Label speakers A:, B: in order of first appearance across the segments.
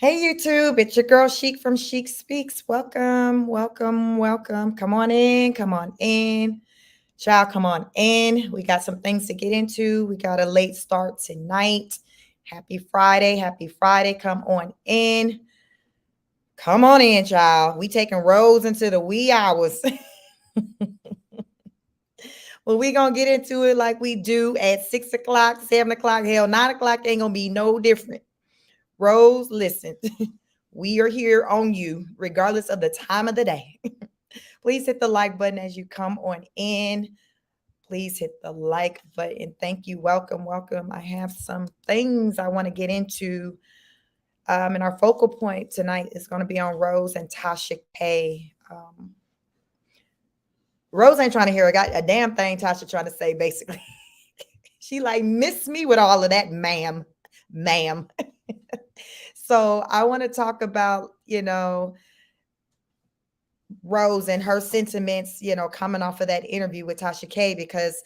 A: Hey YouTube, it's your girl Chic from Chic Speaks. Welcome, welcome, welcome. Come on in, come on in. Child, come on in. We got some things to get into. We got a late start tonight. Happy Friday, happy Friday. Come on in. Come on in, child. We taking roads into the wee hours. Well, we gonna get into it like we do at 6 o'clock, 7 o'clock. Hell, 9 o'clock ain't gonna be no different. Rose, listen, we are here on you, regardless of the time of the day. Please hit the like button as you come on in. Please hit the like button. Thank you. Welcome, welcome. I have some things I want to get into. And our focal point tonight is going to be on Rose and Tasha K. Rose ain't trying to hear a damn thing Tasha trying to say, basically. She like, miss me with all of that, ma'am. So I want to talk about, Rose and her sentiments, coming off of that interview with Tasha K, because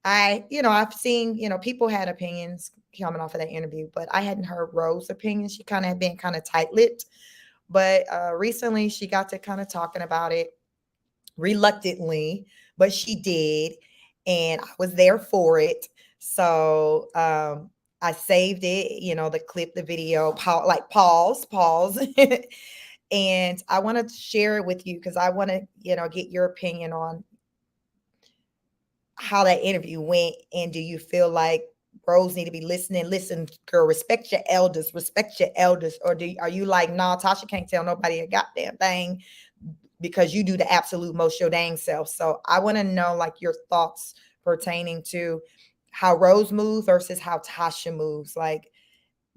A: I've seen, people had opinions coming off of that interview, but I hadn't heard Rose's opinion. She kind of had been kind of tight-lipped, but recently she got to kind of talking about it reluctantly, but she did, and I was there for it. So I saved it, the clip, the video, pause. And I want to share it with you because I want to, get your opinion on how that interview went. And do you feel like Rose need to be listening? Listen, girl, respect your elders, Or are you like, nah, Tasha can't tell nobody a goddamn thing because you do the absolute most your dang self. So I want to know like your thoughts pertaining to how Rose moves versus how Tasha moves. Like,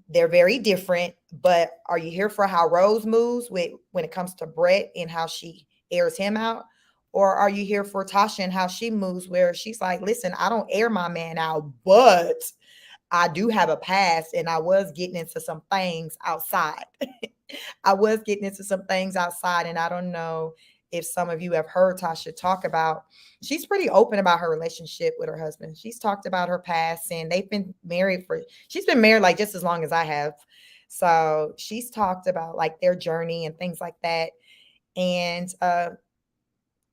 A: they're very different, but are you here for how Rose moves when it comes to Brett and how she airs him out? Or are you here for Tasha and how she moves where she's like, listen, I don't air my man out, but I do have a past and I was getting into some things outside. And I don't know if some of you have heard Tasha talk about, she's pretty open about her relationship with her husband. She's talked about her past, and she's been married like just as long as I have. So she's talked about like their journey and things like that. And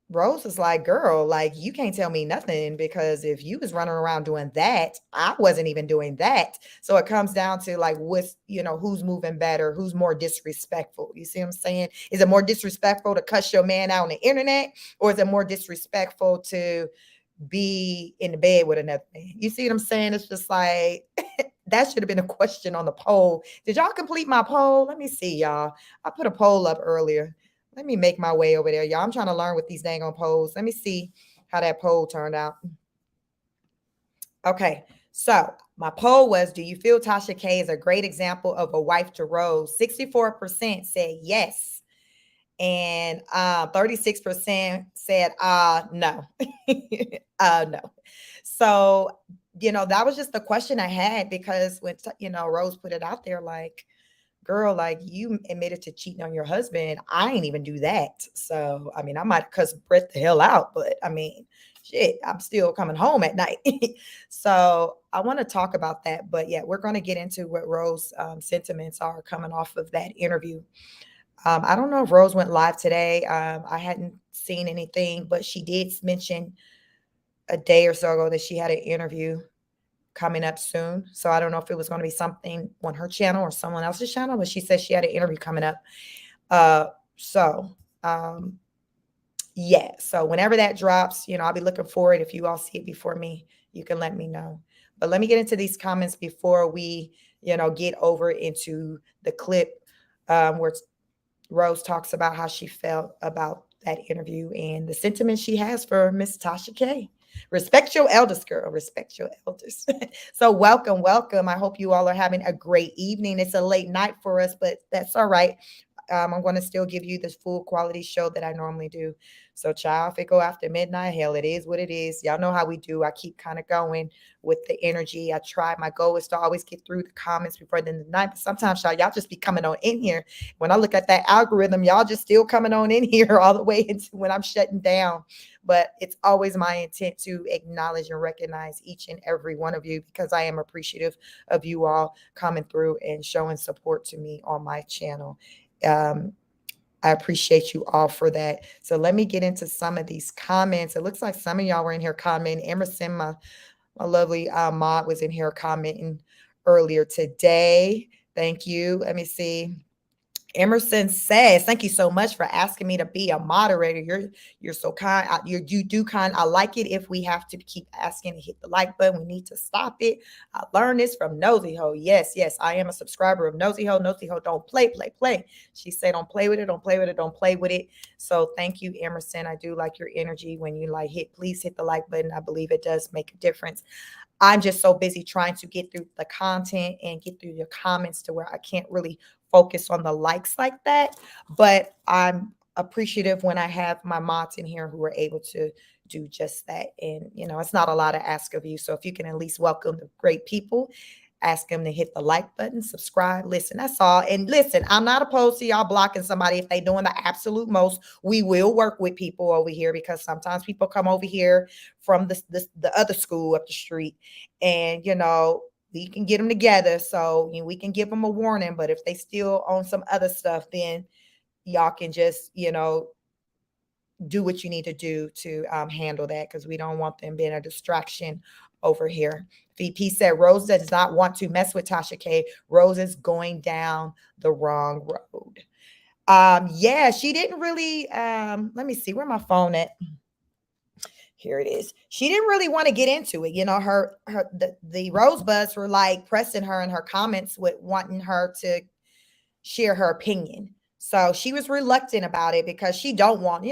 A: Rose was like, girl, like you can't tell me nothing because if you was running around doing that, I wasn't even doing that. So it comes down to like who's moving better, who's more disrespectful. You see what I'm saying? Is it more disrespectful to cuss your man out on the internet, or is it more disrespectful to be in the bed with another man? You see what I'm saying? It's just like that should have been a question on the poll. Did y'all complete my poll? Let me see, y'all. I put a poll up earlier. Let me make my way over there, y'all. I'm trying to learn with these dang on polls. Let me see how that poll turned out. Okay, so my poll was, do you feel Tasha K is a great example of a wife to Rose? 64% said yes. And 36% said no. No. So, that was just the question I had, because when, Rose put it out there, like, girl, like you admitted to cheating on your husband. I ain't even do that. So, I mean, I might cuss Brett the hell out, but I mean, shit, I'm still coming home at night. So I want to talk about that. But yeah, we're going to get into what Rose's sentiments are coming off of that interview. I don't know if Rose went live today. I hadn't seen anything, but she did mention a day or so ago that she had an interview coming up soon. So I don't know if it was going to be something on her channel or someone else's channel, but she said she had an interview coming up. Yeah. So whenever that drops, I'll be looking for it. If you all see it before me, you can let me know. But let me get into these comments before we, get over into the clip where Rose talks about how she felt about that interview and the sentiment she has for Miss Tasha K. Respect your elders, girl. Respect your elders. So welcome. I hope you all are having a great evening. It's a late night for us, but that's all right. I'm going to still give you this full quality show that I normally do. So, child, if it go after midnight, hell, it is what it is. Y'all know how we do. I keep kind of going with the energy. I try. My goal is to always get through the comments before the end of the night. But sometimes, y'all just be coming on in here. When I look at that algorithm, y'all just still coming on in here all the way into when I'm shutting down. But it's always my intent to acknowledge and recognize each and every one of you, because I am appreciative of you all coming through and showing support to me on my channel. Um, I appreciate you all for that. So let me get into some of these comments. It looks like some of y'all were in here commenting. Emerson, my lovely mod, was in here commenting earlier today. Thank you. Let me see. Emerson says, "Thank you so much for asking me to be a moderator. You're so kind. You do kind. I like it if we have to keep asking to hit the like button. We need to stop it. I learned this from Nosy Ho. Yes, yes, I am a subscriber of Nosy Ho. Nosy Ho, don't play, play, play. She said, don't play with it, don't play with it, don't play with it. So thank you, Emerson. I do like your energy when you please hit the like button. I believe it does make a difference. I'm just so busy trying to get through the content and get through your comments to where I can't really focus on the likes like that. But I'm appreciative when I have my mods in here who are able to do just that. And, it's not a lot to ask of you. So if you can at least welcome the great people, ask them to hit the like button, subscribe, listen, that's all. And listen, I'm not opposed to y'all blocking somebody if they doing the absolute most. We will work with people over here, because sometimes people come over here from the other school up the street, and we can get them together. So we can give them a warning. But if they still on some other stuff, then y'all can just do what you need to do to handle that, because we don't want them being a distraction over here. VP said Rose does not want to mess with Tasha K. Rose is going down the wrong road. Yeah, she didn't really let me see where my phone at. Here it is. She didn't really want to get into it. The Rosebuds were like pressing her in her comments with wanting her to share her opinion. So she was reluctant about it, because she don't want,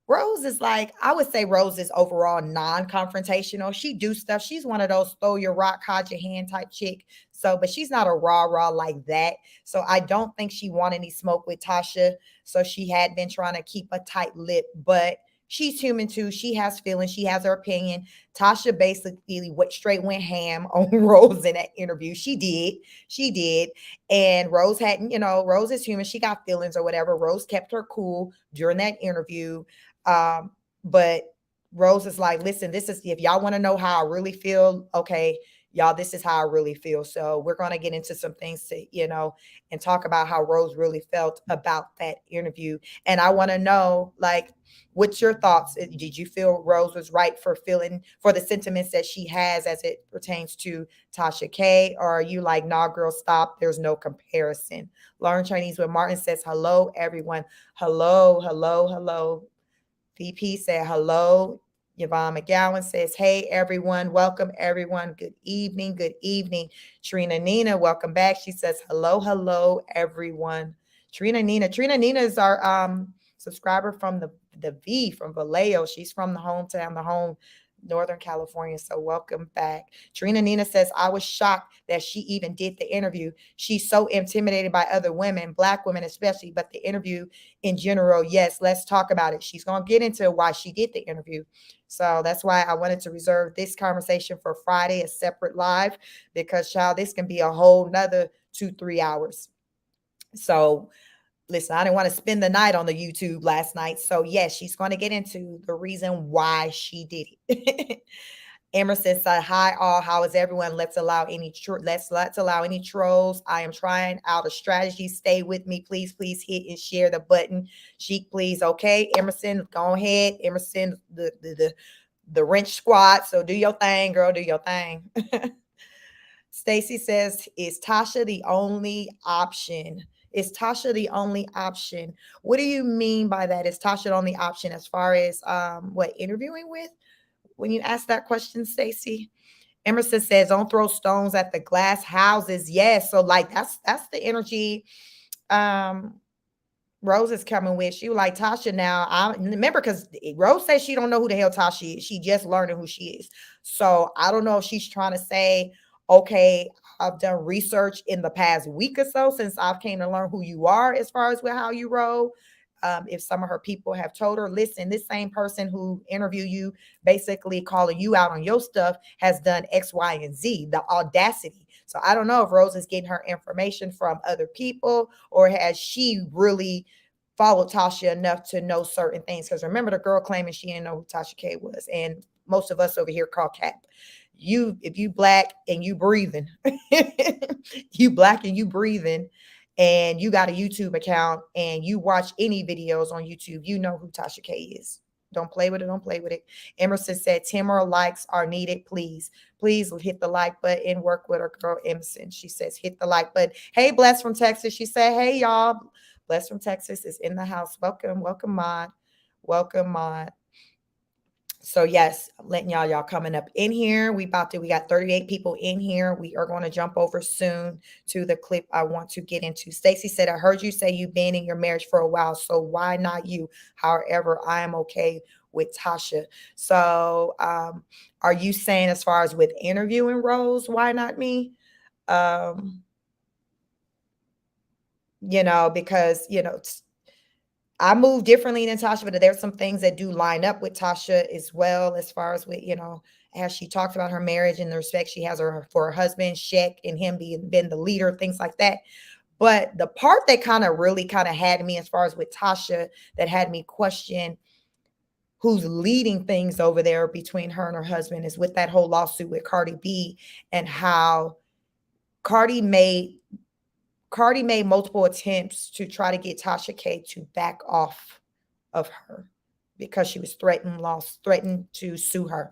A: Rose is like, I would say Rose is overall non-confrontational. She do stuff. She's one of those throw your rock, hide your hand type chick. So, but she's not a rah-rah like that. So I don't think she wanted any smoke with Tasha. So she had been trying to keep a tight lip, but she's human too. She has feelings. She has her opinion. Tasha basically went ham on Rose in that interview. She did. And Rose hadn't, Rose is human. She got feelings or whatever. Rose kept her cool during that interview. But Rose is like, listen, this is, if y'all want to know how I really feel, okay, y'all, this is how I really feel. So we're going to get into some things to, and talk about how Rose really felt about that interview. And I want to know, what's your thoughts? Did you feel Rose was right for the sentiments that she has as it pertains to Tasha K? Or are you like, nah, girl, stop. There's no comparison. Learn Chinese with Martin says, hello, everyone. Hello, hello, hello. VP said, hello. Yvonne McGowan says, hey, everyone. Welcome, everyone. Good evening. Good evening. Trina Nina, welcome back. She says, hello, hello, everyone. Trina Nina is our subscriber from from Vallejo. She's from the hometown, Northern California. So welcome back. Trina Nina says, I was shocked that she even did the interview. She's so intimidated by other women, Black women especially, but the interview in general, yes, let's talk about it. She's going to get into why she did the interview. So that's why I wanted to reserve this conversation for Friday, a separate live, because child, this can be a whole nother 2-3 hours. So listen, I didn't want to spend the night on the YouTube last night. So yes, she's going to get into the reason why she did it. Emerson said, hi all, how is everyone? Let's allow any trolls. I am trying out a strategy. Stay with me. Please hit and share the button. Sheik, please. Okay, Emerson, go ahead. Emerson, the wrench squad. So do your thing, girl. Do your thing. Stacy says, is Tasha the only option? Is Tasha the only option? What do you mean by that? Is Tasha the only option as far as interviewing with? When you ask that question, Stacy? Emerson says, don't throw stones at the glass houses. Yes. So that's the energy Rose is coming with. She was like, Tasha, now I remember, because Rose says she don't know who the hell Tasha is. She just learning who she is. So I don't know if she's trying to say, Okay, I've done research in the past week or so since I've came to learn who you are as far as with how you roll. If some of her people have told her, listen, this same person who interviewed you, basically calling you out on your stuff, has done X, Y, and Z, the audacity. So I don't know if Rose is getting her information from other people, or has she really followed Tasha enough to know certain things? Because remember, the girl claiming she didn't know who Tasha K was, and most of us over here call Cap. You, if you black and you breathing, you black and you breathing, and you got a YouTube account and you watch any videos on YouTube, you know who Tasha K is. Don't play with it. Don't play with it. Emerson said 10 more likes are needed. Please, please hit the like button. Work with our girl Emerson. She says hit the like button. Hey, Bless from Texas. She said, hey, y'all. Bless from Texas is in the house. Welcome, welcome, Mod. Welcome, Mod. So yes, I'm letting y'all coming up in here. We got 38 people in here. We are going to jump over soon to the clip I want to get into. Stacy said, I heard you say you've been in your marriage for a while, so why not you? However, I am okay with Tasha. So are you saying as far as with interviewing roles, why not me? Because I move differently than Tasha, but there's some things that do line up with Tasha as well, as far as with, as she talks about her marriage and the respect she has for her husband, Shek, and him being the leader, things like that. But the part that really had me as far as with Tasha, that had me question who's leading things over there between her and her husband, is with that whole lawsuit with Cardi B, and how Cardi made multiple attempts to try to get Tasha K to back off of her because she was threatened to sue her.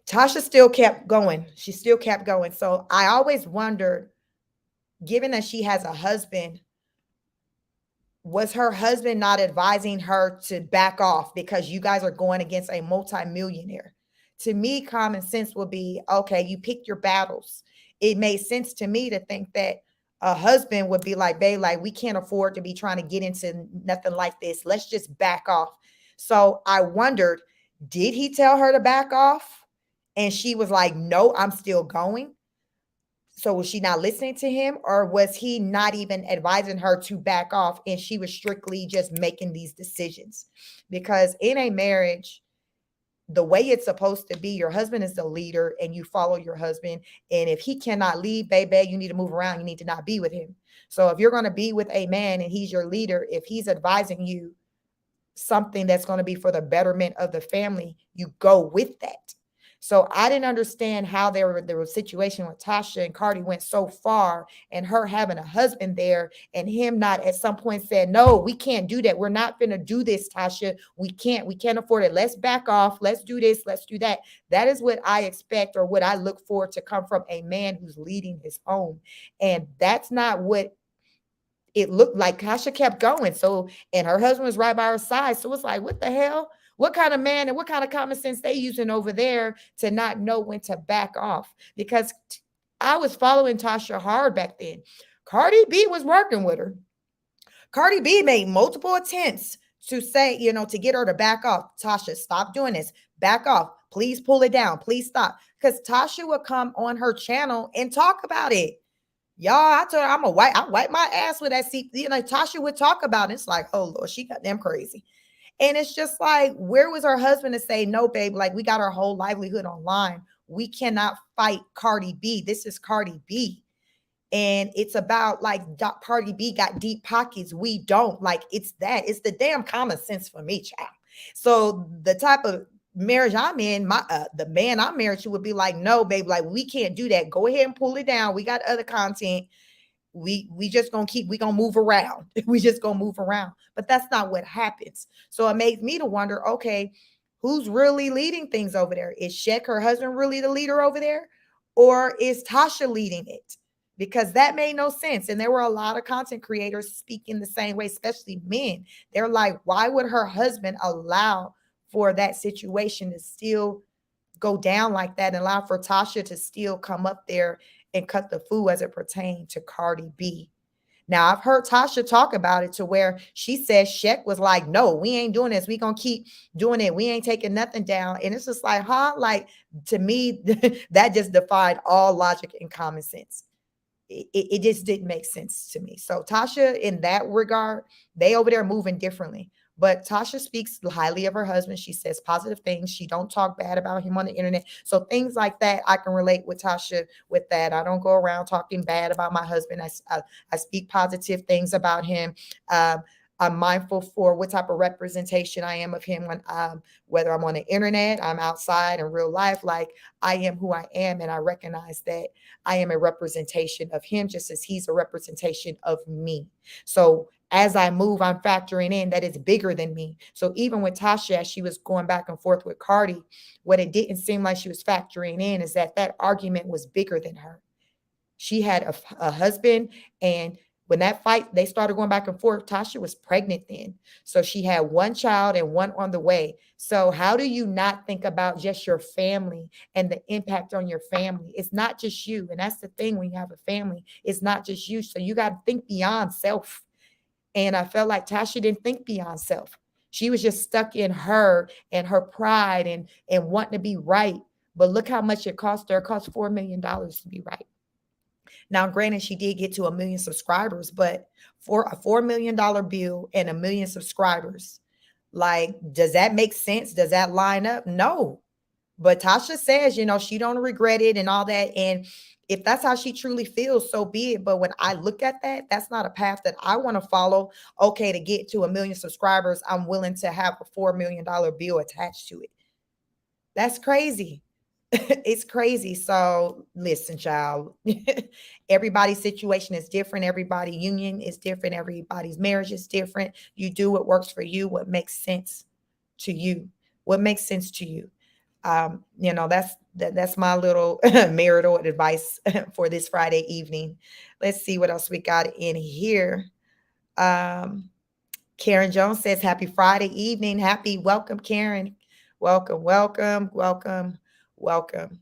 A: Tasha still kept going. She still kept going. So I always wondered, given that she has a husband, was her husband not advising her to back off because you guys are going against a multimillionaire? To me, common sense would be, okay, you pick your battles. It made sense to me to think that a husband would be like, babe, like, we can't afford to be trying to get into nothing like this. Let's just back off. So I wondered, did he tell her to back off? And she was like, no, I'm still going. So was she not listening to him, or was he not even advising her to back off and she was strictly just making these decisions? Because in a marriage, the way it's supposed to be, your husband is the leader and you follow your husband. And if he cannot lead, baby, you need to move around. You need to not be with him. So if you're going to be with a man and he's your leader, if he's advising you something that's going to be for the betterment of the family, you go with that. So I didn't understand how there was a situation with Tasha and Cardi went so far, and her having a husband there and him not at some point said, no, we can't do that. We're not going to do this, Tasha. We can't afford it. Let's back off. Let's do this. Let's do that. That is what I expect, or what I look for to come from a man who's leading his home. And that's not what it looked like. Tasha kept going. So, and her husband was right by her side. So it's like, what the hell? What kind of man and what kind of common sense they using over there to not know when to back off? Because I was following Tasha hard back then. Cardi B was working with her. Cardi B made multiple attempts to say, to get her to back off. Tasha, stop doing this. Back off. Please pull it down. Please stop. Because Tasha would come on her channel and talk about it. Y'all, I told her I wipe my ass with that seat. Tasha would talk about it. It's like, oh Lord, she got them crazy. And it's just like, where was her husband to say, no, babe, like, we got our whole livelihood online. We cannot fight Cardi B. This is Cardi B. And it's about, like, Cardi B got deep pockets. We don't. Like, it's the damn common sense for me, child. So the type of marriage I'm in, the man I'm married to would be like, no, babe, like, we can't do that. Go ahead and pull it down. We got other content. We just gonna move around. We just gonna move around. But that's not what happens. So it makes me to wonder, okay, who's really leading things over there? Is Shek, her husband, really the leader over there? Or is Tasha leading it? Because that made no sense. And there were a lot of content creators speaking the same way, especially men. They're like, why would her husband allow for that situation to still go down like that, and allow for Tasha to still come up there and cut the fool as it pertained to Cardi B? Now I've heard Tasha talk about it to where she says Sheck was like, no, we ain't doing this. We gonna keep doing it. We ain't taking nothing down. And it's just like, huh? Like to me, that just defied all logic and common sense. It just didn't make sense to me. So Tasha, in that regard, they over there moving differently. But Tasha speaks highly of her husband. She says positive things. She don't talk bad about him on the internet. So things like that, I can relate with Tasha with that. I don't go around talking bad about my husband. I speak positive things about him. Um, I'm mindful for what type of representation I am of him when whether I'm on the internet, I'm outside in real life. Like I am who I am, and I recognize that I am a representation of him just as he's a representation of me. So as I move, I'm factoring in that it's bigger than me. So even with Tasha, as she was going back and forth with Cardi, what it didn't seem like she was factoring in is that that argument was bigger than her. She had a husband, and when that fight, they started going back and forth. Tasha was pregnant then. So she had one child and one on the way. So, how do you not think about just your family and the impact on your family? It's not just you. And that's the thing when you have a family, it's not just you. So, you got to think beyond self. And I felt like Tasha didn't think beyond self. She was just stuck in her and her pride and wanting to be right. But look how much it cost her. It cost $4 million to be right. Now, granted, she did get to 1 million subscribers, but for a $4 million bill and 1 million subscribers, like, does that make sense? Does that line up? No. But Tasha says, she don't regret it and all that. And if that's how she truly feels, so be it. But when I look at that, that's not a path that I want to follow. Okay, to get to 1 million subscribers, I'm willing to have a $4 million bill attached to it. That's crazy. It's crazy. So listen, child. Everybody's situation is different. Everybody's union is different. Everybody's marriage is different. You do what works for you, what makes sense to you. What makes sense to you. That's my little marital advice for this Friday evening. Let's see what else we got in here. Um, Karen Jones says, Happy Friday evening. Happy welcome, Karen. Welcome, welcome, welcome, welcome.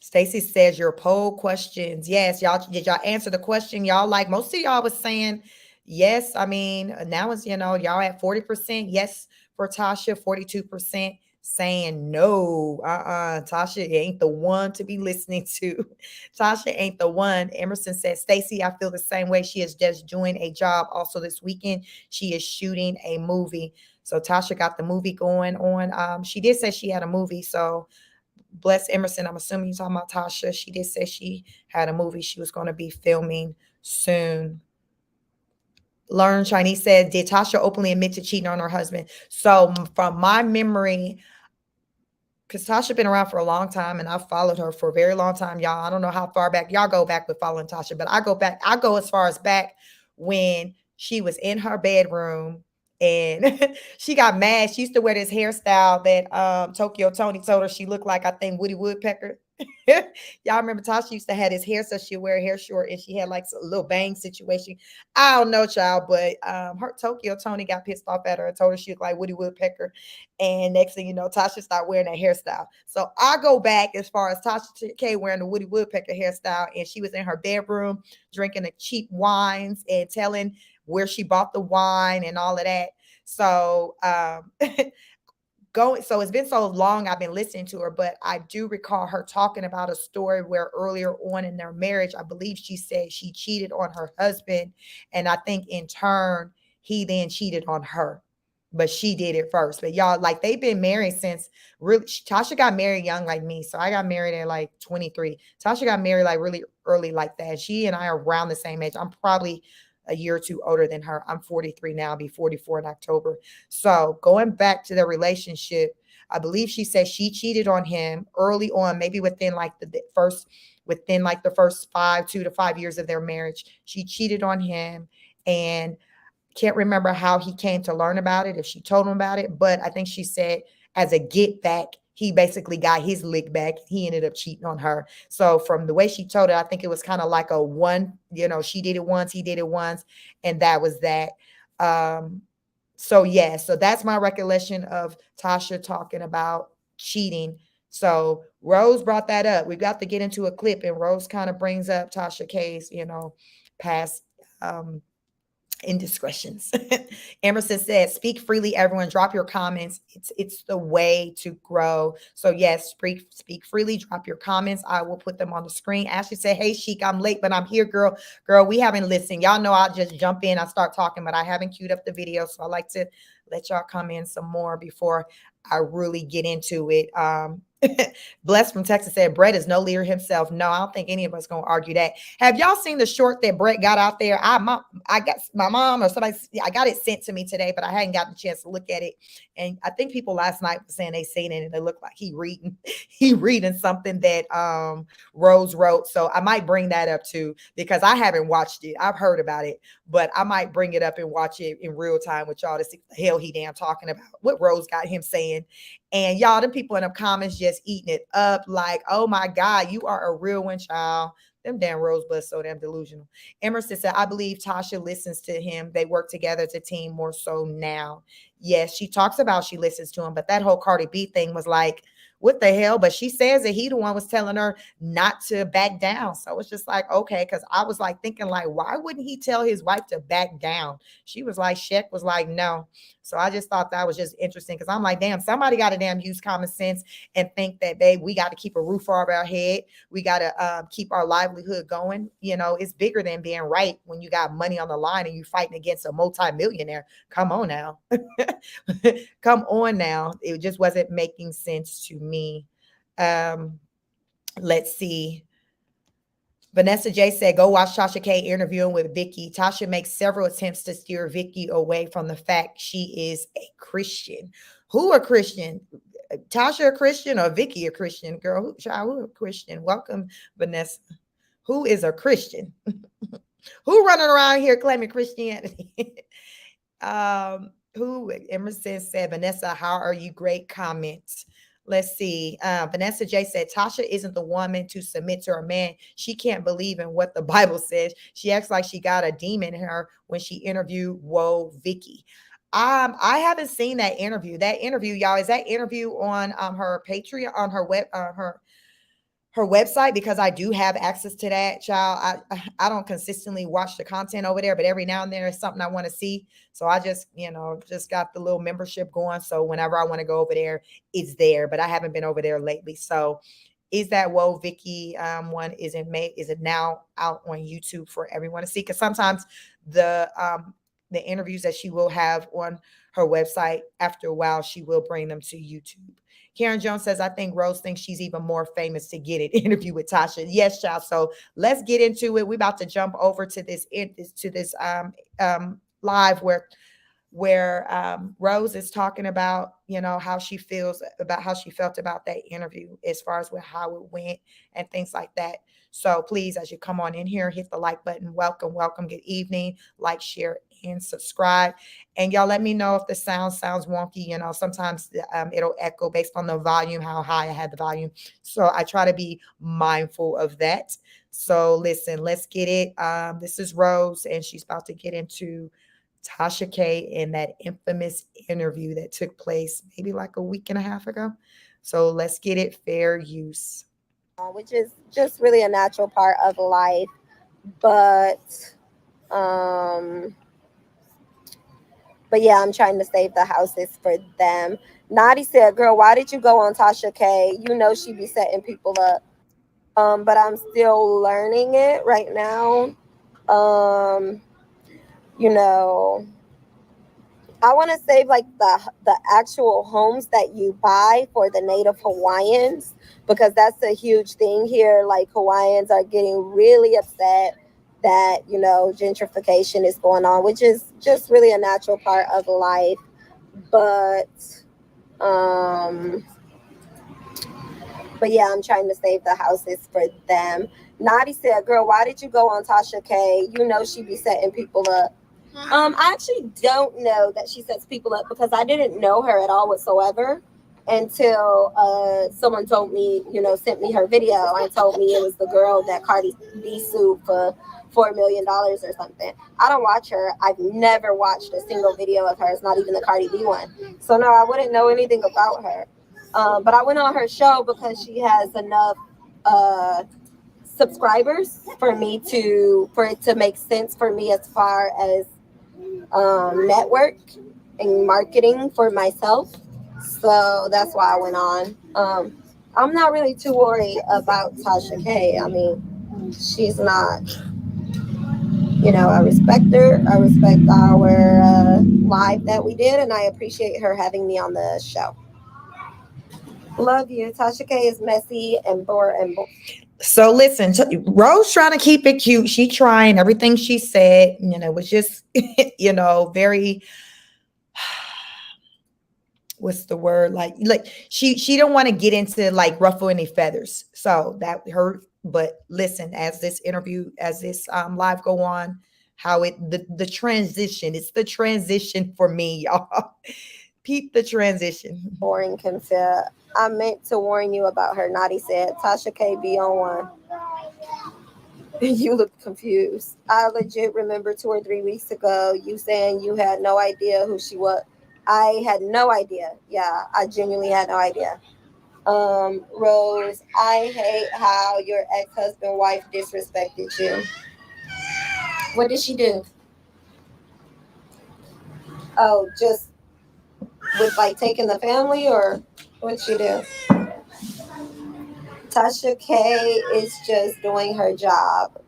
A: Stacy says your poll questions. Yes, y'all did y'all answer the question? Y'all like most of y'all was saying yes. I mean, now it's y'all at 40% yes for Tasha, 42% saying no. Tasha ain't the one to be listening to. Tasha ain't the one. Emerson says, Stacy, I feel the same way. She is just doing a job. Also, this weekend, she is shooting a movie. So Tasha got the movie going on. She did say she had a movie, so bless Emerson. I'm assuming you're talking about Tasha. She did say she had a movie she was going to be filming soon. Learn Chinese said, did Tasha openly admit to cheating on her husband? So from my memory, because Tasha been around for a long time and I've followed her for a very long time, y'all. I don't know how far back y'all go back with following Tasha, but I go as far as back when she was in her bedroom and she got mad. She used to wear this hairstyle that Tokyo Tony told her she looked like, I think, Woody Woodpecker. Y'all remember Tasha used to have his hair, so she'd wear hair short and she had like a little bang situation. I don't know, child, but her Tokyo Tony got pissed off at her and told her she looked like Woody Woodpecker. And next thing you know, Tasha started wearing that hairstyle. So I go back as far as Tasha K wearing the Woody Woodpecker hairstyle, and she was in her bedroom drinking the cheap wines and telling where she bought the wine and all of that. So so it's been so long I've been listening to her, but I do recall her talking about a story where earlier on in their marriage, I believe she said she cheated on her husband, and I think in turn he then cheated on her, but she did it first. But y'all, like, they've been married since really. Tasha got married young like me, so I got married at like 23. Tasha got married like really early like that. She and I are around the same age. I'm probably a year or two older than her. I'm 43 now, I'll be 44 in October. So going back to their relationship, I believe she said she cheated on him early on, maybe within like the first 2 to 5 years of their marriage. She cheated on him, and can't remember how he came to learn about it, if she told him about it, but I think she said as a get back, he basically got his lick back. He ended up cheating on her. So from the way she told it, I think it was kind of like a one, she did it once, he did it once, and that was that. So yeah, so that's my recollection of Tasha talking about cheating. So Rose brought that up. We got to get into a clip, and Rose kind of brings up Tasha K's, past indiscretions. Emerson said, speak freely, everyone. Drop your comments. It's the way to grow. So yes, speak freely, drop your comments. I will put them on the screen. Ashley said, hey Chic, I'm late, but I'm here, girl. Girl, we haven't listened. Y'all know I'll just jump in, I start talking, but I haven't queued up the video. So I like to let y'all come in some more before I really get into it. Bless from Texas said Brett is no leader himself. No, I don't think any of us gonna argue that. Have y'all seen the short that Brett got out there? I got my mom or somebody, I got it sent to me today, but I hadn't gotten a chance to look at it. And I think people last night were saying they seen it and it looked like he reading something that Rose wrote. So I might bring that up too, because I haven't watched it. I've heard about it, but I might bring it up and watch it in real time with y'all to see what the hell he damn talking about, what Rose got him saying. And y'all, the people in the comments just eating it up like, oh my God, you are a real one, child. Them damn rosebuds so damn delusional. Emerson said, I believe Tasha listens to him. They work together as a team more so now. Yes, she talks about she listens to him, but that whole Cardi B thing was like, what the hell? But she says that he the one was telling her not to back down. So it's just like, okay, because I was like thinking like, why wouldn't he tell his wife to back down? She was like, Sheck was like, no. So I just thought that was just interesting because I'm like, damn, somebody got to damn use common sense and think that, babe, we got to keep a roof over our head. We got to keep our livelihood going. You know, it's bigger than being right when you got money on the line and you fighting against a multimillionaire. Come on now. Come on now. It just wasn't making sense to me. Let's see. Vanessa J said, go watch Tasha K interviewing with Vicky. Tasha makes several attempts to steer Vicky away from the fact she is a Christian. Who a Christian? Tasha a Christian or Vicky a Christian? Girl, who a Christian? Welcome, Vanessa. Who is a Christian? Who running around here claiming Christianity? Who? Emerson said, Vanessa, how are you? Great comments. Let's see. Vanessa J said, Tasha isn't the woman to submit to her man. She can't believe in what the Bible says. She acts like she got a demon in her when she interviewed Whoa Vicky. I haven't seen that interview. That interview, y'all, is that interview on her Patreon, on her web, her website, because I do have access to that, child. I don't consistently watch the content over there, but every now and then there's something I want to see. So I just, just got the little membership going. So whenever I want to go over there, it's there, but I haven't been over there lately. So is that Whoa Vicky one, is it now out on YouTube for everyone to see? Because sometimes the interviews that she will have on her website, after a while, she will bring them to YouTube. Karen Jones says, I think Rose thinks she's even more famous to get an interview with Tasha. Yes, child. So let's get into it. We're about to jump over to this live where Rose is talking about, how she feels about how she felt about that interview as far as with how it went and things like that. So please, as you come on in here, hit the like button. Welcome. Good evening. Like, share, and subscribe. And y'all let me know if the sounds wonky. Sometimes it'll echo based on the volume, how high I had the volume. So I try to be mindful of that. So listen, let's get it. This is Rose, and she's about to get into Tasha K in that infamous interview that took place maybe like a week and a half ago. So let's get it. Fair use.
B: Which is just really a natural part of life. But yeah, I'm trying to save the houses for them. Nadi said, girl, why did you go on Tasha K? You know she be setting people up. But I'm still learning it right now. I want to save like the actual homes that you buy for the Native Hawaiians, because that's a huge thing here. Like, Hawaiians are getting really upset that, gentrification is going on, which is just really a natural part of life. But yeah, I'm trying to save the houses for them. Nadi said, girl, why did you go on Tasha K? You know she be setting people up. I actually don't know that she sets people up, because I didn't know her at all whatsoever until someone told me, sent me her video and told me it was the girl that Cardi B sued for $4 million or something. I don't watch her. I've never watched a single video of hers, not even the Cardi B one. So no, I wouldn't know anything about her. But I went on her show because she has enough subscribers for it to make sense for me as far as network and marketing for myself. So that's why I went on. I'm not really too worried about Tasha K. I mean, she's not, I respect her. I respect our live that we did, and I appreciate her having me on the show. Love you. Tasha K is messy and boring.
A: So listen, Rose trying to keep it cute. She trying everything she said, was just, very, what's the word? Like she don't want to get into like ruffle any feathers. So that hurt. But listen, as this live go on, how the transition, it's the transition for me, y'all. Peep the transition.
B: Boring Kim said, I meant to warn you about her. Naughty said, Tasha K be on one. You look confused. I legit remember 2 or 3 weeks ago you saying you had no idea who she was. I had no idea. Yeah, I genuinely had no idea. Rose, I hate how your ex-husband wife disrespected you. What did she do? Oh, just with like taking the family, or what'd she do? Tasha K is just doing her job.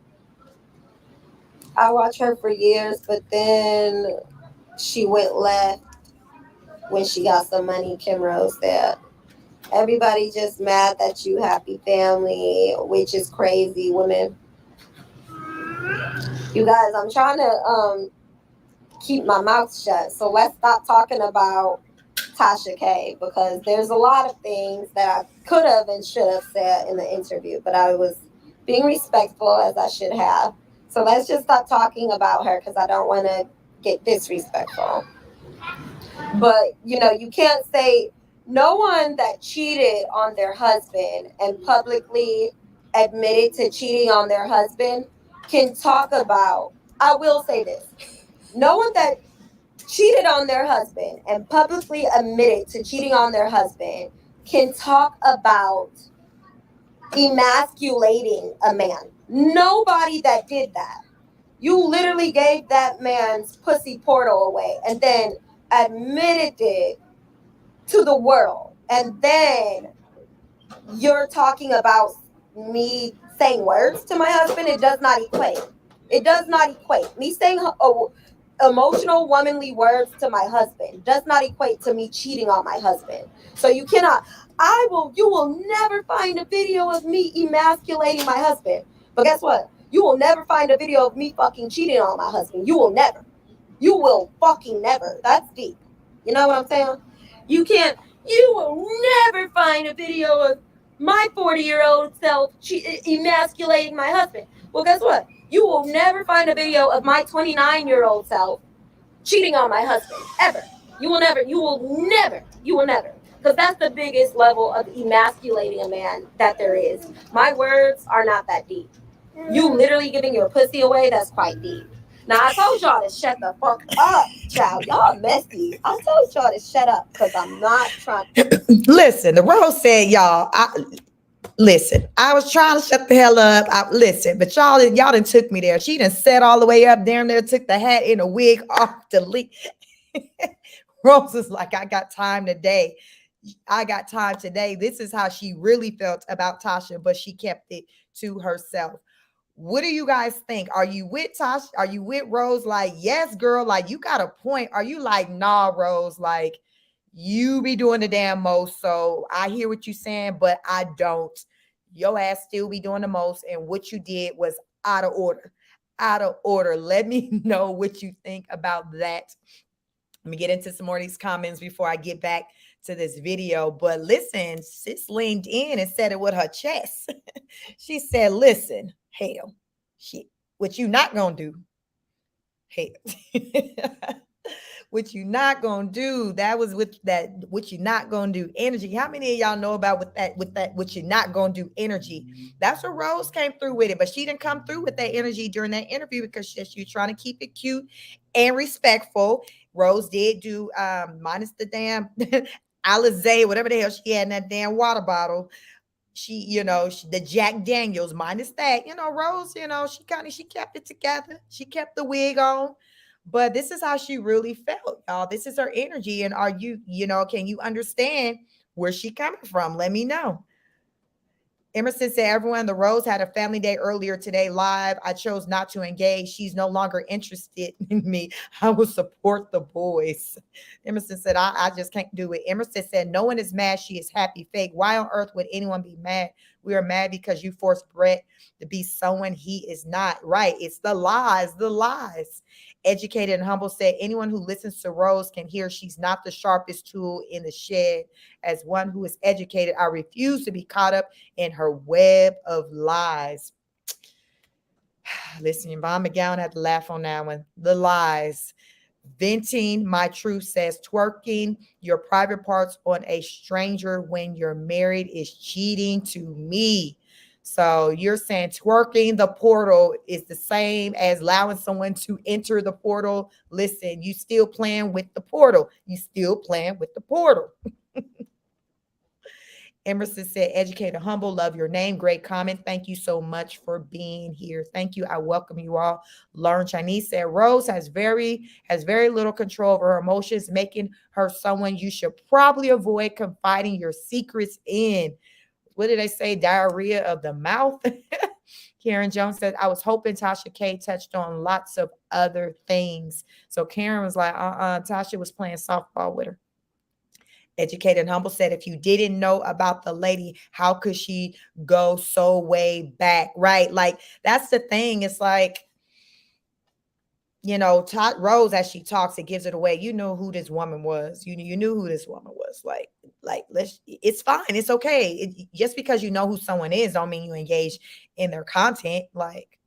B: I watched her for years, but then she went left when she got some money. Kim Rose said, everybody just mad that you happy family, which is crazy. Women, you guys, I'm trying to keep my mouth shut. So let's stop talking about Tasha K, because there's a lot of things that I could have and should have said in the interview, but I was being respectful as I should have. So let's just stop talking about her, because I don't want to get disrespectful. But you can't say no one that cheated on their husband and publicly admitted to cheating on their husband can talk about. I will say this: no one that cheated on their husband and publicly admitted to cheating on their husband can talk about emasculating a man. Nobody that did that. You literally gave that man's pussy portal away and then admitted it to the world. And then you're talking about me saying words to my husband. It does not equate. It does not equate. Me saying emotional, womanly words to my husband does not equate to me cheating on my husband. So you cannot, you will never find a video of me emasculating my husband. But guess what? You will never find a video of me fucking cheating on my husband. You will never. You will fucking never. That's deep. You know what I'm saying? You will never find a video of my 40-year-old self emasculating my husband. Well, guess what? You will never find a video of my 29-year-old self cheating on my husband, ever. You will never. Because that's the biggest level of emasculating a man that there is. My words are not that deep. You literally giving your pussy away, that's quite deep. Now, I told y'all to shut the fuck up, child. Y'all messy. I told y'all to shut up, because I'm not trying.
A: Listen, the Rose said, y'all, listen, I was trying to shut the hell up. Listen, but y'all done took me there. She done sat all the way up down there, took the hat and a wig off to leave. Rose is like, I got time today. I got time today. This is how she really felt about Tasha, but she kept it to herself. What do you guys think? Are you with Tasha? Are you with Rose? Like, yes, girl, like you got a point. Are you like, nah, Rose, like you be doing the damn most. So I hear what you're saying, but I don't. Your ass still be doing the most. And what you did was out of order. Out of order. Let me know what you think about that. Let me get into some more of these comments before I get back to this video. But listen, sis leaned in and said it with her chest. She said, listen, hell, shit, what you not gonna do? Hell. What you not gonna do? That was with that what you not gonna do energy. How many of y'all know about what you not gonna do energy? That's what Rose came through with it, but she didn't come through with that energy during that interview because she's trying to keep it cute and respectful. Rose did do minus the damn Alizé, whatever the hell she had in that damn water bottle. the Jack Daniels minus that, Rose, she kept it together. She kept the wig on. But this is how she really felt, y'all. This is her energy. And are you, can you understand where she coming from? Let me know. Emerson said, everyone, the Rose had a family day earlier today live. I chose not to engage. She's no longer interested in me. I will support the boys. Emerson said, I just can't do it. Emerson said, no one is mad. She is happy. Fake. Why on earth would anyone be mad? We are mad because you forced Brett to be someone he is not. Right. It's the lies, the lies. Educated and Humble said, anyone who listens to Rose can hear she's not the sharpest tool in the shed. As one who is educated, I refuse to be caught up in her web of lies. Listen, Yvonne McGowan had to laugh on that one. The lies. Venting my truth says twerking your private parts on a stranger when you're married is cheating to me. So you're saying twerking the portal is the same as allowing someone to enter the portal. Listen, you still playing with the portal. You still playing with the portal. Emerson said, educated, humble, love your name. Great comment. Thank you so much for being here. Thank you. I welcome you all. Learn Chinese said, Rose has very little control over her emotions, making her someone you should probably avoid confiding your secrets in. What did they say? Diarrhea of the mouth. Karen Jones said, I was hoping Tasha K touched on lots of other things. So Karen was like, Tasha was playing softball with her. Educated and Humble said, if you didn't know about the lady, how could she go so way back? Right. Like, that's the thing. It's like, Rose, as she talks, it gives it away. You know who this woman was. You knew who this woman was. It's fine. It's okay. Just because you know who someone is don't mean you engage in their content. Like,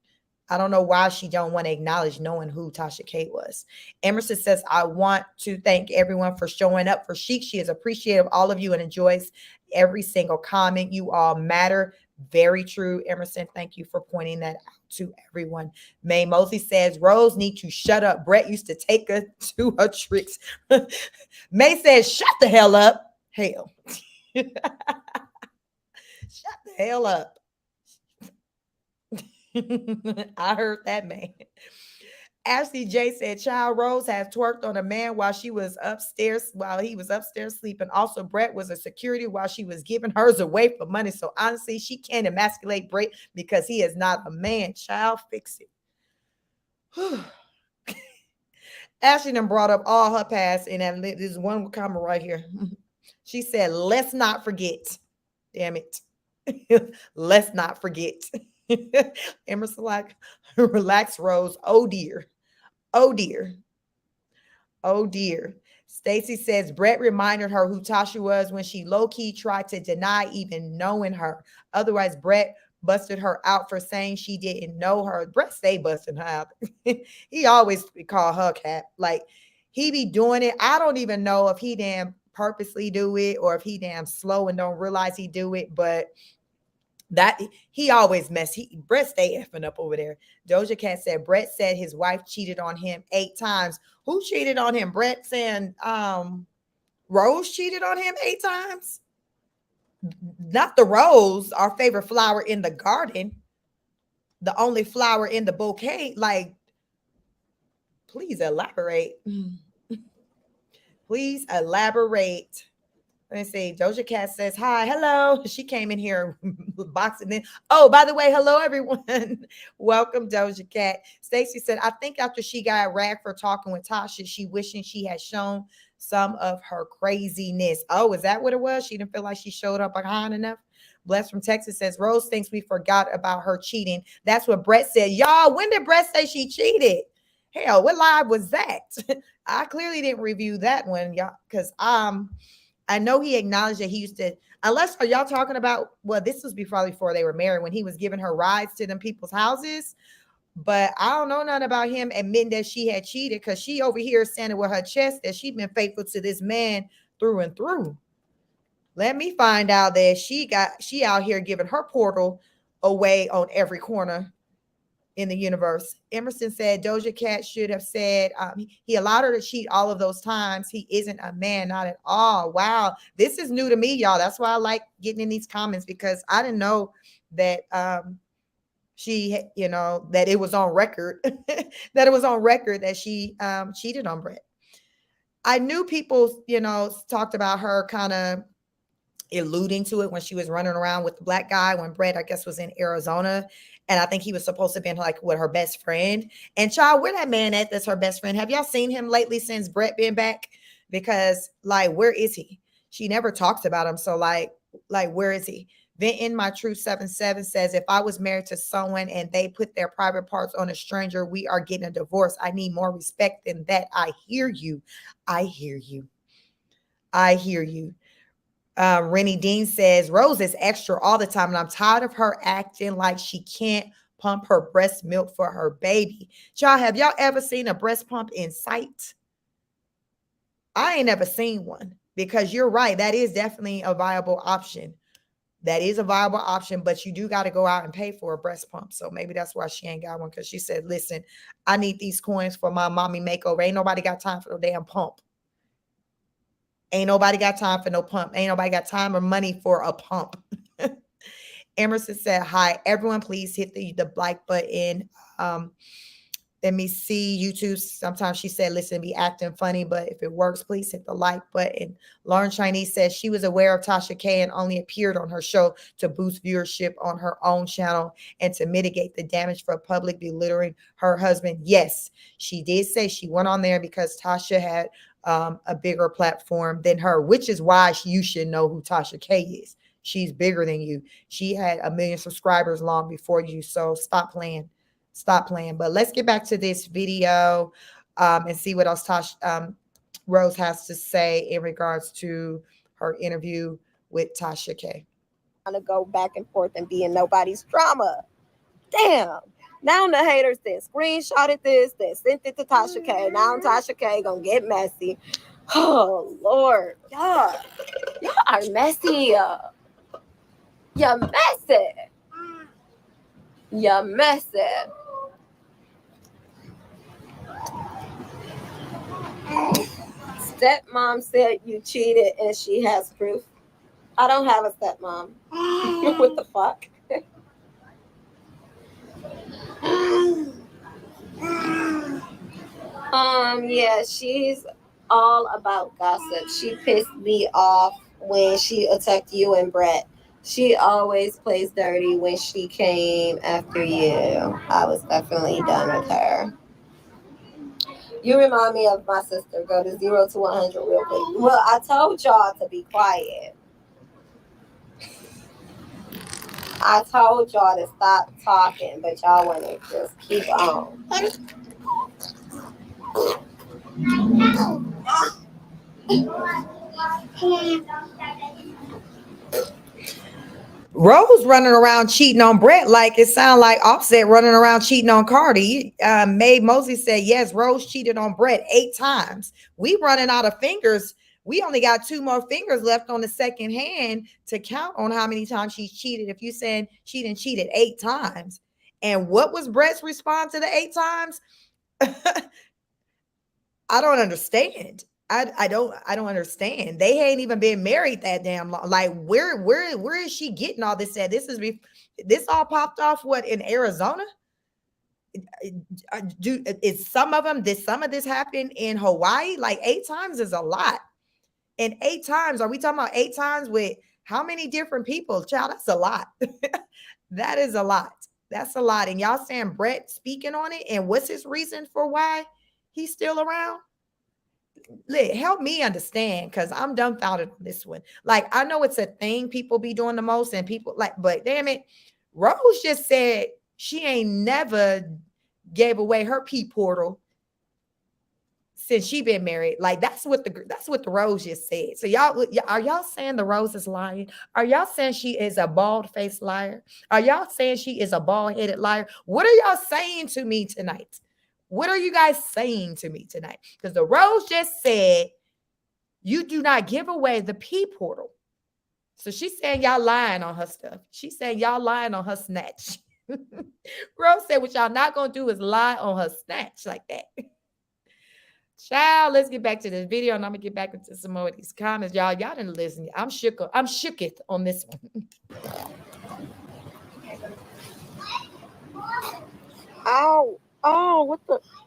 A: I don't know why she don't want to acknowledge knowing who Tasha K was. Emerson says, I want to thank everyone for showing up for Chic. She is appreciative of all of you and enjoys every single comment. You all matter. Very true, Emerson. Thank you for pointing that out to everyone. May Mosley says, Rose need to shut up. Brett used to take her to her tricks. May says, shut the hell up. Hell. Shut the hell up. I heard that, man. Ashley J said, Child Rose has twerked on a man while he was upstairs sleeping. Also, Brett was a security while she was giving hers away for money. So honestly, she can't emasculate Brett because he is not a man. Child, fix it. Ashley done brought up all her past, and there's one comment right here. She said, let's not forget. Damn it. Let's not forget. Emerson like, relax, Rose. Oh dear. Oh dear. Oh dear. Stacy says Brett reminded her who Tasha was when she low-key tried to deny even knowing her. Otherwise, Brett busted her out for saying she didn't know her. Brett stay busting her out. He always call her cap. Like, he be doing it. I don't even know if he damn purposely do it or if he damn slow and don't realize he do it, but that he always Brett stay effing up over there. Doja Cat said Brett said his wife cheated on him 8 times. Who cheated on him? Brett saying Rose cheated on him 8 times. Not the rose, our favorite flower in the garden. The only flower in the bouquet. Like, please elaborate. Please elaborate. Let me see. Doja Cat says, hi, hello. She came in here boxing in. Oh, by the way, hello, everyone. Welcome, Doja Cat. Stacy said, I think after she got ragged for talking with Tasha, she wishing she had shown some of her craziness. Oh, is that what it was? She didn't feel like she showed up behind enough? Bless from Texas says, Rose thinks we forgot about her cheating. That's what Brett said. Y'all, when did Brett say she cheated? Hell, what live was that? I clearly didn't review that one, y'all, because I know he acknowledged that he used to, unless are y'all talking about, well, this was before they were married, when he was giving her rides to them people's houses. But I don't know nothing about him admitting that she had cheated, because she over here standing with her chest that she'd been faithful to this man through and through. Let me find out that she out here giving her portal away on every corner. in the universe. Emerson said Doja Cat should have said he allowed her to cheat all of those times. He isn't a man, not at all. Wow, this is new to me, y'all. That's why I like getting in these comments, because I didn't know that she, that it was on record, that it was on record that she cheated on Brett. I knew people, talked about her kind of alluding to it when she was running around with the black guy when Brett, I guess, was in Arizona. And I think he was supposed to have been like with her best friend. And child, where that man at that's her best friend? Have y'all seen him lately since Brett been back? Because like, where is he? She never talks about him. So like where is he? Then in my True 77 says, if I was married to someone and they put their private parts on a stranger, we are getting a divorce. I need more respect than that. I hear you. I hear you. I hear you. Rennie Dean says, Rose is extra all the time, and I'm tired of her acting like she can't pump her breast milk for her baby. Y'all, have y'all ever seen a breast pump in sight? I ain't never seen one, because you're right. That is definitely a viable option. That is a viable option, but you do got to go out and pay for a breast pump. So maybe that's why she ain't got one, because she said, listen, I need these coins for my mommy makeover. Ain't nobody got time for no damn pump. Ain't nobody got time for no pump. Ain't nobody got time or money for a pump. Emerson said, hi, everyone, please hit the like button. Let me see YouTube. Sometimes she said, listen, be acting funny, but if it works, please hit the like button. Lauren Chinese says she was aware of Tasha K and only appeared on her show to boost viewership on her own channel and to mitigate the damage for public belittling her husband. Yes, she did say she went on there because Tasha had a bigger platform than her, which is why you should know who Tasha K is. She's bigger than you. She had 1 million subscribers long before you. So stop playing. Stop playing. But let's get back to this video and see what else Rose has to say in regards to her interview with Tasha K.
B: I'm gonna go back and forth and be in nobody's drama. Damn. Now the haters then screenshotted this, then sent it to Tasha K. Now Tasha K gonna get messy. Oh Lord, y'all are messy. You're messy. You're messy. Stepmom said you cheated and she has proof. I don't have a stepmom. What the fuck? Yeah, she's all about gossip. She pissed me off when she attacked you and Brett. She always plays dirty when she came after you. I was definitely done with her. You remind me of my sister. Go to 0 to 100 real quick. Well, I told y'all to be quiet. I told y'all to stop talking, but y'all want to just keep on.
A: Rose running around cheating on Brett like it sounded like Offset running around cheating on Cardi. Mae Mosley said, yes, Rose cheated on Brett 8 times. We running out of fingers. We only got 2 more fingers left on the second hand to count on how many times she's cheated. If you saying she didn't cheated 8 times. And what was Brett's response to the 8 times? I don't understand. I don't understand. They ain't even been married that damn long. Like where is she getting all this at? This all popped off what, in Arizona? Did some of this happen in Hawaii? Like 8 times is a lot. And 8 times, are we talking about 8 times with how many different people? Child, that's a lot. That is a lot. That's a lot. And y'all saying Brett speaking on it, and what's his reason for why he's still around? Help me understand, because I'm dumbfounded on this one. Like, I know it's a thing people be doing the most, and people like, but damn it, Rose just said she ain't never gave away her pee portal since she been married. Like, that's what the Rose just said. So y'all, are y'all saying the Rose is lying? Are y'all saying she is a bald-faced liar? Are y'all saying she is a bald-headed liar? What are y'all saying to me tonight? What are you guys saying to me tonight? Because the Rose just said you do not give away the pee portal. So she's saying y'all lying on her stuff. She's saying y'all lying on her snatch. Rose said what y'all not gonna do is lie on her snatch like that. Child, let's get back to this video, and I'm gonna get back into some more of these comments. Y'all didn't listen. I'm shook. I'm shooketh on this one.
B: Ow. Oh,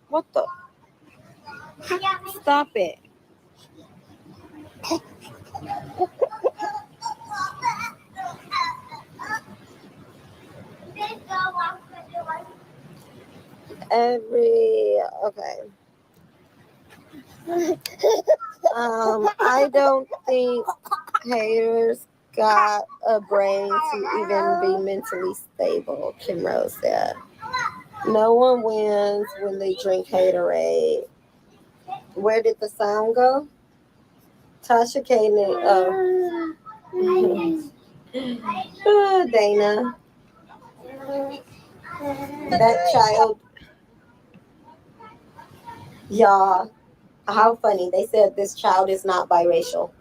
B: what the? Stop it. Okay. I don't think haters got a brain to even be mentally stable, Kim Rose said. No one wins when they drink haterade. Where did the sound go? Tasha K. Dana. That child. Y'all. How funny. They said this child is not biracial.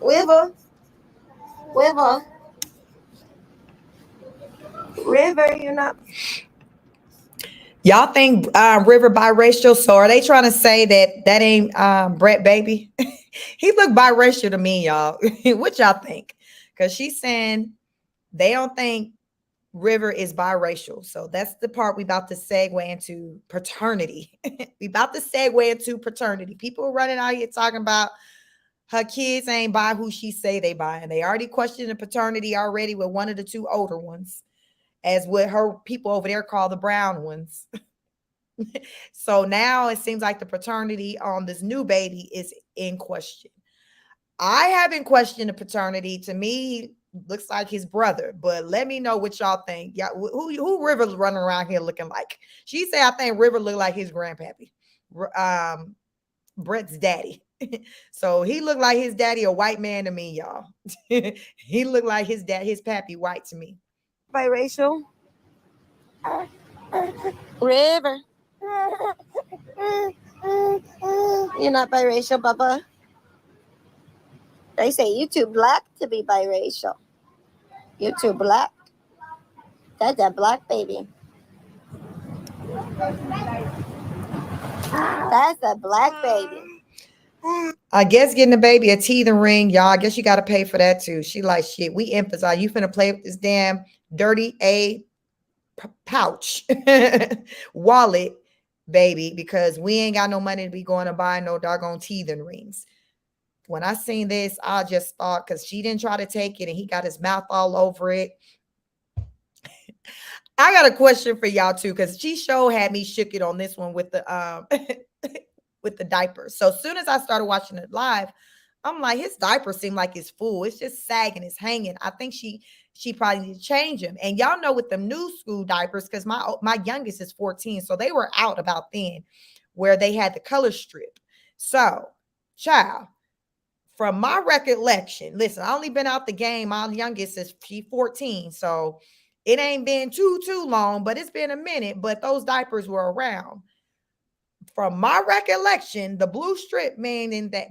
B: River, you're not.
A: Y'all think River biracial? So are they trying to say that ain't Brett baby? He look biracial to me, y'all. What y'all think? Because she's saying they don't think River is biracial. So that's the part we about to segue into paternity. We about to segue into paternity. People running out here talking about her kids ain't by who she say they by. And they already questioned the paternity already with one of the two older ones, as what her people over there call the brown ones. So now it seems like the paternity on this new baby is in question. I haven't questioned the paternity. To me, looks like his brother, but let me know what y'all think. Yeah, who River's running around here looking like? She said I think River looked like his grandpappy, Brett's daddy. So he looked like his daddy, a white man to me, y'all. He looked like his dad, his pappy, white to me.
B: Biracial. River. You're not biracial, Bubba. They say you too black to be biracial. You're too black. That's a black baby. That's a black baby.
A: I guess getting the baby a teething ring, y'all. I guess you got to pay for that too. She like, shit, we emphasize. You finna play with this damn dirty pouch wallet, baby, because we ain't got no money to be going to buy no doggone teething rings. When I seen this, I just thought, because she didn't try to take it and he got his mouth all over it. I got a question for y'all too, because she show had me shook it on this one with the with the diaper. So as soon as I started watching it live, I'm like, his diaper seemed like it's full. It's just sagging, it's hanging. I think she probably need to change him. And y'all know with them new school diapers, because my youngest is 14, so they were out about then, where they had the color strip. So, child, from my recollection, listen, I only been out the game. My youngest is 14, so it ain't been too long, but it's been a minute. But those diapers were around. From my recollection, the blue strip mean that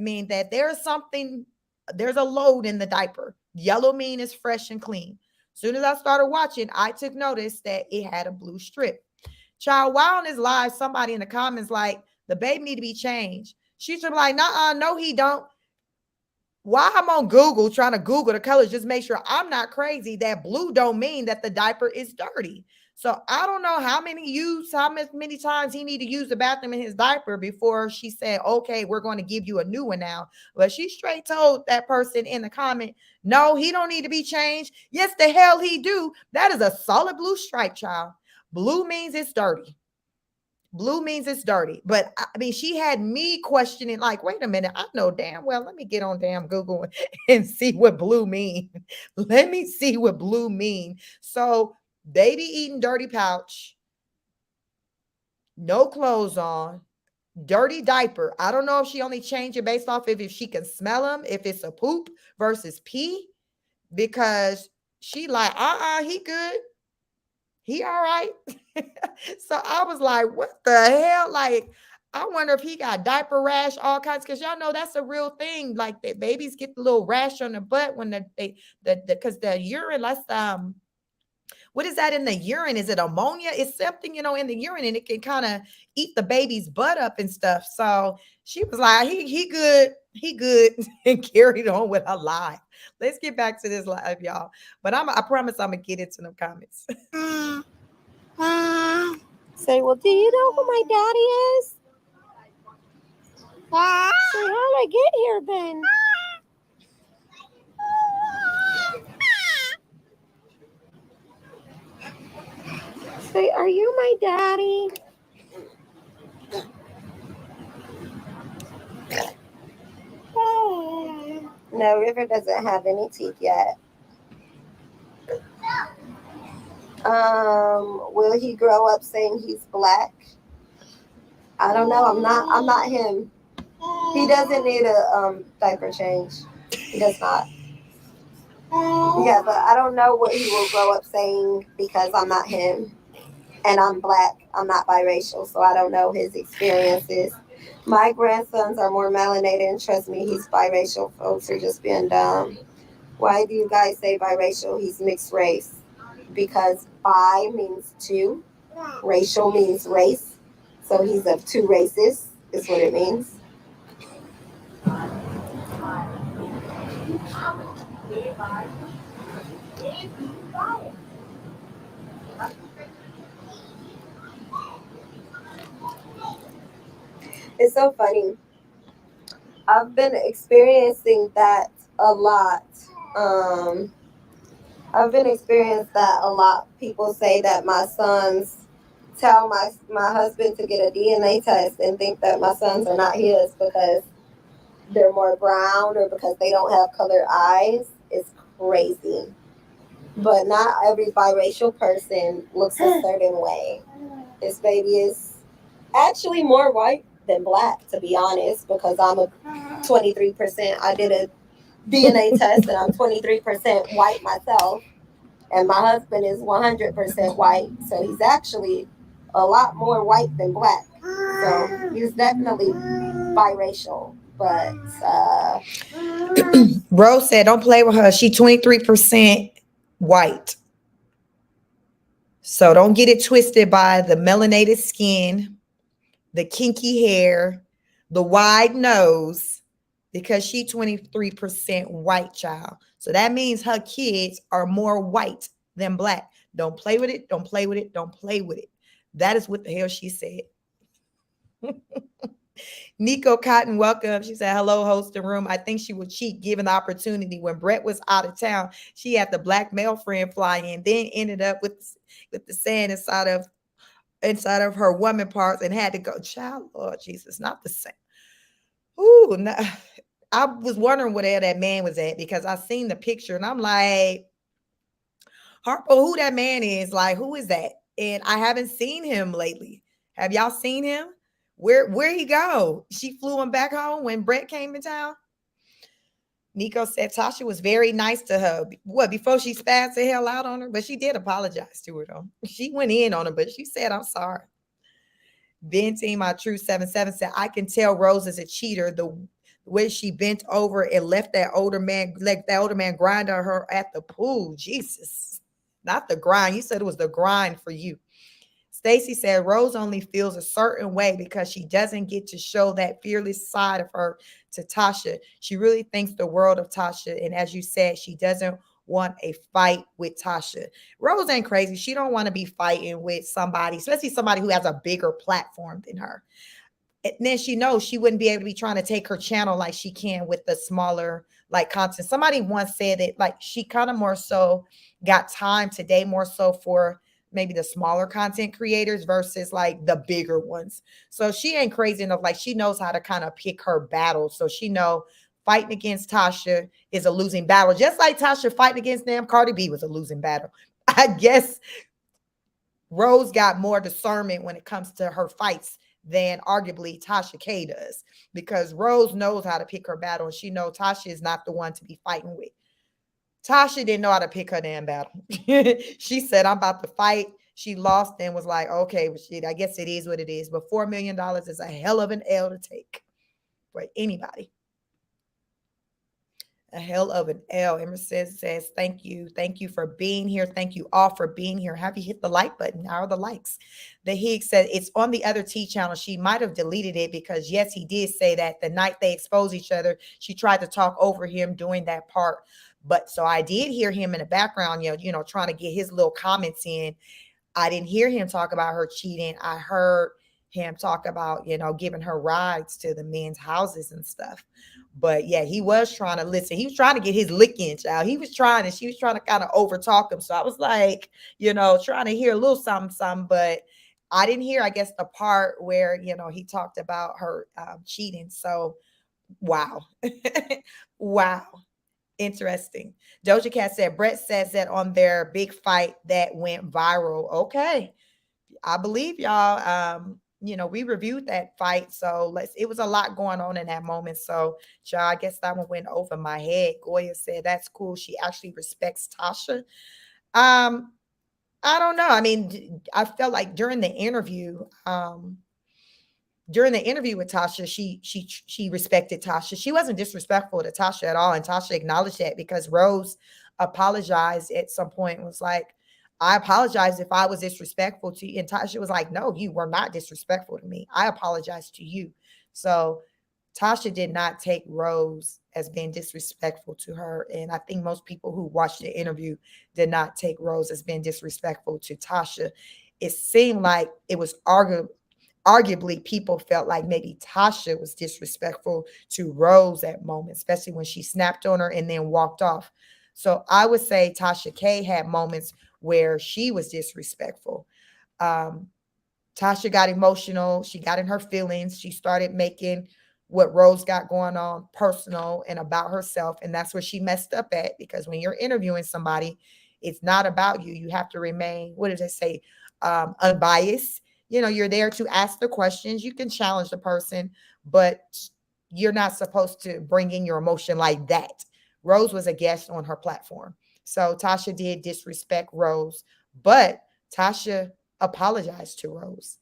A: there's a load in the diaper. Yellow mean is fresh and clean. Soon as I started watching, I took notice that it had a blue strip. Child, while on this live, somebody in the comments like, the baby need to be changed. She should be like, nah, no, he don't. While I'm on Google trying to Google the colors, just make sure I'm not crazy. That blue don't mean that the diaper is dirty. So I don't know how many times he need to use the bathroom in his diaper before she said, okay, we're going to give you a new one now. But she straight told that person in the comment, no, he don't need to be changed. Yes, the hell he do. That is a solid blue stripe, child. Blue means it's dirty. Blue means it's dirty. But I mean, she had me questioning, like, wait a minute, I know damn well. Let me get on damn Google and see what blue mean. Let me see what blue mean. So baby eating dirty pouch, no clothes on, dirty diaper. I don't know if she only changed it based off if she can smell them, if it's a poop versus pee, because she like, he good. He all right. So I was like, what the hell? Like, I wonder if he got diaper rash, all kinds, because y'all know that's a real thing. Like the babies get the little rash on the butt when the because the urine, let's what is that in the urine? Is it ammonia? It's something, in the urine, and it can kind of eat the baby's butt up and stuff. So she was like, he good, and carried on with her life. Let's get back to this live, y'all. But I promise I'm gonna get into the comments.
B: Say, well, do you know who my daddy is? Say, how did I get here then? Say, are you my daddy? No, River doesn't have any teeth yet. Will he grow up saying he's black? I don't know. I'm not him. He doesn't need a diaper change. He does not. Yeah, but I don't know what he will grow up saying because I'm not him. And I'm black. I'm not biracial, so I don't know his experiences. My grandsons are more melanated, and trust me, he's biracial. Folks are just being dumb. Why do you guys say biracial? He's mixed race. Because bi means two, racial means race. So he's of two races, is what it means. It's so funny. I've been experiencing that a lot. I've been experiencing that a lot. People say that my sons tell my husband to get a DNA test and think that my sons are not his because they're more brown or because they don't have colored eyes. It's crazy. But not every biracial person looks a certain way. This baby is actually more white than black, to be honest, because I'm a 23%. I did a DNA test and I'm 23% white myself. And my husband is 100% white. So he's actually a lot more white than black. So he's definitely biracial. But
A: Rose said, don't play with her. She 23% white. So don't get it twisted by the melanated skin, the kinky hair, the wide nose, because she 23% white, child. So that means her kids are more white than black. Don't play with it. Don't play with it. Don't play with it. That is what the hell she said. Nico Cotton, welcome. She said, hello, host the room. I think she would cheat given the opportunity. When Brett was out of town, she had the black male friend fly in, then ended up with the sand inside of her woman parts and had to go. Child, Lord Jesus, not the same. Ooh, no. I was wondering where that man was at because I seen the picture and I'm like, Harpo, who that man is? Like, who is that? And I haven't seen him lately. Have y'all seen him? Where he go? She flew him back home when Brett came in town. Nico said Tasha was very nice to her. What, before she spazzed the hell out on her? But she did apologize to her, though. She went in on her, but she said, I'm sorry. Ben Team, my true 77 said, I can tell Rose is a cheater. The way she bent over and let that older man grind on her at the pool. Jesus. Not the grind. You said it was the grind for you. Stacy said Rose only feels a certain way because she doesn't get to show that fearless side of her to Tasha. She really thinks the world of Tasha. And as you said, she doesn't want a fight with Tasha. Rose ain't crazy. She don't want to be fighting with somebody, especially somebody who has a bigger platform than her. And then she knows she wouldn't be able to be trying to take her channel like she can with the smaller like content. Somebody once said it like she kind of more so got time today more so for maybe the smaller content creators versus like the bigger ones. So she ain't crazy enough. Like she knows how to kind of pick her battles. So she know fighting against Tasha is a losing battle. Just like Tasha fighting against them, Cardi B was a losing battle. I guess Rose got more discernment when it comes to her fights than arguably Tasha K does, because Rose knows how to pick her battle and she knows Tasha is not the one to be fighting with. Tasha didn't know how to pick her damn battle. She said, I'm about to fight. she lost and was like, okay, well, shit, I guess it is what it is. But $4 million is a hell of an L to take for anybody. A hell of an L. Emerson says, thank you. Thank you for being here. Thank you all for being here. Have you hit the like button? How are the likes? The Higgs said it's on the other T channel. She might have deleted it because, yes, he did say that the night they exposed each other, she tried to talk over him during that part. But so I did hear him in the background, trying to get his little comments in. I didn't hear him talk about her cheating. I heard him talk about, giving her rides to the men's houses and stuff. But yeah, he was trying to listen. He was trying to get his lick in, child. He was trying, and she was trying to kind of overtalk him. So I was like, trying to hear a little something, something. But I didn't hear, I guess, the part where, he talked about her cheating. So wow. Wow. Interesting. Doja Cat said, Brett says that on their big fight that went viral. Okay. I believe y'all. We reviewed that fight. So it was a lot going on in that moment. So, y'all, I guess that one went over my head. Goya said, that's cool. She actually respects Tasha. I don't know. I mean, I felt like during the interview with Tasha, she respected Tasha. She wasn't disrespectful to Tasha at all, and Tasha acknowledged that because Rose apologized at some point and was like, "I apologize if I was disrespectful to you." And Tasha was like, "No, you were not disrespectful to me. I apologize to you." So Tasha did not take Rose as being disrespectful to her, and I think most people who watched the interview did not take Rose as being disrespectful to Tasha. It seemed like it was arguably people felt like maybe Tasha was disrespectful to Rose at moments, especially when she snapped on her and then walked off. So I would say Tasha K had moments where she was disrespectful. Um, Tasha got emotional. She got in her feelings. She started making what Rose got going on personal and about herself. And that's where she messed up at, because when you're interviewing somebody, it's not about you. You have to remain, what did they say? Unbiased. You're there to ask the questions. You can challenge the person, but you're not supposed to bring in your emotion like that. Rose was a guest on her platform. So Tasha did disrespect Rose, but Tasha apologized to Rose,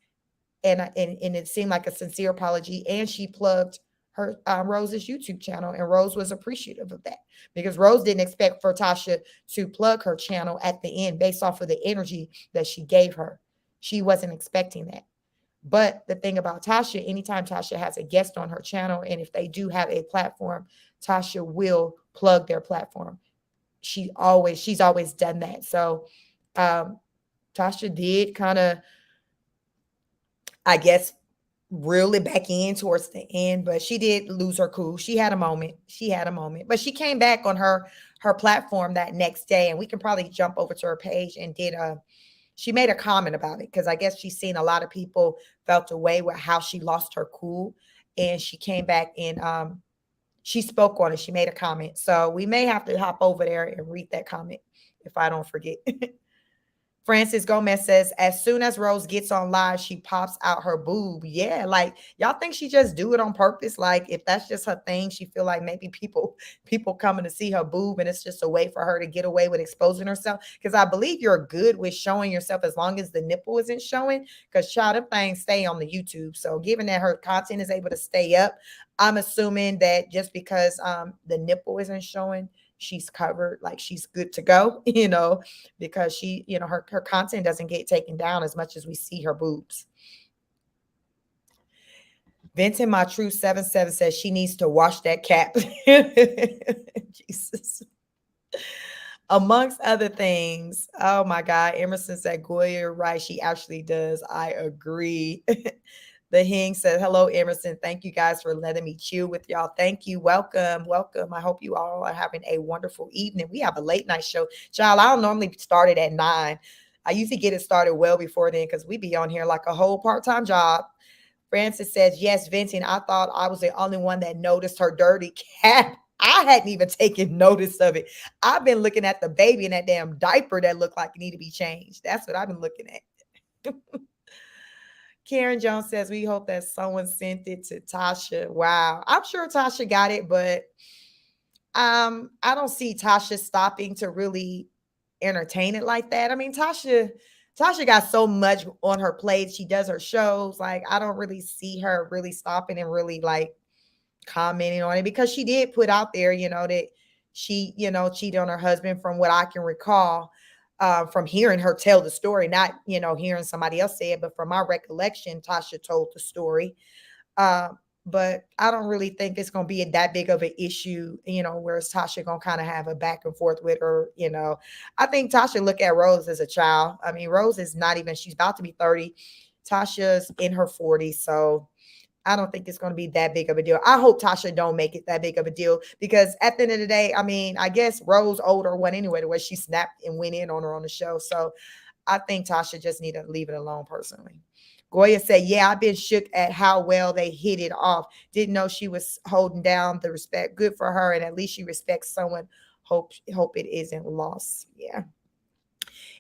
A: and it seemed like a sincere apology. And she plugged her Rose's YouTube channel, and Rose was appreciative of that because Rose didn't expect for Tasha to plug her channel at the end based off of the energy that she gave her. She wasn't expecting that. But the thing about Tasha, anytime Tasha has a guest on her channel, and if they do have a platform, Tasha will plug their platform. She's always done that. So Tasha did kind of, I guess, reel it back in towards the end, but she did lose her cool. She had a moment. But she came back on her platform that next day, and we can probably jump over to her page and she made a comment about it because I guess she's seen a lot of people felt away with how she lost her cool, and she came back and she spoke on it. She made a comment. So we may have to hop over there and read that comment if I don't forget. Francis Gomez says, as soon as Rose gets on live, she pops out her boob. Yeah, like y'all think she just do it on purpose? Like if that's just her thing, she feel like maybe people coming to see her boob, and it's just a way for her to get away with exposing herself. Because I believe you're good with showing yourself as long as the nipple isn't showing. Because child, them things stay on the YouTube. So given that her content is able to stay up, I'm assuming that just because the nipple isn't showing, she's covered, like she's good to go, because she, her content doesn't get taken down as much as we see her boobs. Vincent My True 77 says she needs to wash that cap. Jesus. Amongst other things. Oh my God. Emerson said, Goya, right. She actually does. I agree. The Hing said, hello, Emerson. Thank you guys for letting me chill with y'all. Thank you. Welcome. Welcome. I hope you all are having a wonderful evening. We have a late night show. Child, I don't normally start it at 9. I usually get it started well before then because we be on here like a whole part-time job. Francis says, yes, Vincent, I thought I was the only one that noticed her dirty cap. I hadn't even taken notice of it. I've been looking at the baby in that damn diaper that looked like it need to be changed. That's what I've been looking at. Karen Jones says, we hope that someone sent it to Tasha. Wow. I'm sure Tasha got it, but I don't see Tasha stopping to really entertain it like that. I mean, Tasha Tasha got so much on her plate. She does her shows. Like, I don't really see her really stopping and really like commenting on it, because she did put out there, that she, cheated on her husband, from what I can recall, from hearing her tell the story, not, hearing somebody else say it, but from my recollection, Tasha told the story. Uh, but I don't really think it's going to be that big of an issue, whereas Tasha going to kind of have a back and forth with her. I think Tasha look at Rose as a child. I mean, Rose is not even, she's about to be 30. Tasha's in her 40s. So I don't think it's going to be that big of a deal. I hope Tasha don't make it that big of a deal, because at the end of the day, I mean, I guess Rose older one anyway, the way she snapped and went in on her on the show. So I think Tasha just need to leave it alone personally. Goya said, yeah, I've been shook at how well they hit it off. Didn't know she was holding down the respect. Good for her. And at least she respects someone. Hope it isn't lost. Yeah.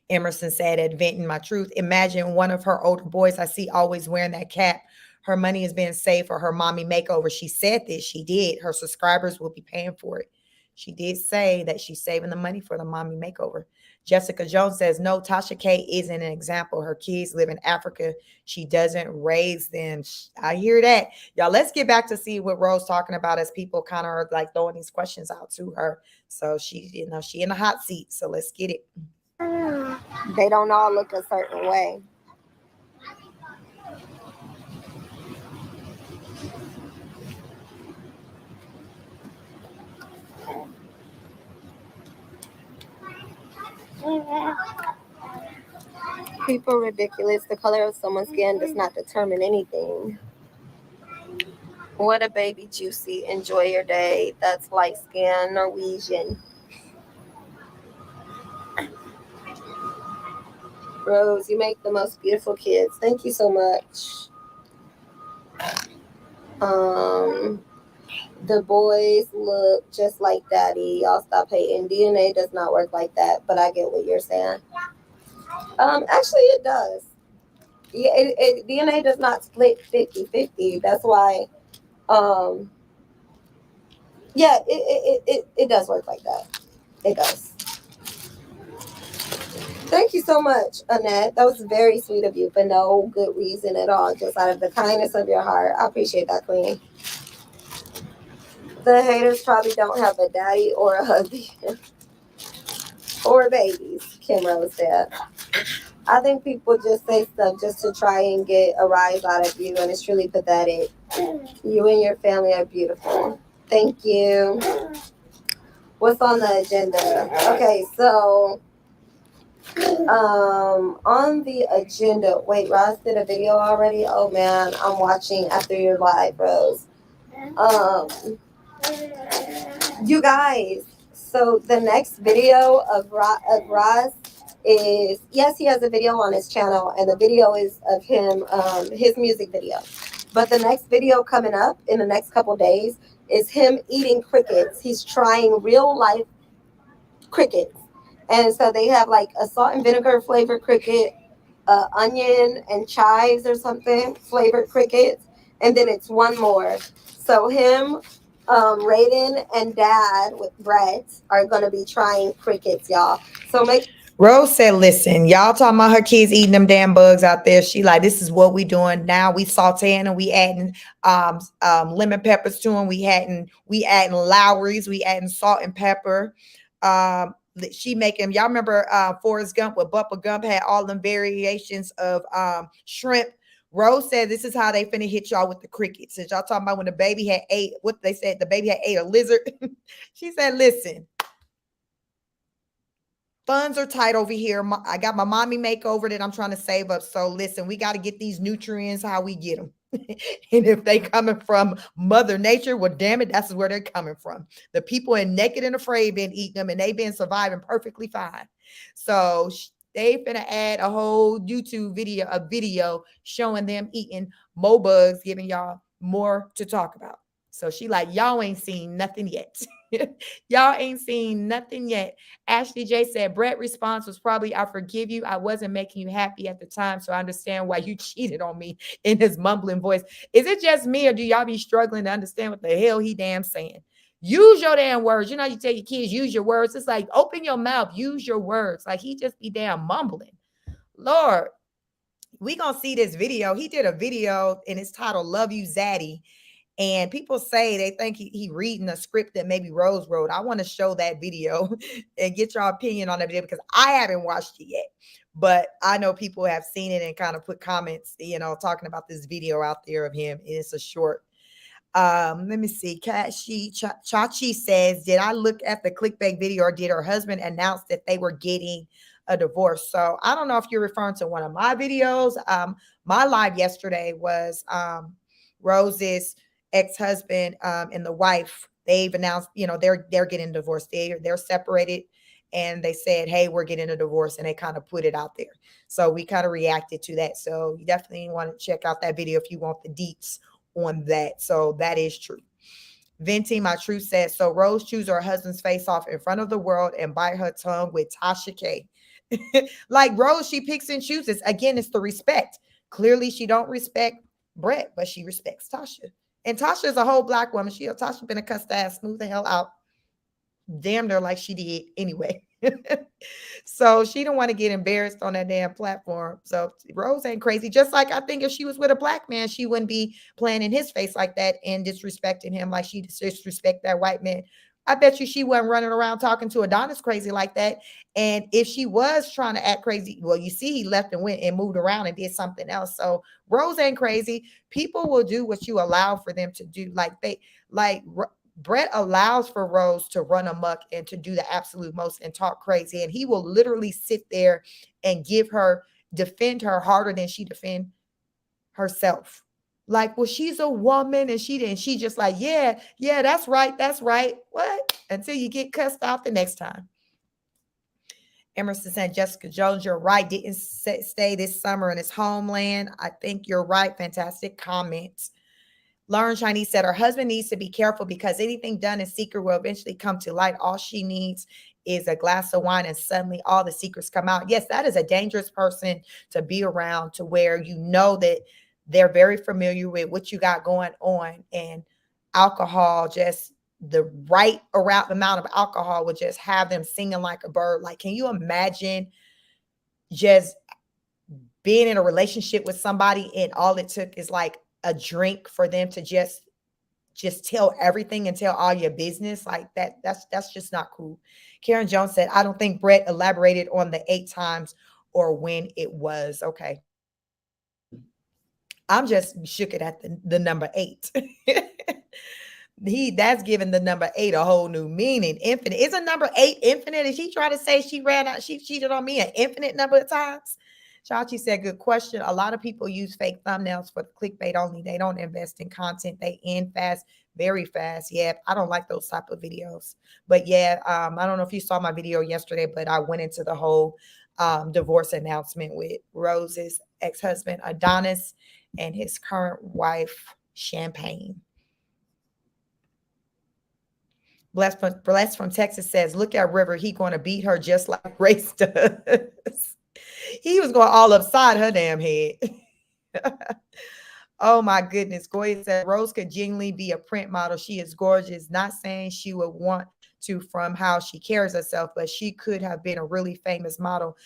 A: Emerson said at Venting My Truth, imagine one of her older boys I see always wearing that cap. Her money is being saved for her mommy makeover. She said this. She did. Her subscribers will be paying for it. She did say that she's saving the money for the mommy makeover. Jessica Jones says, no, Tasha K isn't an example. Her kids live in Africa. She doesn't raise them. I hear that. Y'all, let's get back to see what Rose talking about, as people kind of are like throwing these questions out to her. So she in the hot seat. So let's get it.
B: They don't all look a certain way. People ridiculous. The color of someone's skin does not determine anything. What a baby, Juicy. Enjoy your day. That's light skin Norwegian. Rose, you make the most beautiful kids. Thank you so much. The boys look just like daddy. Y'all stop hating. DNA does not work like that, but I get what you're saying. Actually, it does. Yeah, DNA does not split 50-50. That's why, um, yeah, it does work like that. It does. Thank you so much, Annette. That was very sweet of you for no good reason at all, just out of the kindness of your heart. I appreciate that, Queen. The haters probably don't have a daddy or a hubby or babies, Kim Rose said. I think people just say stuff just to try and get a rise out of you, and it's truly pathetic. You and your family are beautiful. Thank you. What's on the agenda? Okay, so on the agenda, wait, Ross did a video already? Oh man, I'm watching after your live, Rose. You guys, so the next video of Ross is, yes, he has a video on his channel, and the video is of him, his music video. But the next video coming up in the next couple days is him eating crickets. He's trying real life crickets. And so they have like a salt and vinegar flavored cricket, onion and chives or something flavored crickets, and then it's one more. So him, Raiden, and Dad with Brett are gonna be trying crickets, y'all. So make
A: Rose said, listen, y'all talking about her kids eating them damn bugs out there. She like, this is what we doing now. We sauteing and we adding lemon peppers to them. We adding Lowry's. We adding salt and pepper. She making, y'all remember Forrest Gump, with Bubba Gump had all them variations of shrimp. Rose said, this is how they finna hit y'all with the crickets. Since y'all talking about when the baby had ate, what they said, the baby had ate a lizard. She said, listen, funds are tight over here. I got my mommy makeover that I'm trying to save up. So listen, we got to get these nutrients how we get them. And if they coming from Mother Nature, well, damn it, that's where they're coming from. The people in Naked and Afraid been eating them, and they been surviving perfectly fine. So they finna add a whole YouTube video, a video showing them eating mo bugs, giving y'all more to talk about. So she like, y'all ain't seen nothing yet. Y'all ain't seen nothing yet. Ashley J said, Brett response was probably, I forgive you. I wasn't making you happy at the time, so I understand why you cheated on me, in his mumbling voice. Is it just me, or do y'all be struggling to understand what the hell he damn saying? Use your damn words. You know, you tell your kids, use your words. It's like, open your mouth, use your words. Like, he just be damn mumbling. Lord, we gonna see this video. He did a video and it's titled "Love You, Zaddy." And people say they think he reading a script that maybe Rose wrote. I want to show that video and get your opinion on that video because I haven't watched it yet. But I know people have seen it and kind of put comments, talking about this video out there of him. And it's a short. Let me see. Chachi says, did I look at the clickbait video or did her husband announce that they were getting a divorce? So I don't know if you're referring to one of my videos. My live yesterday was Rose's ex-husband and the wife. They've announced, they're getting divorced. They're separated, and they said, hey, we're getting a divorce, and they kind of put it out there. So we kind of reacted to that. So you definitely want to check out that video if you want the deets on that. So that is true. Venti, my truth says, so Rose chews her husband's face off in front of the world and bite her tongue with Tasha K. Like Rose, she picks and chooses. Again, it's the respect. Clearly, she don't respect Brett, but she respects Tasha. And Tasha is a whole black woman. Tasha been a cussed ass, smooth the hell out. Damned her like she did anyway. So she don't want to get embarrassed on that damn platform. So Rose ain't crazy. Just like I think if she was with a black man, she wouldn't be playing in his face like that and disrespecting him like she disrespect that white man. I bet you she wasn't running around talking to Adonis crazy like that. And if she was trying to act crazy, well, you see, he left and went and moved around and did something else. So Rose ain't crazy. People will do what you allow for them to do. Brett allows for Rose to run amok and to do the absolute most and talk crazy. And he will literally sit there and defend her harder than she defend herself. Like, well, she's a woman and she just like, yeah, that's right. That's right. What? Until you get cussed out the next time. Emerson said, Jessica Jones, you're right. Didn't stay this summer in his homeland. I think you're right. Fantastic comments. Lauren Chinese said her husband needs to be careful because anything done in secret will eventually come to light. All she needs is a glass of wine and suddenly all the secrets come out. Yes, that is a dangerous person to be around, to where you know that they're very familiar with what you got going on, and alcohol, just the right amount of alcohol would just have them singing like a bird. Like, can you imagine just being in a relationship with somebody and all it took is like a drink for them to just tell everything and tell all your business like that? That's just not cool. Karen Jones said, I don't think Brett elaborated on the 8 times or when it was. Okay. I'm just shook it at the number 8. That's giving the number 8 a whole new meaning. Infinite. Isn't number 8 infinite? Is she trying to say she cheated on me an infinite number of times? Chachi said, good question. A lot of people use fake thumbnails for the clickbait only. They don't invest in content. They end fast, very fast. Yeah, I don't like those type of videos. But yeah, I don't know if you saw my video yesterday, but I went into the whole divorce announcement with Rose's ex-husband, Adonis, and his current wife, Champagne. Blessed from Texas says, look at River. He going to beat her just like Grace does. He was going all upside her damn head. Oh my goodness. Goya said Rose could genuinely be a print model. She is gorgeous. Not saying she would want to from how she carries herself, but she could have been a really famous model.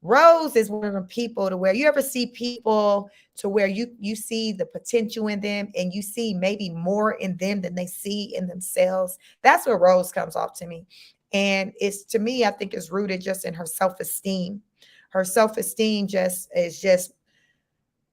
A: Rose is one of the people to where you ever see people to where you see the potential in them and you see maybe more in them than they see in themselves. That's where Rose comes off to me. And it's, to me, I think it's rooted just in her self-esteem. Her self-esteem is just,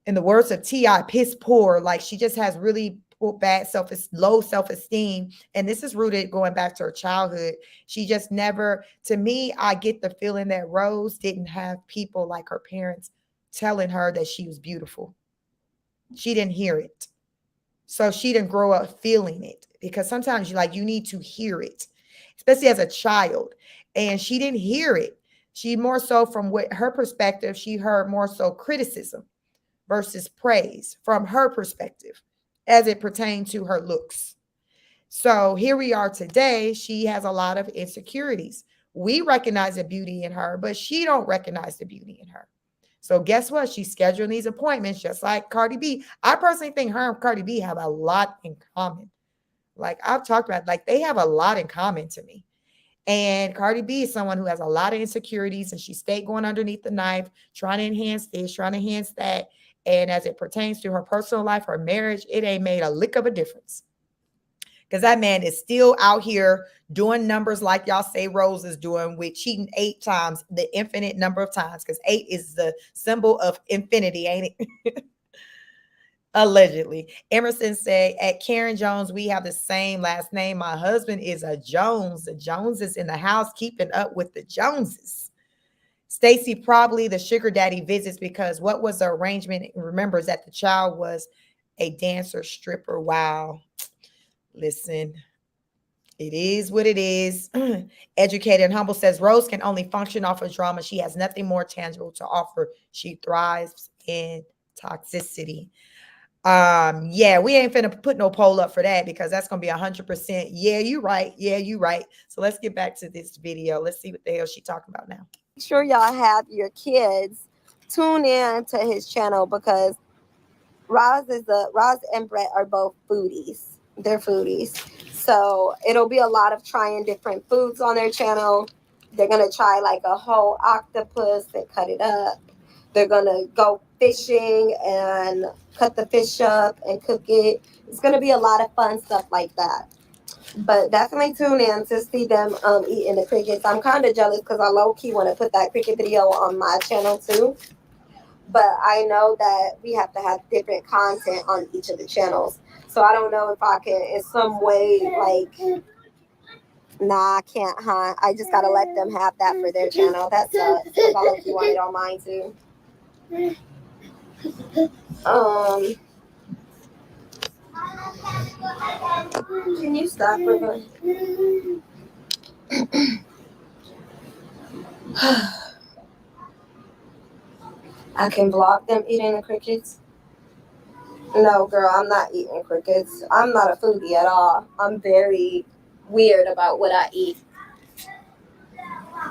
A: in the words of T.I., piss poor. Like, she just has really bad low self-esteem. And this is rooted going back to her childhood. She just never, to me, I get the feeling that Rose didn't have people like her parents telling her that she was beautiful. She didn't hear it. So she didn't grow up feeling it, because sometimes you need to hear it, especially as a child. And she didn't hear it. She more so, from what her perspective, she heard more so criticism versus praise from her perspective as it pertained to her looks. So here we are today. She has a lot of insecurities. We recognize the beauty in her, but she don't recognize the beauty in her. So guess what? She's scheduling these appointments just like Cardi B. I personally think her and Cardi B have a lot in common. Like I've talked about, like they have a lot in common to me. And Cardi B is someone who has a lot of insecurities and she stayed going underneath the knife, trying to enhance this, trying to enhance that. And as it pertains to her personal life, her marriage, it ain't made a lick of a difference. Because that man is still out here doing numbers like y'all say Rose is doing with cheating 8 times, the infinite number of times. Because 8 is the symbol of infinity, ain't it? Allegedly. Emerson said, at Karen Jones, we have the same last name. My husband is a Jones. The Joneses in the house keeping up with the Joneses. Stacy, probably the sugar daddy visits because what was the arrangement? Remembers that the child was a dancer, stripper. Wow. Listen, it is what it is. Educated and humble says Rose can only function off of drama. She has nothing more tangible to offer. She thrives in toxicity. Yeah, we ain't finna put no poll up for that because that's gonna be 100%. Yeah, you right. Yeah, you right. So let's get back to this video. Let's see what the hell she talking about now.
B: Make sure y'all have your kids tune in to his channel because Roz and Brett are both foodies. They're foodies. So it'll be a lot of trying different foods on their channel. They're gonna try like a whole octopus and cut it up. They're gonna go fishing and cut the fish up and cook it. It's gonna be a lot of fun stuff like that. But definitely tune in to see them eating the crickets. I'm kind of jealous because I low key want to put that cricket video on my channel too. But I know that we have to have different content on each of the channels. So I don't know if I can in some way like, nah, I can't, huh? I just gotta let them have that for their channel. That's because I low key want it on mine too. Can you stop for me? I can vlog them eating the crickets. No, girl, I'm not eating crickets. I'm not a foodie at all. I'm very weird about what I eat.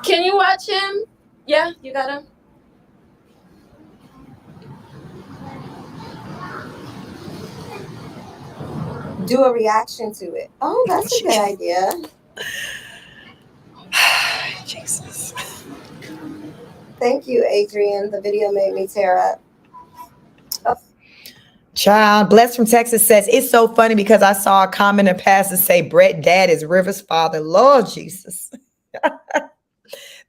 B: Can you watch him? Yeah, you got him? Do a reaction to it. Oh, that's a good idea.
A: Jesus.
B: Thank you, Adrian. The video made me tear up. Oh.
A: Child, Blessed from Texas says, it's so funny because I saw a comment in the past to say Brett dad is River's father. Lord Jesus.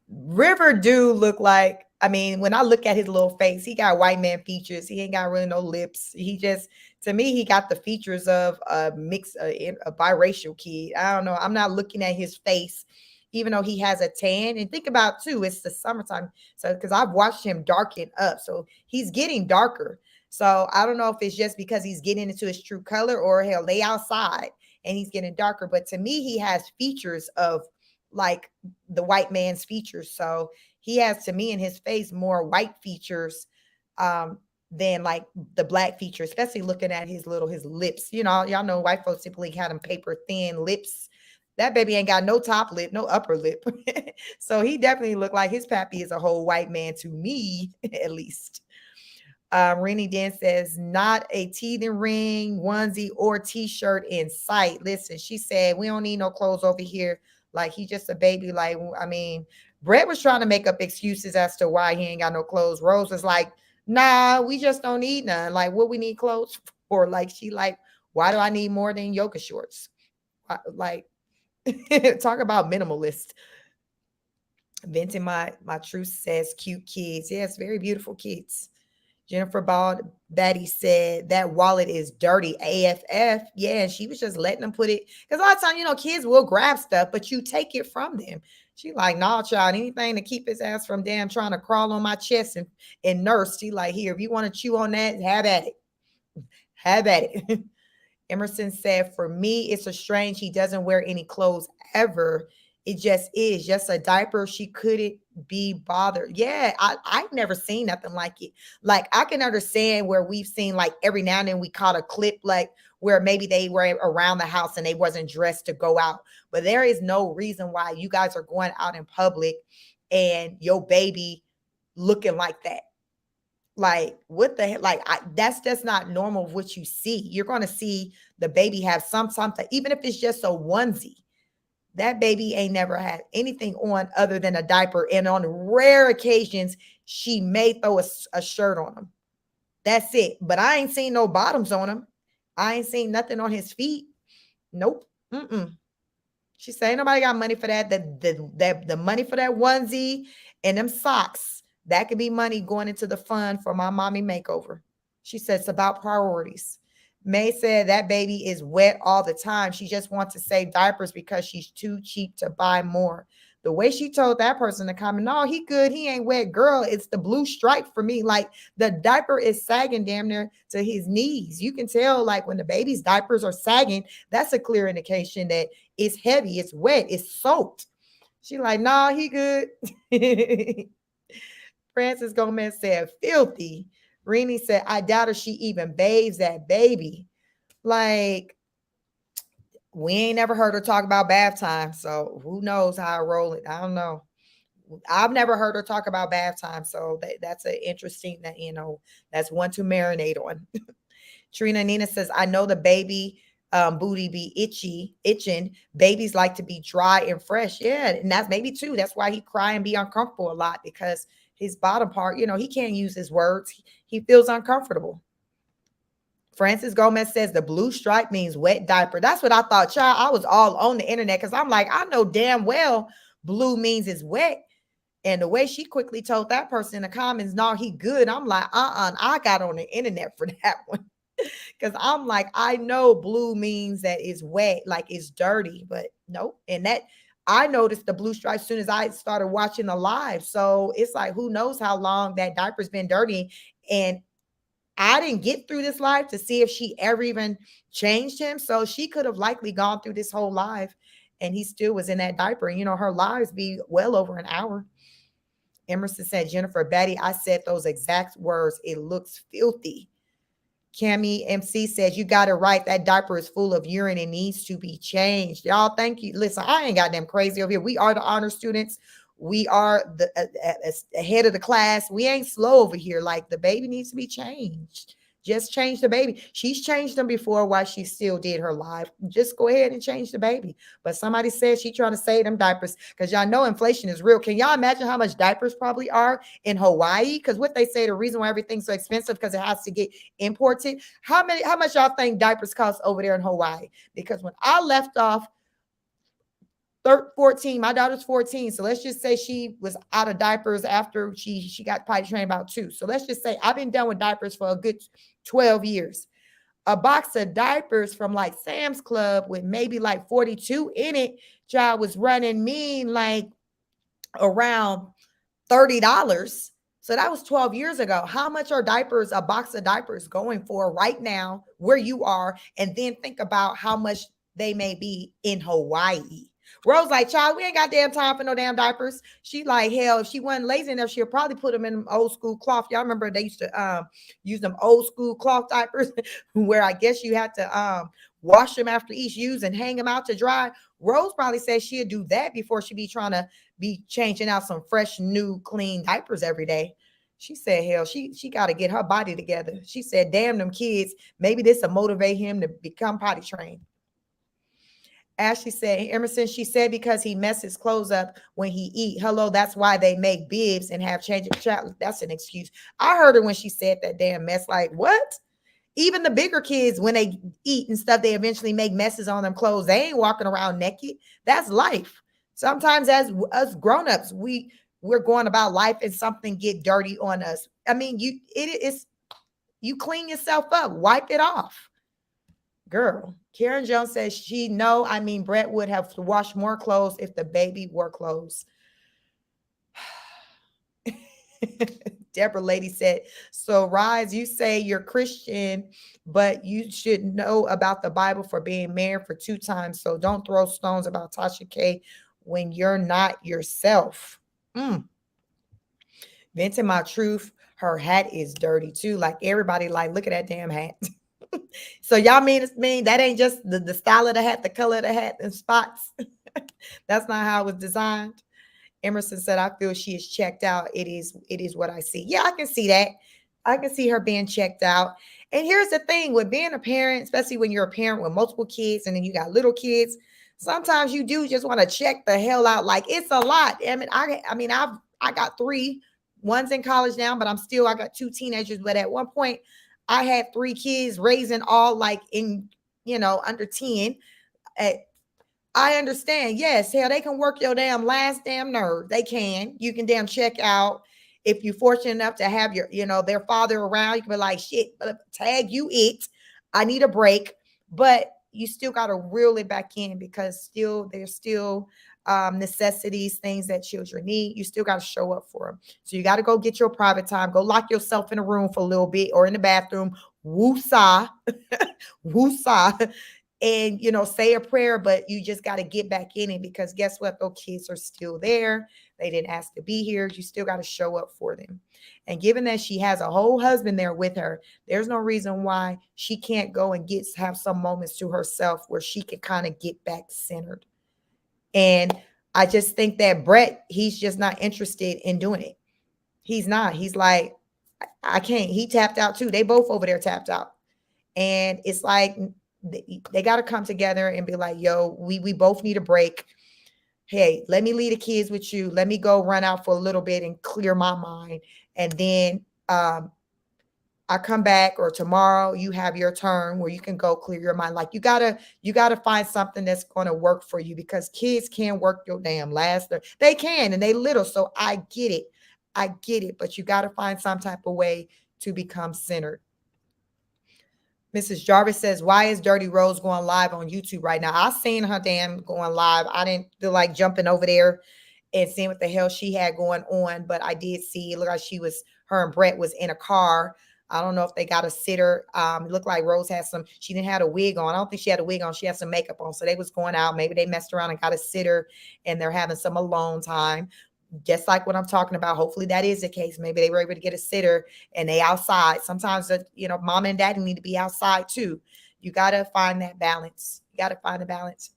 A: River do look like, I mean, when I look at his little face, he got white man features. He ain't got really no lips. He just, to me, he got the features of a mixed, a biracial kid. I don't know. I'm not looking at his face, even though he has a tan. And think about too, it's the summertime. So, because I've watched him darken up. So he's getting darker. So I don't know if it's just because he's getting into his true color or he'll lay outside and he's getting darker. But to me, he has features of like the white man's features. So he has to me in his face more white features than like the black features, especially looking at his lips. You know, y'all know white folks typically had them paper thin lips. That baby ain't got no top lip, no upper lip. So he definitely looked like his pappy is a whole white man to me, at least. Rennie Den says, not a teething ring, onesie, or t-shirt in sight. Listen, she said, we don't need no clothes over here. Like, he just a baby. Like, I mean, Brett was trying to make up excuses as to why he ain't got no clothes. Rose was like, nah, we just don't need none. Like, what we need clothes for? Like, she like, why do I need more than yoga shorts? Like, talk about minimalist. Venting my truth says cute kids. Yes, very beautiful kids. Jennifer Batty said that wallet is dirty AFF. Yeah, and she was just letting them put it. Because a lot of times, you know, kids will grab stuff, but you take it from them. She like, nah, child, anything to keep his ass from damn trying to crawl on my chest and nurse. She like, here, if you want to chew on that, have at it. Have at it. Emerson said, for me, it's a strange. He doesn't wear any clothes ever. It just is just a diaper. She couldn't be bothered. Yeah, I've never seen nothing like it. Like, I can understand where we've seen like every now and then we caught a clip like where maybe they were around the house and they wasn't dressed to go out. But there is no reason why you guys are going out in public and your baby looking like that. Like, what the heck? Like, that's just not normal of what you see. You're going to see the baby have something, even if it's just a onesie. That baby ain't never had anything on other than a diaper. And on rare occasions, she may throw a shirt on him. That's it. But I ain't seen no bottoms on him. I ain't seen nothing on his feet. Nope. Mm-mm. She said, ain't nobody got money for that. The money for that onesie and them socks, that could be money going into the fund for my mommy makeover. She said, it's about priorities. May said that baby is wet all the time. She just wants to save diapers because she's too cheap to buy more. The way she told that person to comment, no, he good, he ain't wet. Girl, it's the blue stripe for me. Like the diaper is sagging damn near to his knees. You can tell, like when the baby's diapers are sagging, that's a clear indication that it's heavy, it's wet, it's soaked. She like, nah, he good. Francis Gomez said, filthy. Rini said, I doubt if she even bathes that baby. Like, we ain't never heard her talk about bath time. So who knows how I roll it? I don't know. I've never heard her talk about bath time. So that's an interesting, that, that's one to marinate on. Trina Nina says, I know the baby booty be itching. Babies like to be dry and fresh. Yeah. And that's maybe too. That's why he cry and be uncomfortable a lot, because his bottom part, he can't use his words. He feels uncomfortable. Francis Gomez says the blue stripe means wet diaper. That's what I thought, child. I was all on the internet because I'm like, I know damn well blue means it's wet. And the way she quickly told that person in the comments, no, he good. I'm like, I got on the internet for that one. Because I'm like, I know blue means that it's wet, like it's dirty, but nope. And that I noticed the blue stripe as soon as I started watching the live. So it's like, who knows how long that diaper's been dirty. And I didn't get through this live to see if she ever even changed him. So she could have likely gone through this whole live and he still was in that diaper. And, her lives be well over an hour. Emerson said, Jennifer Betty, I said those exact words. It looks filthy. Cami MC says, you got it right. That diaper is full of urine and needs to be changed. Y'all, thank you. Listen, I ain't got them crazy over here. We are the honor students. We are the head of the class. We ain't slow over here. Like, the baby needs to be changed. Just change the baby. She's changed them before while she still did her live. Just go ahead and change the baby. But somebody said she trying to save them diapers because y'all know inflation is real. Can y'all imagine how much diapers probably are in Hawaii? Because what they say, the reason why everything's so expensive because it has to get imported. How much y'all think diapers cost over there in Hawaii? Because when I left off 14, my daughter's 14. So let's just say she was out of diapers after she got potty trained about 2. So let's just say I've been done with diapers for a good 12 years. A box of diapers from like Sam's Club with maybe like 42 in it, child, was running me like around $30. So that was 12 years ago. How much are diapers, a box of diapers, going for right now where you are? And then think about how much they may be in Hawaii. Rose like, child, we ain't got damn time for no damn diapers. She like, hell, if she wasn't lazy enough, she'll probably put them in old school cloth. Y'all remember they used to use them old school cloth diapers where I guess you had to wash them after each use and hang them out to dry. Rose probably said she'd do that before she be trying to be changing out some fresh, new, clean diapers every day. She said, hell, she got to get her body together. She said, damn them kids. Maybe this will motivate him to become potty trained. Ashley said, Emerson, she said because he messes clothes up when he eat. Hello, that's why they make bibs and have change of child. That's an excuse. I heard her when she said that damn mess. Like, what? Even the bigger kids, when they eat and stuff, they eventually make messes on them clothes. They ain't walking around naked. That's life. Sometimes as us grown-ups, we're going about life and something get dirty on us. I mean, you clean yourself up, wipe it off. Girl, Karen Jones says Brett would have to wash more clothes if the baby wore clothes. Deborah Lady said, so Rise, you say you're Christian, but you should know about the Bible for being married for 2 times. So don't throw stones about Tasha K when you're not yourself. Venting my truth, her hat is dirty too. Like everybody like, look at that damn hat. So y'all mean that ain't just the style of the hat, the color of the hat, and spots. That's not how it was designed. Emerson said, I feel she is checked out. It is what I see. Yeah, I can see that. I can see her being checked out. And here's the thing with being a parent, especially when you're a parent with multiple kids and then you got little kids. Sometimes you do just want to check the hell out. Like it's a lot. I got three. One's in college now, but I got two teenagers. But at one point, I had three kids raising all like in, under 10. At I understand. Yes, hell, they can work your damn last damn nerve. They can. You can damn check out. If you're fortunate enough to have their father around, you can be like, shit, tag you it. I need a break. But you still got to reel it back in because there's still necessities, things that children need. You still got to show up for them. So you got to go get your private time. Go lock yourself in a room for a little bit or in the bathroom. Woosah. Woosah, and say a prayer, but you just got to get back in it because guess what, those kids are still there. They didn't ask to be here. You still got to show up for them. And given that she has a whole husband there with her, there's no reason why she can't go and have some moments to herself where she can kind of get back centered. And I just think that Brett, he's just not interested in doing it. He's not. He's like, I can't. He tapped out too. They both over there tapped out. And it's like they got to come together and be like, yo, we both need a break. Hey, let me leave the kids with you. Let me go run out for a little bit and clear my mind. And then I come back, or tomorrow you have your turn where you can go clear your mind. Like you gotta find something that's going to work for you because kids can work your damn last. They can, and they little. So I get it. But you got to find some type of way to become centered. Mrs. Jarvis says, why is Dirty Rose going live on YouTube right now? I seen her damn going live. I didn't feel like jumping over there and seeing what the hell she had going on, but I did see, it looked like her and Brett was in a car. I don't know if they got a sitter. It looked like Rose she didn't have a wig on. I don't think she had a wig on. She had some makeup on. So they was going out. Maybe they messed around and got a sitter and they're having some alone time. Just like what I'm talking about. Hopefully that is the case. Maybe they were able to get a sitter and they outside. Sometimes, mom and daddy need to be outside too. You got to find that balance. You got to find a balance.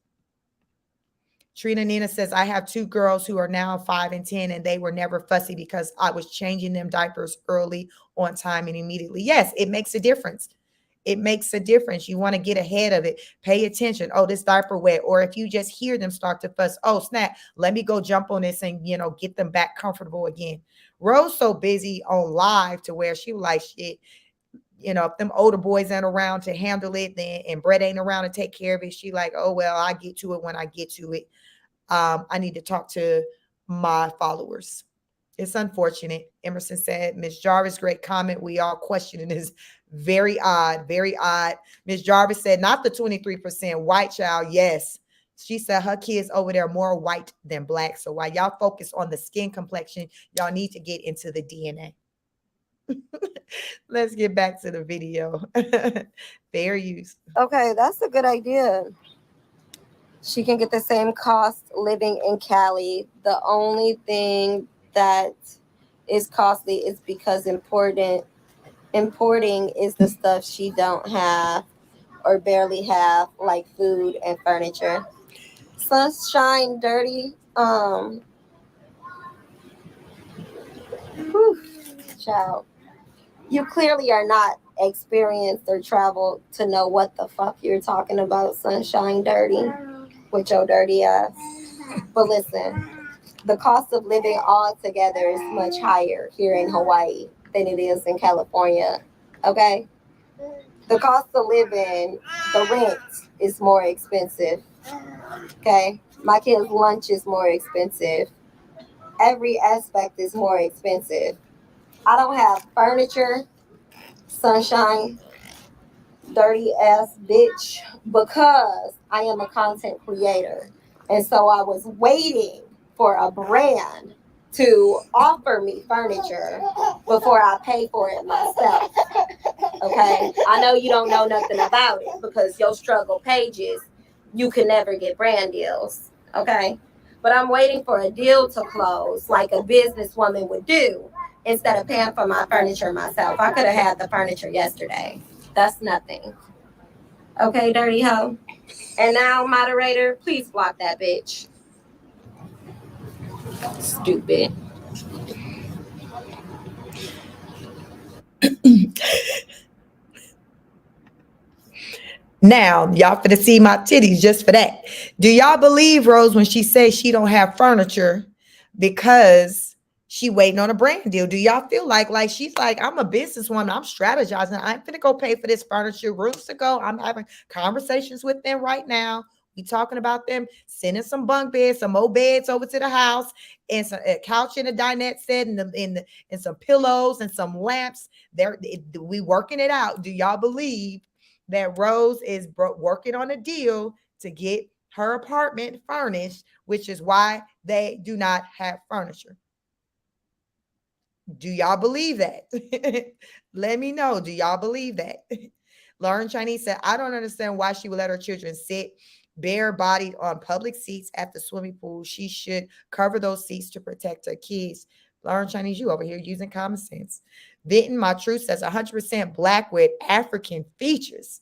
A: Trina Nina says, I have two girls who are now 5 and 10, and they were never fussy because I was changing them diapers early, on time, and immediately. Yes, it makes a difference. It makes a difference. You want to get ahead of it. Pay attention. Oh, this diaper wet. Or if you just hear them start to fuss, oh, snap, let me go jump on this and, get them back comfortable again. Rose so busy on live to where she was like, shit, if them older boys ain't around to handle it, then and Brett ain't around to take care of it, she like, oh, well, I get to it when I get to it. I need to talk to my followers. It's unfortunate. Emerson said, Miss Jarvis, great comment. We all questioning this. Very odd, very odd. Miss Jarvis said, not the 23% white child. Yes. She said her kids over there are more white than black. So while y'all focus on the skin complexion, y'all need to get into the DNA. Let's get back to the video. Fair use.
B: Okay, that's a good idea. She can get the same cost living in Cali. The only thing that is costly is because importing is the stuff she don't have or barely have, like food and furniture. Sunshine Dirty. Child. You clearly are not experienced or traveled to know what the fuck you're talking about, Sunshine Dirty, with your dirty ass. But listen, the cost of living altogether is much higher here in Hawaii than it is in California. Okay? The cost of living, the rent is more expensive. Okay? My kids' lunch is more expensive. Every aspect is more expensive. I don't have furniture, Sunshine, dirty ass bitch, because I am a content creator. And so I was waiting for a brand to offer me furniture before I pay for it myself. Okay? I know you don't know nothing about it because your struggle pages, you can never get brand deals. Okay? But I'm waiting for a deal to close like a businesswoman would do instead of paying for my furniture myself. I could have had the furniture yesterday. That's nothing. Okay, dirty hoe. And now, moderator, please block that bitch. Stupid.
A: Now, y'all finna see my titties just for that. Do y'all believe Rose when she says she don't have furniture because she waiting on a brand deal? Do y'all feel like she's like, I'm a businesswoman, I'm strategizing, I'm finna go pay for this furniture, rooms to go. I'm having conversations with them right now. We talking about them sending some bunk beds, some old beds over to the house, and some a couch and a dinette set, and some pillows and some lamps. We working it out. Do y'all believe that Rose is working on a deal to get her apartment furnished, which is why they do not have furniture? Do y'all believe that? Let me know. Do y'all believe that? Lauren Chinese said, I don't understand why she would let her children sit bare bodied on public seats at the swimming pool. She should cover those seats to protect her kids. Lauren Chinese, you over here using common sense. Vinton, my truth says 100% black with African features.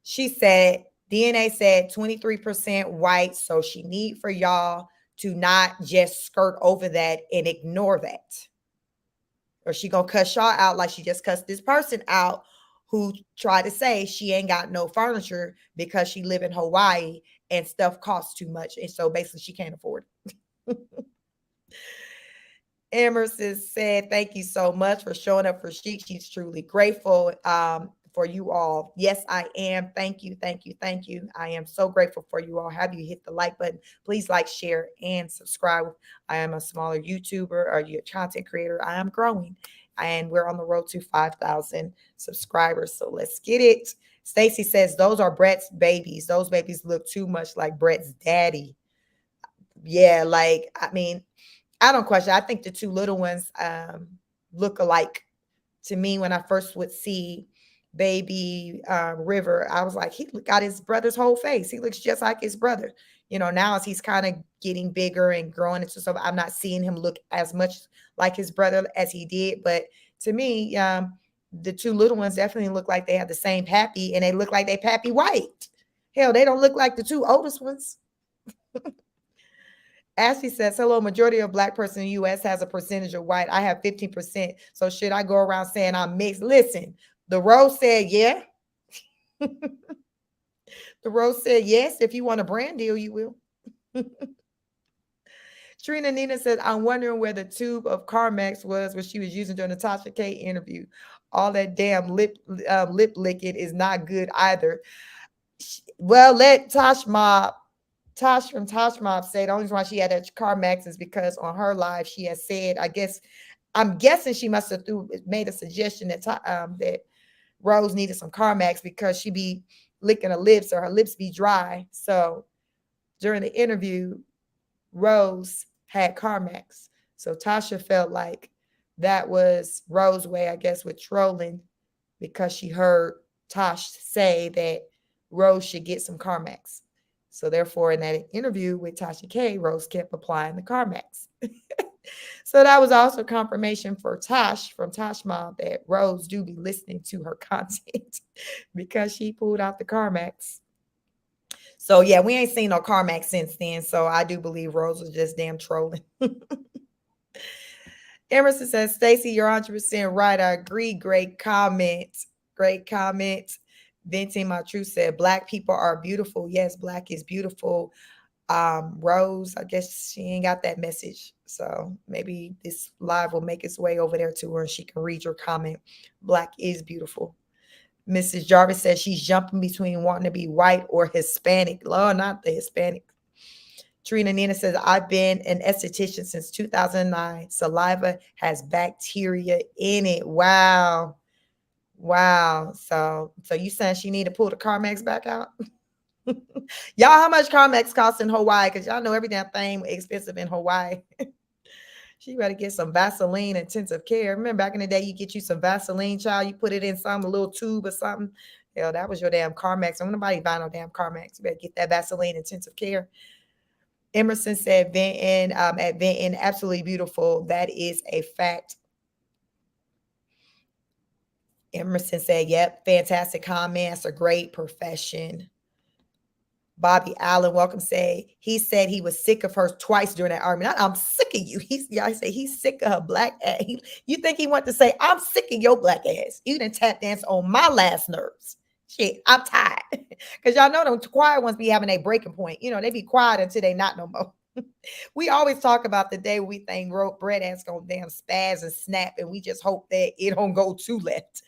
A: She said DNA said 23% white, so she need for y'all to not just skirt over that and ignore that. Or she gonna cuss y'all out like she just cussed this person out who tried to say she ain't got no furniture because she live in Hawaii and stuff costs too much. And so basically she can't afford it. Emerson said, thank you so much for showing up for Chic. She's truly grateful for you all. Yes, I am. Thank you, thank you, thank you. I am so grateful for you all. Have you hit the like button? Please like, share, and subscribe. I am a smaller YouTuber or you content creator. I am growing, and we're on the road to 5,000 subscribers. So let's get it. Stacy says, those are Brett's babies. Those babies look too much like Brett's daddy. Yeah, like, I mean, I don't question. I think the two little ones look alike to me. When I first would see baby River, I was like, he got his brother's whole face. He looks just like his brother. You know, now as he's kind of getting bigger and growing into stuff, I'm not seeing him look as much like his brother as he did. But to me, the two little ones definitely look like they have the same pappy, and they look like they pappy white. Hell, they don't look like the two oldest ones. Ashley says, hello, majority of black person in the U.S. has a percentage of white. I have 15%. So should I go around saying I'm mixed? Listen, the Rose said, yeah. The Rose said, yes. If you want a brand deal, you will. Trina Nina said, I'm wondering where the tube of Carmex was what she was using during the Tasha K interview. All that damn lip licking is not good either. Well, let Tosh from Tosh Mob said the only reason why she had a CarMax is because on her live she has said, I'm guessing she must have made a suggestion that Rose needed some CarMax because she be licking her lips or her lips be dry. So during the interview, Rose had CarMax. So Tasha felt like that was Rose's way, I guess, with trolling because she heard Tosh say that Rose should get some CarMax. So therefore, in that interview with Tasha K, Rose kept applying the CarMax. So that was also confirmation for Tosh from Tosh Mom that Rose do be listening to her content because she pulled out the CarMax. So yeah, we ain't seen no CarMax since then. So I do believe Rose was just damn trolling. Emerson says, Stacy, you're 100% right. I agree. Great comment. Great comment. Venting My Truth said, black people are beautiful. Yes, black is beautiful. Rose, I guess she ain't got that message. So maybe this live will make its way over there to her and she can read your comment. Black is beautiful. Mrs. Jarvis says she's jumping between wanting to be white or Hispanic. Lord, not the Hispanic. Trina Nina says, I've been an esthetician since 2009. Saliva has bacteria in it. Wow. Wow. So you saying she need to pull the CarMax back out? Y'all, how much CarMax costs in Hawaii? Because y'all know every damn thing expensive in Hawaii. She better get some Vaseline intensive care. Remember back in the day, you get you some Vaseline, child. You put it in a little tube or something. Hell, that was your damn CarMax. Don't nobody buy no damn CarMax. You better get that Vaseline intensive care. Emerson said, Venton, at Venton, absolutely beautiful. That is a fact. Emerson said, yep, fantastic comments, a great profession. Bobby Allen, welcome, he said he was sick of her twice during that argument. I'm sick of you. I say he's sick of her black ass. You think he wanted to say, I'm sick of your black ass. You didn't tap dance on my last nerves. Shit, I'm tired. Because y'all know them quiet ones be having a breaking point. You know, they be quiet until they not no more. We always talk about the day we think Brett ass gonna damn spaz and snap, and we just hope that it don't go too left.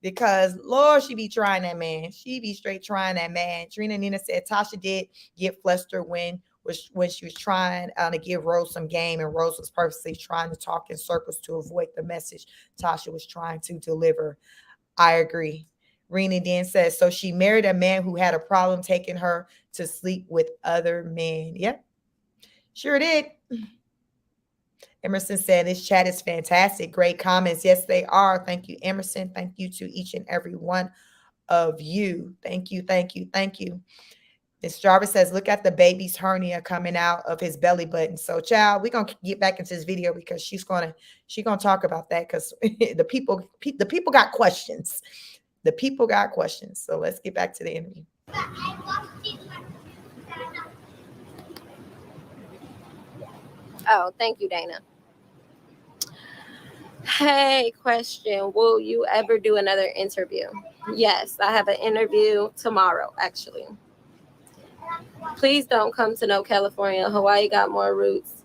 A: Because Lord, she be trying that man. She be straight trying that man. Trina Nina said Tasha did get flustered when she was trying to give Rose some game, and Rose was purposely trying to talk in circles to avoid the message Tasha was trying to deliver. I agree. Rena then says, so she married a man who had a problem taking her to sleep with other men. Yep, sure did. Emerson said, this chat is fantastic. Great comments. Yes, they are. Thank you, Emerson. Thank you to each and every one of you. Thank you, thank you, thank you. Miss Jarvis says, look at the baby's hernia coming out of his belly button. So, child, we're gonna get back into this video because she's gonna talk about that because the people got questions. The people got questions. So let's get back to the interview.
B: Oh, thank you, Dana. Hey, question. Will you ever do another interview? Yes, I have an interview tomorrow, actually. Please don't come to no California. Hawaii got more roots.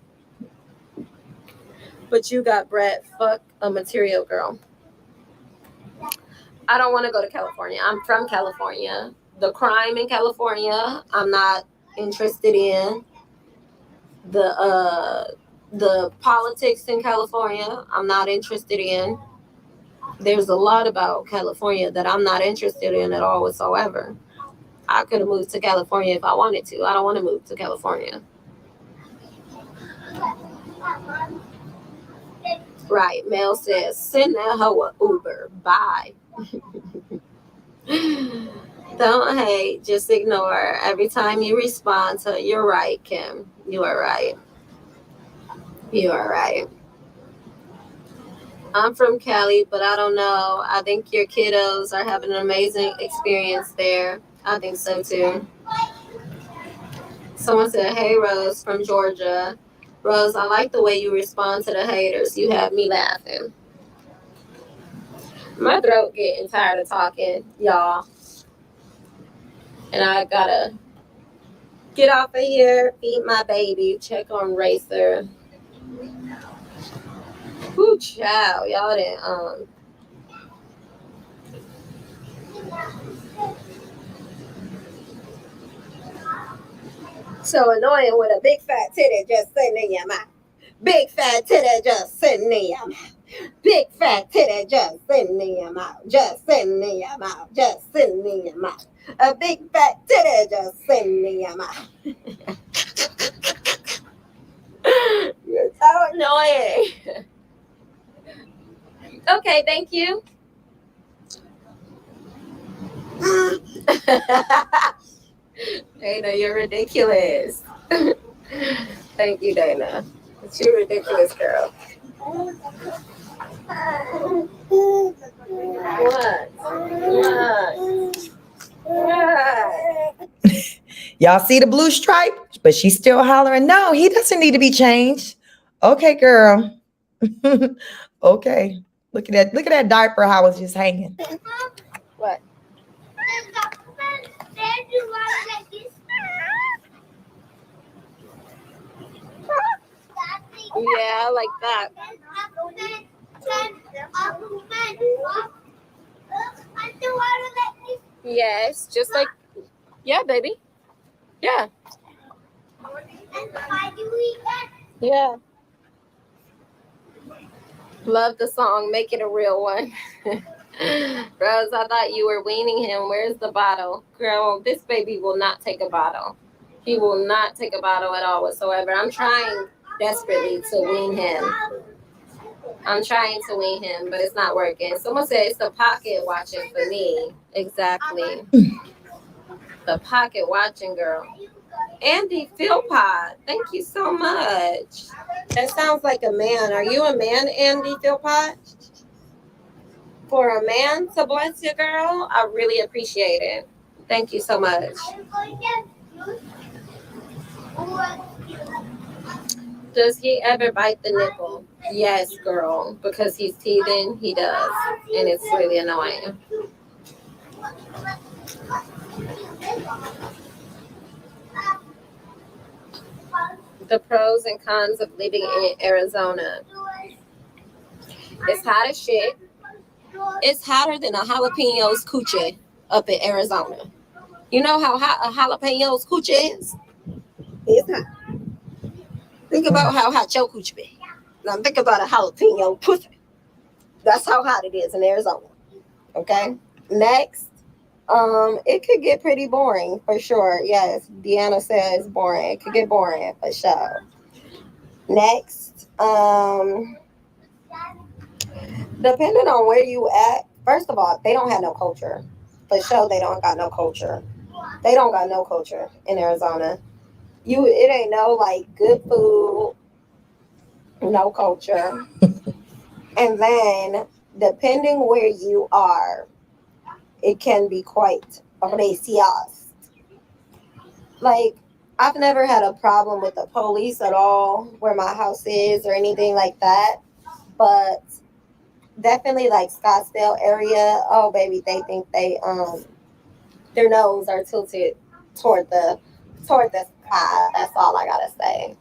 B: But you got Brett. Fuck a material girl. I don't want to go to California. I'm from California. The crime in California, I'm not interested in. The politics in California, I'm not interested in. There's a lot about California that I'm not interested in at all whatsoever. I could have moved to California if I wanted to. I don't want to move to California. Right. Mel says, send that hoe a Uber. Bye. Don't hate. Just ignore. Every time you respond to, you're right, Kim. You are right. You are right. I'm from Cali, but I don't know. I think your kiddos are having an amazing experience there. I think so too. Someone said, hey, Rose from Georgia. Rose, I like the way you respond to the haters. You have me laughing. My throat getting tired of talking, y'all. And I gotta get off of here, feed my baby, check on Racer. Whoo, child. Y'all didn't, so annoying with a big fat titty just sitting in your mouth. Big fat titty just sitting in your mouth. Big fat titty just sitting in your mouth. Just sitting in your mouth. Just sitting in your mouth. A big fat titty just sitting in your mouth. You're so annoying. Okay, thank you. Dana, you're ridiculous. Thank you, Dana. You're ridiculous, girl. What?
A: Y'all see the blue stripe? But she's still hollering, no, he doesn't need to be changed. Okay, girl. Okay. Look at that diaper, how it's just hanging.
B: What? Yeah, I like that. Yes, just like, yeah, baby. Yeah. Yeah. Love the song. Make it a real one. Rose, I thought you were weaning him. Where's the bottle? Girl, this baby will not take a bottle. He will not take a bottle at all whatsoever. I'm trying desperately to wean him. I'm trying to wean him, but it's not working. Someone said it's the pocket watching for me. Exactly. The pocket watching, girl. Andy Philpott, thank you so much. That sounds like a man. Are you a man, Andy Philpott? For a man to bless you, girl, I really appreciate it. Thank you so much. Does he ever bite the nipple? Yes, girl, because he's teething. He does, and it's really annoying. The pros and cons of living in Arizona. It's hot as shit. It's hotter than a jalapenos coochie up in Arizona. You know how hot a jalapenos coochie is? It's hot. Think about how hot your coochie be. Now think about a jalapeno pussy. That's how hot it is in Arizona. Okay. Next, it could get pretty boring for sure. Yes, Deanna says boring. It could get boring for sure. Next, depending on where you at, first of all, they don't have no culture. For sure, they don't got no culture. They don't got no culture in Arizona. It ain't no like good food, no culture. And then depending where you are, it can be quite racist. Like, I've never had a problem with the police at all where my house is or anything like that. But definitely like Scottsdale area, oh baby, they think their nose are tilted toward the sky. That's all I gotta say.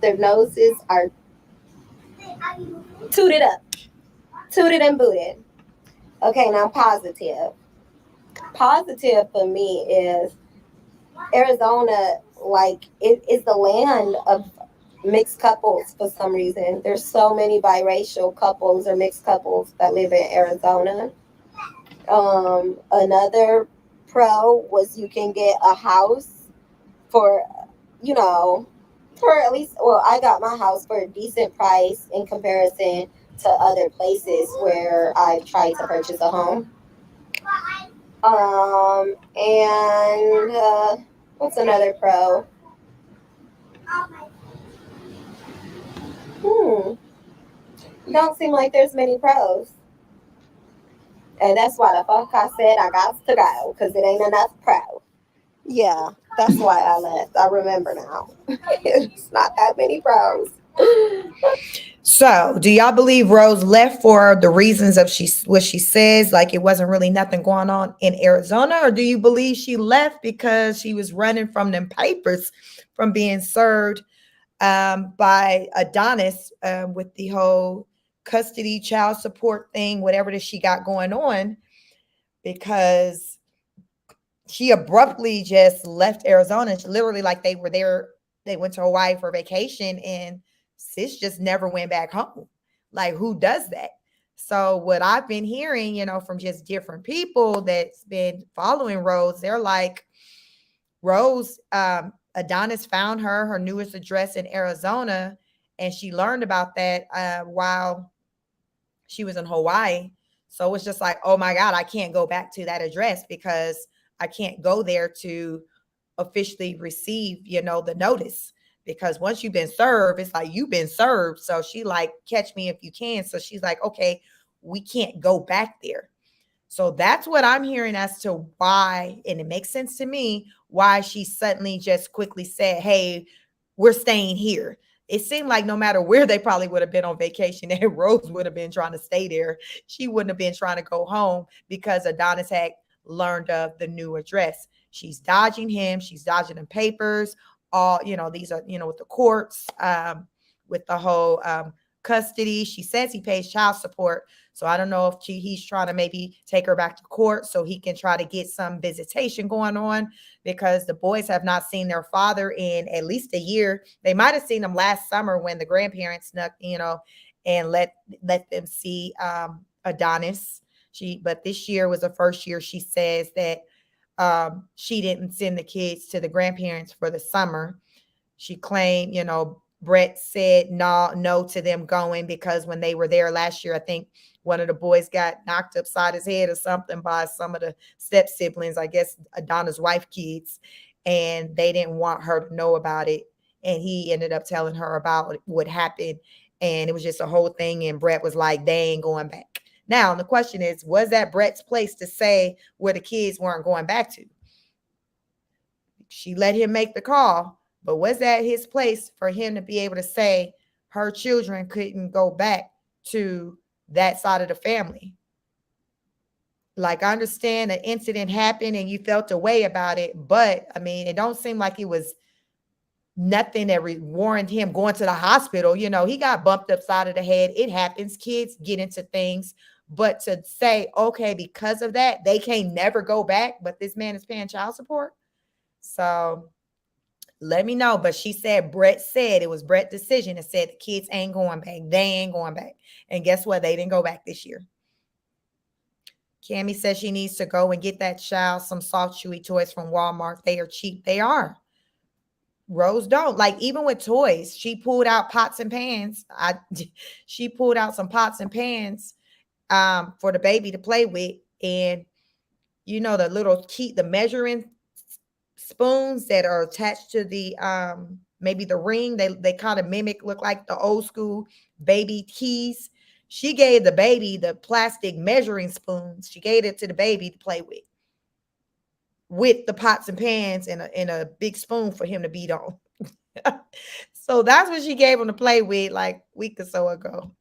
B: Their noses are tooted up, tooted and booted. Okay, now positive. Positive for me is Arizona, like it is the land of mixed couples for some reason. There's so many biracial couples or mixed couples that live in Arizona. Another pro was you can get a house for, you know, for at least, well, I got my house for a decent price in comparison to other places where I've tried to purchase a home. And what's another pro? Hmm, don't seem like there's many pros. And that's why the fuck I said I got to go, because it ain't enough pro. Yeah, that's why I left. I remember now. It's not that many pros.
A: So, do y'all believe Rose left for the reasons of what she says, like it wasn't really nothing going on in Arizona, or do you believe she left because she was running from them papers from being served by Adonis with the whole custody, child support thing, whatever that she got going on, because she abruptly just left Arizona. It's literally like they were there, they went to Hawaii for vacation, and sis just never went back home. Like, who does that? So, what I've been hearing, from just different people that's been following Rose, they're like, Rose, Adonis found her newest address in Arizona, and she learned about that while she was in Hawaii. So it's just like, oh my God, I can't go back to that address because I can't go there to officially receive, the notice. Because once you've been served, it's like you've been served. So she like, catch me if you can. So she's like, okay, we can't go back there. So that's what I'm hearing as to why, and it makes sense to me, why she suddenly just quickly said, hey, we're staying here. It seemed like no matter where they probably would have been on vacation, and Rose would have been trying to stay there. She wouldn't have been trying to go home because Adonis had learned of the new address. She's dodging him. She's dodging the papers. All, these are, with the courts, with the whole custody. She says he pays child support. So I don't know if he's trying to maybe take her back to court so he can try to get some visitation going on, because the boys have not seen their father in at least a year. They might have seen him last summer when the grandparents snuck, and let them see Adonis. But this year was the first year she says that she didn't send the kids to the grandparents for the summer. She claimed, Brett said no to them going because when they were there last year, I think one of the boys got knocked upside his head or something by some of the step siblings, I guess Adonna's wife kids, and they didn't want her to know about it. And he ended up telling her about what happened, and it was just a whole thing. And Brett was like, they ain't going back. Now, the question is, was that Brett's place to say where the kids weren't going back to? She let him make the call, but was that his place for him to be able to say her children couldn't go back to that side of the family? Like, I understand an incident happened and you felt a way about it, but I mean, it don't seem like it was nothing that warranted him going to the hospital. You know, he got bumped upside of the head. It happens. Kids get into things. But to say, okay, because of that, they can't never go back, but this man is paying child support. So let me know. But she said, Brett said it was Brett's decision and said the kids ain't going back. They ain't going back. And guess what? They didn't go back this year. Cammy says she needs to go and get that child some soft, chewy toys from Walmart. They are cheap. They are. Rose don't. Like, even with toys, she pulled out pots and pans. She pulled out some pots and pans for the baby to play with. And you know, the little key, the measuring spoons that are attached to the maybe the ring, they kind of mimic, look like the old school baby keys. She gave the baby the plastic measuring spoons. She gave it to the baby to play with the pots and pans and a big spoon for him to beat on. So that's what she gave him to play with like a week or so ago.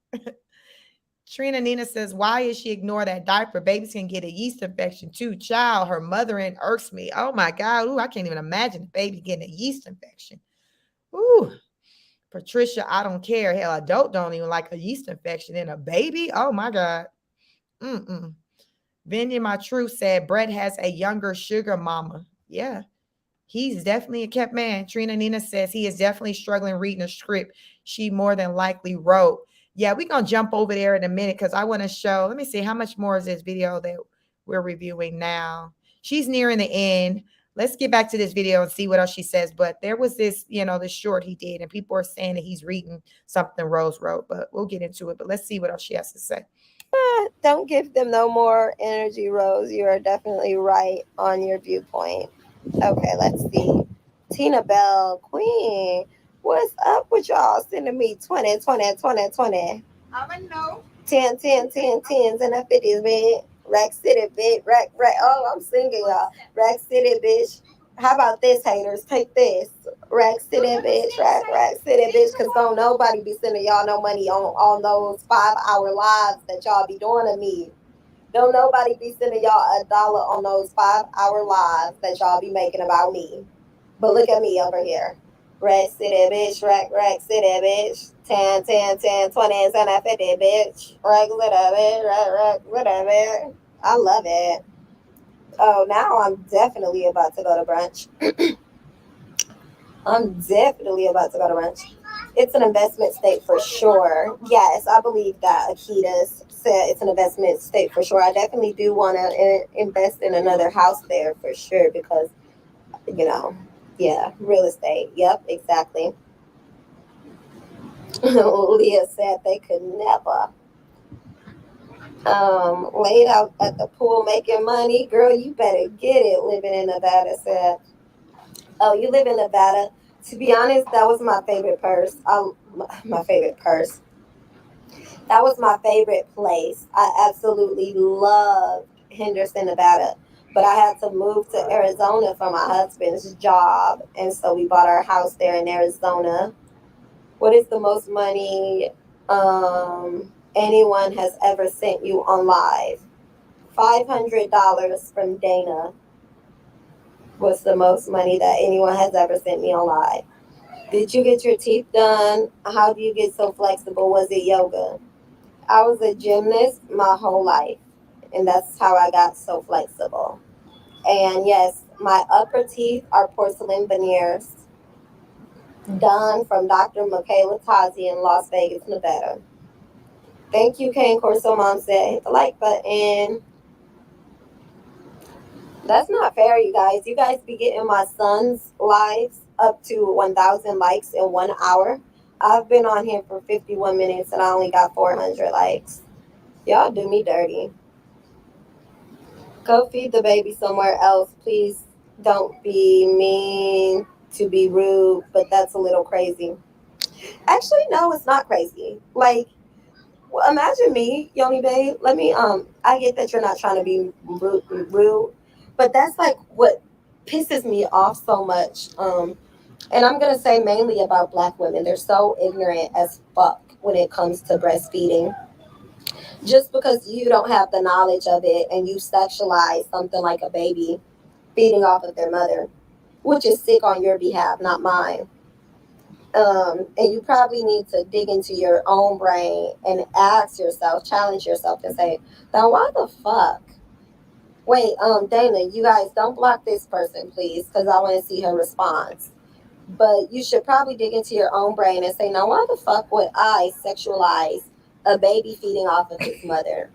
A: Trina Nina says, why is she ignore that diaper? Babies can get a yeast infection too. Child, her mothering irks me. Oh my God. Ooh, I can't even imagine a baby getting a yeast infection. Ooh. Patricia, I don't care. Hell, adult don't even like a yeast infection in a baby. Oh my God. Mm-mm. Vinny, my truth said, Brett has a younger sugar mama. Yeah. He's definitely a kept man. Trina Nina says he is definitely struggling reading a script she more than likely wrote. Yeah, we're going to jump over there in a minute because I want to show. Let me see, how much more is this video that we're reviewing now? She's nearing the end. Let's get back to this video and see what else she says. But there was this, you know, this short he did, and people are saying that he's reading something Rose wrote, but we'll get into it. But let's see what else she has to say.
B: Don't give them no more energy, Rose. You are definitely right on your viewpoint. Okay, let's see. Tina Bell, Queen. What's up with y'all sending me 20, 20, 20, 20?
A: I know.
B: 10, 10, 10, 10s and a 50s, bitch. Rack City, bitch. Rack. Oh, I'm singing, y'all. Rack City, bitch. How about this, haters? Take this. Rack City, bitch. Rack City, bitch. Because don't nobody be sending y'all no money on those 5-hour lives that y'all be doing to me. Don't nobody be sending y'all $1 on those 5-hour lives that y'all be making about me. But look at me over here. Rack City, bitch. Rack City, bitch. 10, 10, 10, 20, 10, 50, bitch. Rack City, bitch. Rack City, bitch. I love it. Oh, now I'm definitely about to go to brunch. I'm definitely about to go to brunch. It's an investment state for sure. Yes, I believe that Akitas said it's an investment state for sure. I definitely do want to invest in another house there for sure because, you know, yeah, real estate. Yep, exactly. Leah said they could never. Laid out at the pool making money. Girl, you better get it living in Nevada. Said, oh, you live in Nevada? To be honest, that was my favorite purse. My favorite purse. That was my favorite place. I absolutely loved Henderson, Nevada. But I had to move to Arizona for my husband's job. And so we bought our house there in Arizona. What is the most money anyone has ever sent you on live? $500 from Dana was the most money that anyone has ever sent me on live. Did you get your teeth done? How do you get so flexible? Was it yoga? I was a gymnast my whole life, and that's how I got so flexible. And yes, my upper teeth are porcelain veneers done from Dr. Michaela Tazi in Las Vegas, Nevada. Thank you, Kane Corso. Mom said, hit the like button. That's not fair, you guys. You guys be getting my son's lives up to 1,000 likes in 1 hour. I've been on here for 51 minutes and I only got 400 likes. Y'all do me dirty. Go feed the baby somewhere else. Please don't be mean to be rude, but that's a little crazy. Actually, no, it's not crazy. Like, well, imagine me, Yoni Babe. Let me, I get that you're not trying to be rude, but that's like what pisses me off so much. And I'm going to say mainly about Black women. They're so ignorant as fuck when it comes to breastfeeding. Just because you don't have the knowledge of it and you sexualize something like a baby feeding off of their mother, which is sick on your behalf, not mine. And you probably need to dig into your own brain and ask yourself, challenge yourself, and say, "Now, why the fuck?" Wait, Dana, you guys don't block this person, please, because I want to see her response. But you should probably dig into your own brain and say, "Now, why the fuck would I sexualize a baby feeding off of his mother?"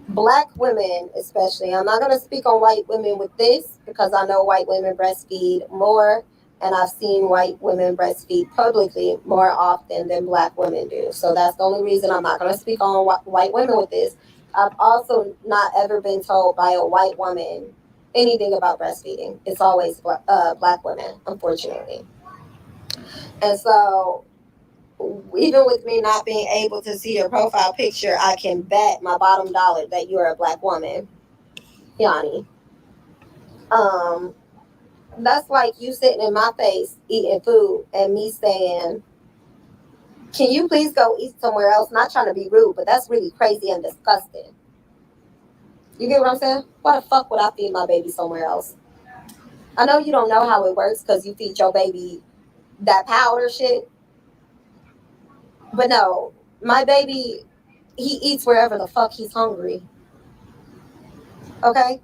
B: Black women, especially, I'm not going to speak on white women with this because I know white women breastfeed more, and I've seen white women breastfeed publicly more often than black women do. So that's the only reason I'm not going to speak on white women with this. I've also not ever been told by a white woman anything about breastfeeding. It's always black women, unfortunately. And so even with me not being able to see your profile picture, I can bet my bottom dollar that you're a black woman, Yanni. Um, that's like you sitting in my face eating food and me saying, "Can you please go eat somewhere else?" Not trying to be rude, but that's really crazy and disgusting. You get what I'm saying? Why the fuck would I feed my baby somewhere else? I know you don't know how it works because you feed your baby that powder shit, but no, my baby, he eats wherever the fuck he's hungry. Okay?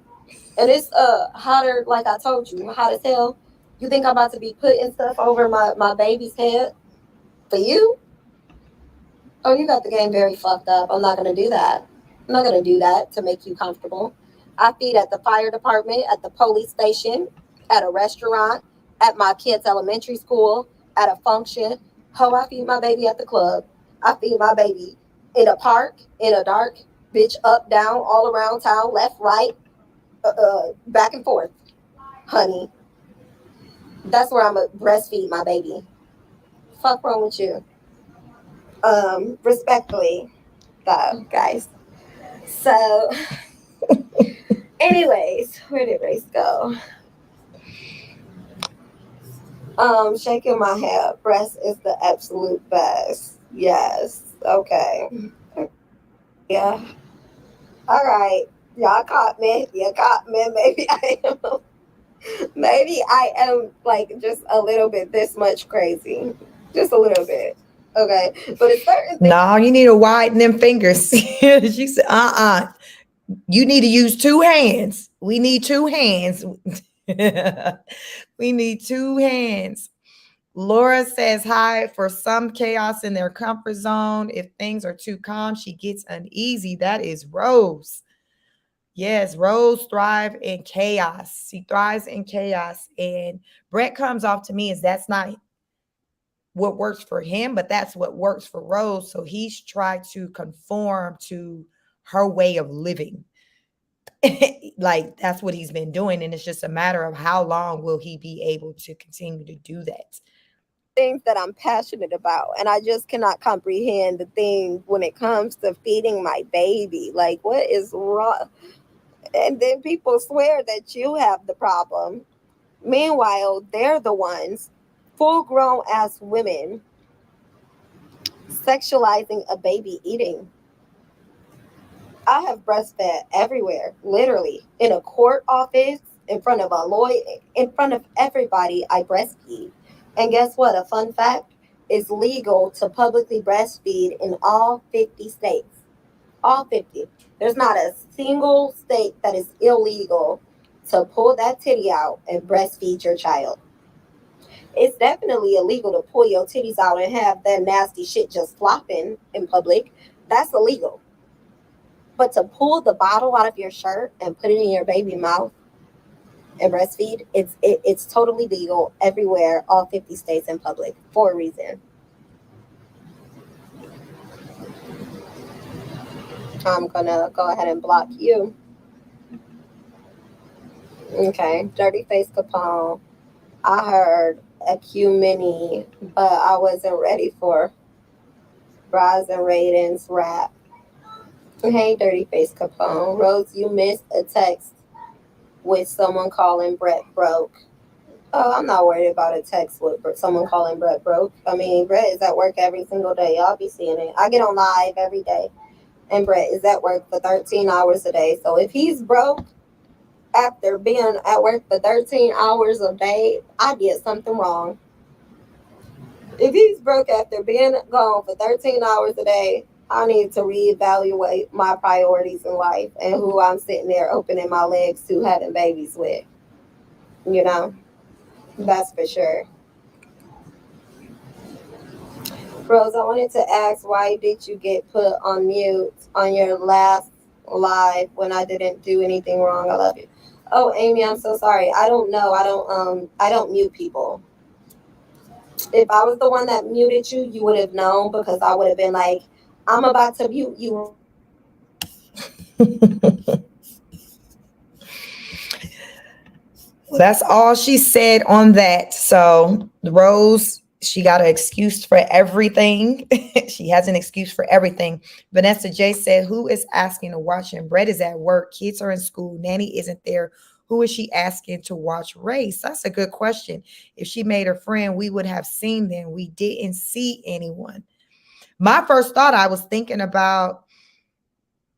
B: And it's hotter, like I told you, hot as hell. You think I'm about to be putting stuff over my baby's head for you? Oh, you got the game very fucked up. I'm not gonna do that. I'm not gonna do that to make you comfortable. I feed at the fire department, at the police station, at a restaurant, at my kids' elementary school, at a function. Ho, I feed my baby at the club. I feed my baby in a park, in a dark, bitch, up, down, all around town, left, right, back and forth, honey. That's where I'm gonna breastfeed my baby. Fuck wrong with you? Respectfully, though, guys. So, anyways, where did race go? Shaking my head. Breast is the absolute best. Yes. Okay. Yeah. All right. Y'all caught me. You caught me. Maybe I am. Maybe I am like just a little bit this much crazy. Just a little bit. Okay. But it's certain things.
A: No, you need to widen them fingers. She said, you need to use two hands. We need two hands. We need two hands. Laura says hi. For some chaos in their comfort zone. If things are too calm, she gets uneasy. That is Rose. Yes, Rose thrive in chaos. She thrives in chaos. And Brett comes off to me as that's not what works for him, but that's what works for Rose. So he's tried to conform to her way of living. Like that's what he's been doing. And it's just a matter of how long will he be able to continue to do that.
B: Things that I'm passionate about, and I just cannot comprehend the thing when it comes to feeding my baby. Like, what is wrong? And then people swear that you have the problem. Meanwhile, they're the ones, full grown as women, sexualizing a baby eating. I have breastfed everywhere, literally, in a court office, in front of a lawyer, in front of everybody. I breastfeed. And guess what? A fun fact: it's legal to publicly breastfeed in all 50 states. All 50. There's not a single state that is illegal to pull that titty out and breastfeed your child. It's definitely illegal to pull your titties out and have that nasty shit just flopping in public. That's illegal. But to pull the bottle out of your shirt and put it in your baby mouth and breastfeed, it's totally legal everywhere, all 50 states in public for a reason. I'm gonna go ahead and block you. Okay, Dirty Face Capone. I heard a Q mini, but I wasn't ready for Rise and Raiden's rap. Hey, Dirty Face Capone. Rose, you missed a text with someone calling Brett broke. Oh, I'm not worried about a text with someone calling Brett broke. I mean, Brett is at work every single day. Y'all be seeing it. I get on live every day. and Brett is at work for 13 hours a day. So if he's broke after being at work for 13 hours a day, I did something wrong. If he's broke after being gone for 13 hours a day, I need to reevaluate my priorities in life and who I'm sitting there opening my legs to having babies with. You know, that's for sure. Rose, I wanted to ask, why did you get put on mute on your last live when I didn't do anything wrong? I love you. Oh, Amy, I'm so sorry. I don't know. I don't mute people. If I was the one that muted you, you would have known, because I would have been like, I'm about to mute you right now.
A: That's all she said on that. So Rose, she got an excuse for everything. She has an excuse for everything. Vanessa J said, who is asking to watch him? Brett is at work. Kids are in school. Nanny isn't there. Who is she asking to watch race? That's a good question. If she made her friend, we would have seen them. We didn't see anyone. My first thought, I was thinking about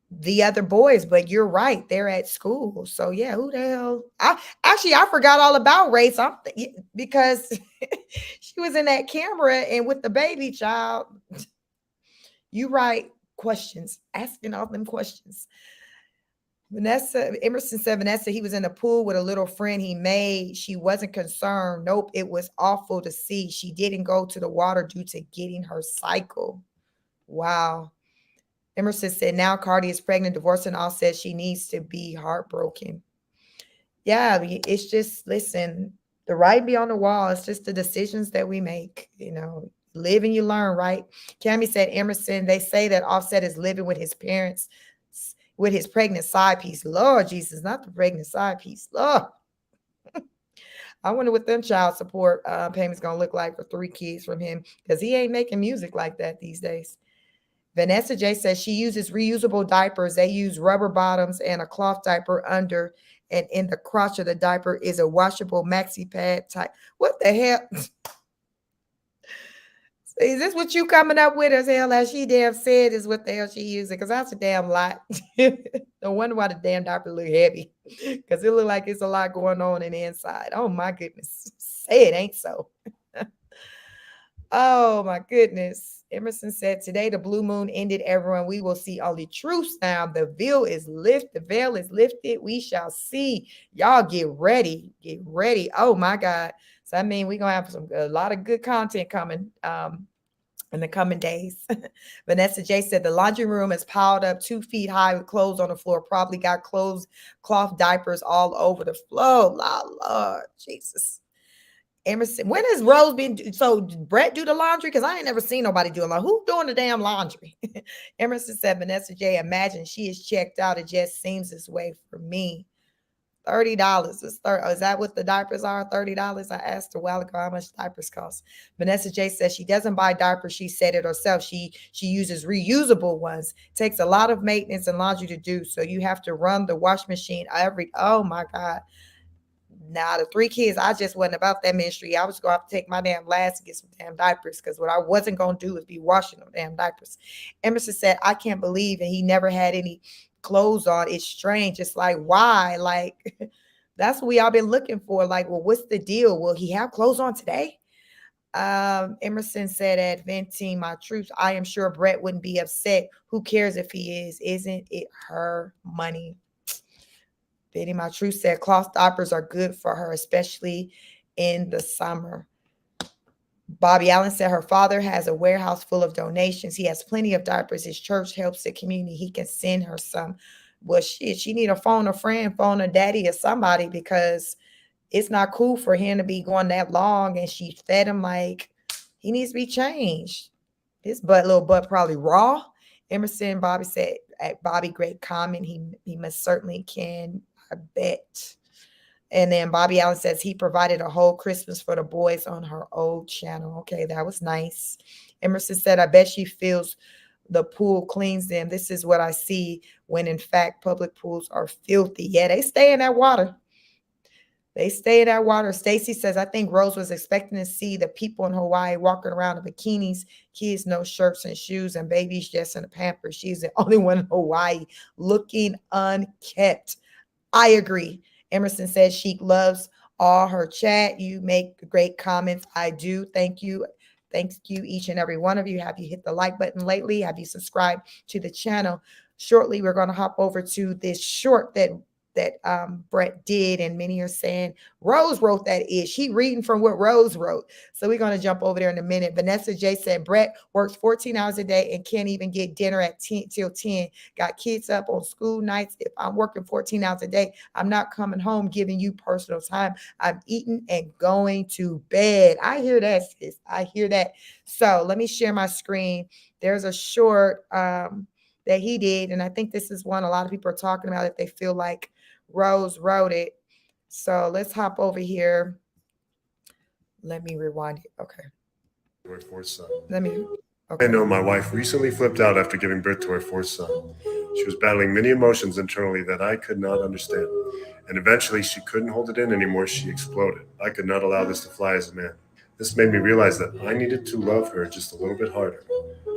A: the other boys, but you're right, they're at school. So yeah, who the hell? I forgot all about race. Because she was in that camera and with the baby child. You right, questions, asking all them questions. Vanessa Emerson said, Vanessa, he was in the pool with a little friend he made. She wasn't concerned. Nope, it was awful to see. She didn't go to the water due to getting her cycle. Wow. Emerson said, now Cardi is pregnant, divorcing, all says she needs to be heartbroken. Yeah, it's just, listen, the writing be on the wall. It's just the decisions that we make, live and you learn, right? Cammy said, Emerson, they say that Offset is living with his parents, with his pregnant side piece. Lord Jesus, not the pregnant side piece. Lord. I wonder what them child support payments going to look like for 3 kids from him, because he ain't making music like that these days. Vanessa J says she uses reusable diapers. They use rubber bottoms and a cloth diaper under, and in the crotch of the diaper is a washable maxi pad type. What the hell? Is this what you coming up with, as hell as she damn said is what the hell she using? Because that's a damn lot. No wonder why the damn diaper look heavy. Because it look like it's a lot going on in the inside. Oh my goodness. Say it ain't so. Oh my goodness. Emerson said, today the blue moon ended, everyone. We will see only truth now. The veil is lifted. The veil is lifted. We shall see. Y'all get ready. Get ready. Oh my God. So I mean, we're gonna have a lot of good content coming in the coming days. Vanessa J said the laundry room is piled up 2 feet high with clothes on the floor. Probably got cloth diapers all over the floor. Lord Jesus. Emerson, when has Rose been? So Brett do the laundry? Because I ain't never seen nobody doing laundry. Who's doing the damn laundry? Emerson said, Vanessa J, imagine she is checked out. It just seems this way for me. $30. Is that what the diapers are? $30. I asked a while ago how much diapers cost. Vanessa J says she doesn't buy diapers. She said it herself. She uses reusable ones. Takes a lot of maintenance and laundry to do. So you have to run the wash machine oh my God. Now, the 3 kids, I just wasn't about that ministry. I was going to have to take my damn last to get some damn diapers, because what I wasn't going to do is be washing them damn diapers. Emerson said, I can't believe, and he never had any clothes on. It's strange. It's like, why? Like, that's what we all been looking for. Like, well, what's the deal? Will he have clothes on today? Emerson said, at venting my truth, I am sure Brett wouldn't be upset. Who cares if he is? Isn't it her money? Betty My Truth said cloth diapers are good for her, especially in the summer. Bobby Allen said her father has a warehouse full of donations. He has plenty of diapers. His church helps the community. He can send her some. Well, she need to phone a friend, phone a daddy or somebody, because it's not cool for him to be going that long. And she fed him like he needs to be changed. His little butt probably raw. Emerson Bobby said, at Bobby, great comment. He most certainly can. I bet. And then Bobby Allen says he provided a whole Christmas for the boys on her old channel. Okay, that was nice. Emerson said, I bet she feels the pool cleans them. This is what I see when in fact public pools are filthy. Yeah, they stay in that water. They stay in that water. Stacy says, I think Rose was expecting to see the people in Hawaii walking around in bikinis, kids no shirts and shoes, and babies just in a pamper. She's the only one in Hawaii looking unkept. I agree. Emerson says she loves all her chat. You make great comments. I do. Thank you. Thank you, each and every one of you. Have you hit the like button lately? Have you subscribed to the channel? Shortly, we're going to hop over to this short that Brett did, and many are saying Rose wrote that ish. He reading from what Rose wrote. So we're going to jump over there in a minute. Vanessa J said Brett works 14 hours a day and can't even get dinner at 10 till 10. Got kids up on school nights. If I'm working 14 hours a day, I'm not coming home giving you personal time. I'm eating and going to bed. I hear that, sis. I hear that. So let me share my screen. There's a short that he did, and I think this is one a lot of people are talking about if they feel like Rose wrote it. So let's hop over here. Let me rewind it. Okay.
C: Our fourth son.
A: Let me. Okay.
C: I know my wife recently flipped out after giving birth to our fourth son. She was battling many emotions internally that I could not understand. And eventually she couldn't hold it in anymore. She exploded. I could not allow this to fly as a man. This made me realize that I needed to love her just a little bit harder.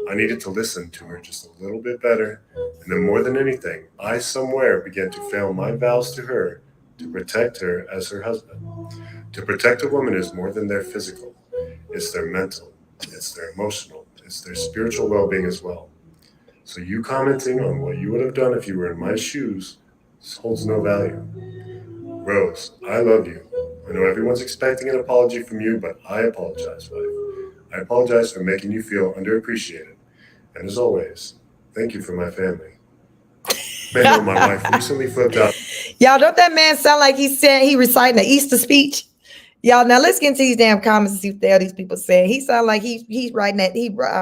C: I needed to listen to her just a little bit better. And then more than anything, I somewhere began to fail my vows to her to protect her as her husband. To protect a woman is more than their physical. It's their mental. It's their emotional. It's their spiritual well-being as well. So you commenting on what you would have done if you were in my shoes holds no value. Rose, I love you. I know everyone's expecting an apology from you, but I apologize, wife. I apologize for making you feel underappreciated. And as always, thank you for my family. I know my wife recently flipped out.
A: Y'all, don't that man sound like he said he reciting an Easter speech? Y'all, now let's get into these damn comments and see what the hell these people saying. He sound like he's writing that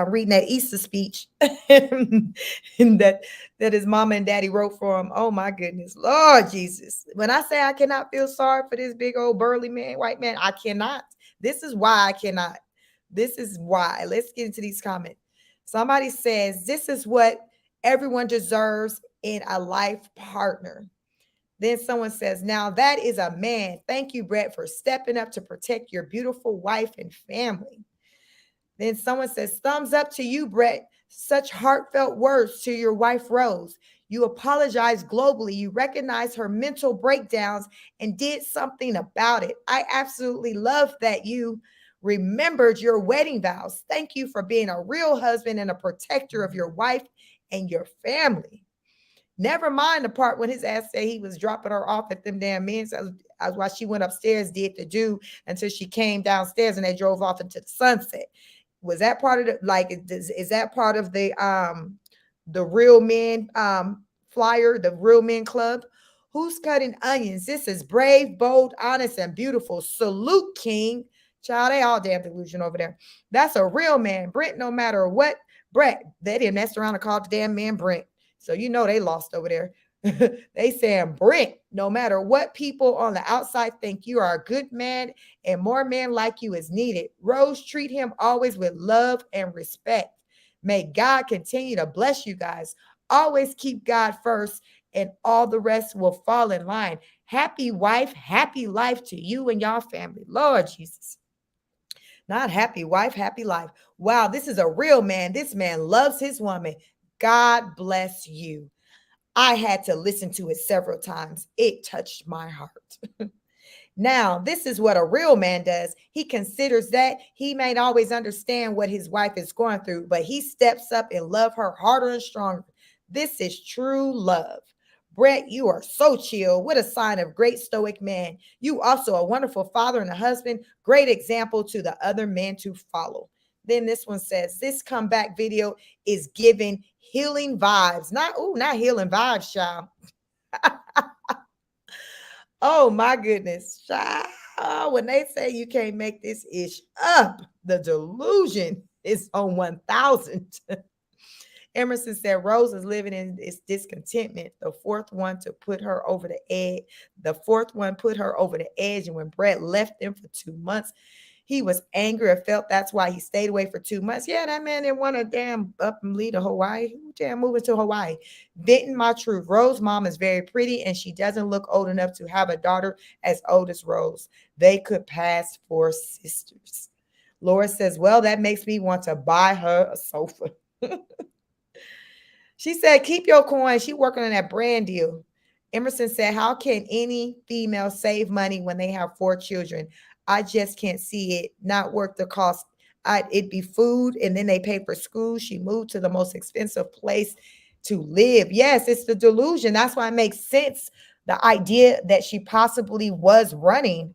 A: reading that Easter speech and that his mama and daddy wrote for him. Oh my goodness, Lord Jesus! When I say I cannot feel sorry for this big old burly man, white man, I cannot. This is why I cannot. This is why. Let's get into these comments. Somebody says this is what everyone deserves in a life partner. Then someone says, now that is a man. Thank you, Brett, for stepping up to protect your beautiful wife and family. Then someone says, thumbs up to you, Brett. Such heartfelt words to your wife, Rose. You apologized globally. You recognized her mental breakdowns and did something about it. I absolutely love that you remembered your wedding vows. Thank you for being a real husband and a protector of your wife and your family. Never mind the part when his ass said he was dropping her off at them damn men's. That's why she went upstairs, did the do until she came downstairs and they drove off into the sunset. Was that part of the is that part of the real men flyer, the real men club? Who's cutting onions? This is brave, bold, honest, and beautiful. Salute, King. Child, they all damn delusion over there. That's a real man. Brent, no matter what. Brett, they didn't mess around and call the damn man Brent. So you know they lost over there. They saying, Brent, no matter what people on the outside think, you are a good man and more men like you is needed. Rose, treat him always with love and respect. May God continue to bless you guys. Always keep God first and all the rest will fall in line. Happy wife, happy life to you and your family. Lord Jesus. Not happy wife, happy life. Wow, this is a real man. This man loves his woman. God bless you. I had to listen to it several times. It touched my heart. Now, this is what a real man does. He considers that he may not always understand what his wife is going through, but he steps up and love her harder and stronger. This is true love. Brett, you are so chill. What a sign of great stoic man. You also a wonderful father and a husband. Great example to the other men to follow. Then this one says, this comeback video is giving healing vibes. Not healing vibes, child. Oh my goodness, child. When they say you can't make this ish up, the delusion is on 1,000. Emerson said Rose is living in this discontentment. The fourth one put her over the edge. And when Brett left them for 2 months, He was angry and felt that's why he stayed away for 2 months. Yeah, that man didn't want to damn up and leave to Hawaii. Who damn moving to Hawaii? Venting my truth. Rose's mom is very pretty and she doesn't look old enough to have a daughter as old as Rose. They could pass for sisters. Laura says, well, that makes me want to buy her a sofa. She said, keep your coin. She working on that brand deal. Emerson said, how can any female save money when they have 4 children? I just can't see it. Not worth the cost. It'd be food and then they pay for school. She moved to the most expensive place to live. Yes, it's the delusion. That's why it makes sense. The idea that she possibly was running.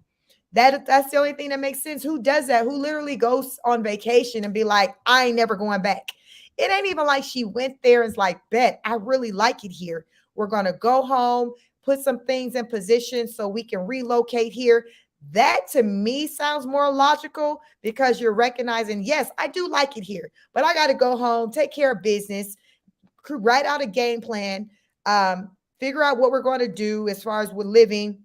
A: That's the only thing that makes sense. Who does that? Who literally goes on vacation and be like, I ain't never going back. It ain't even like she went there and is like, bet, I really like it here. We're going to go home, put some things in position so we can relocate here. That to me sounds more logical because you're recognizing, yes, I do like it here, but I got to go home, take care of business, write out a game plan, figure out what we're going to do as far as with living,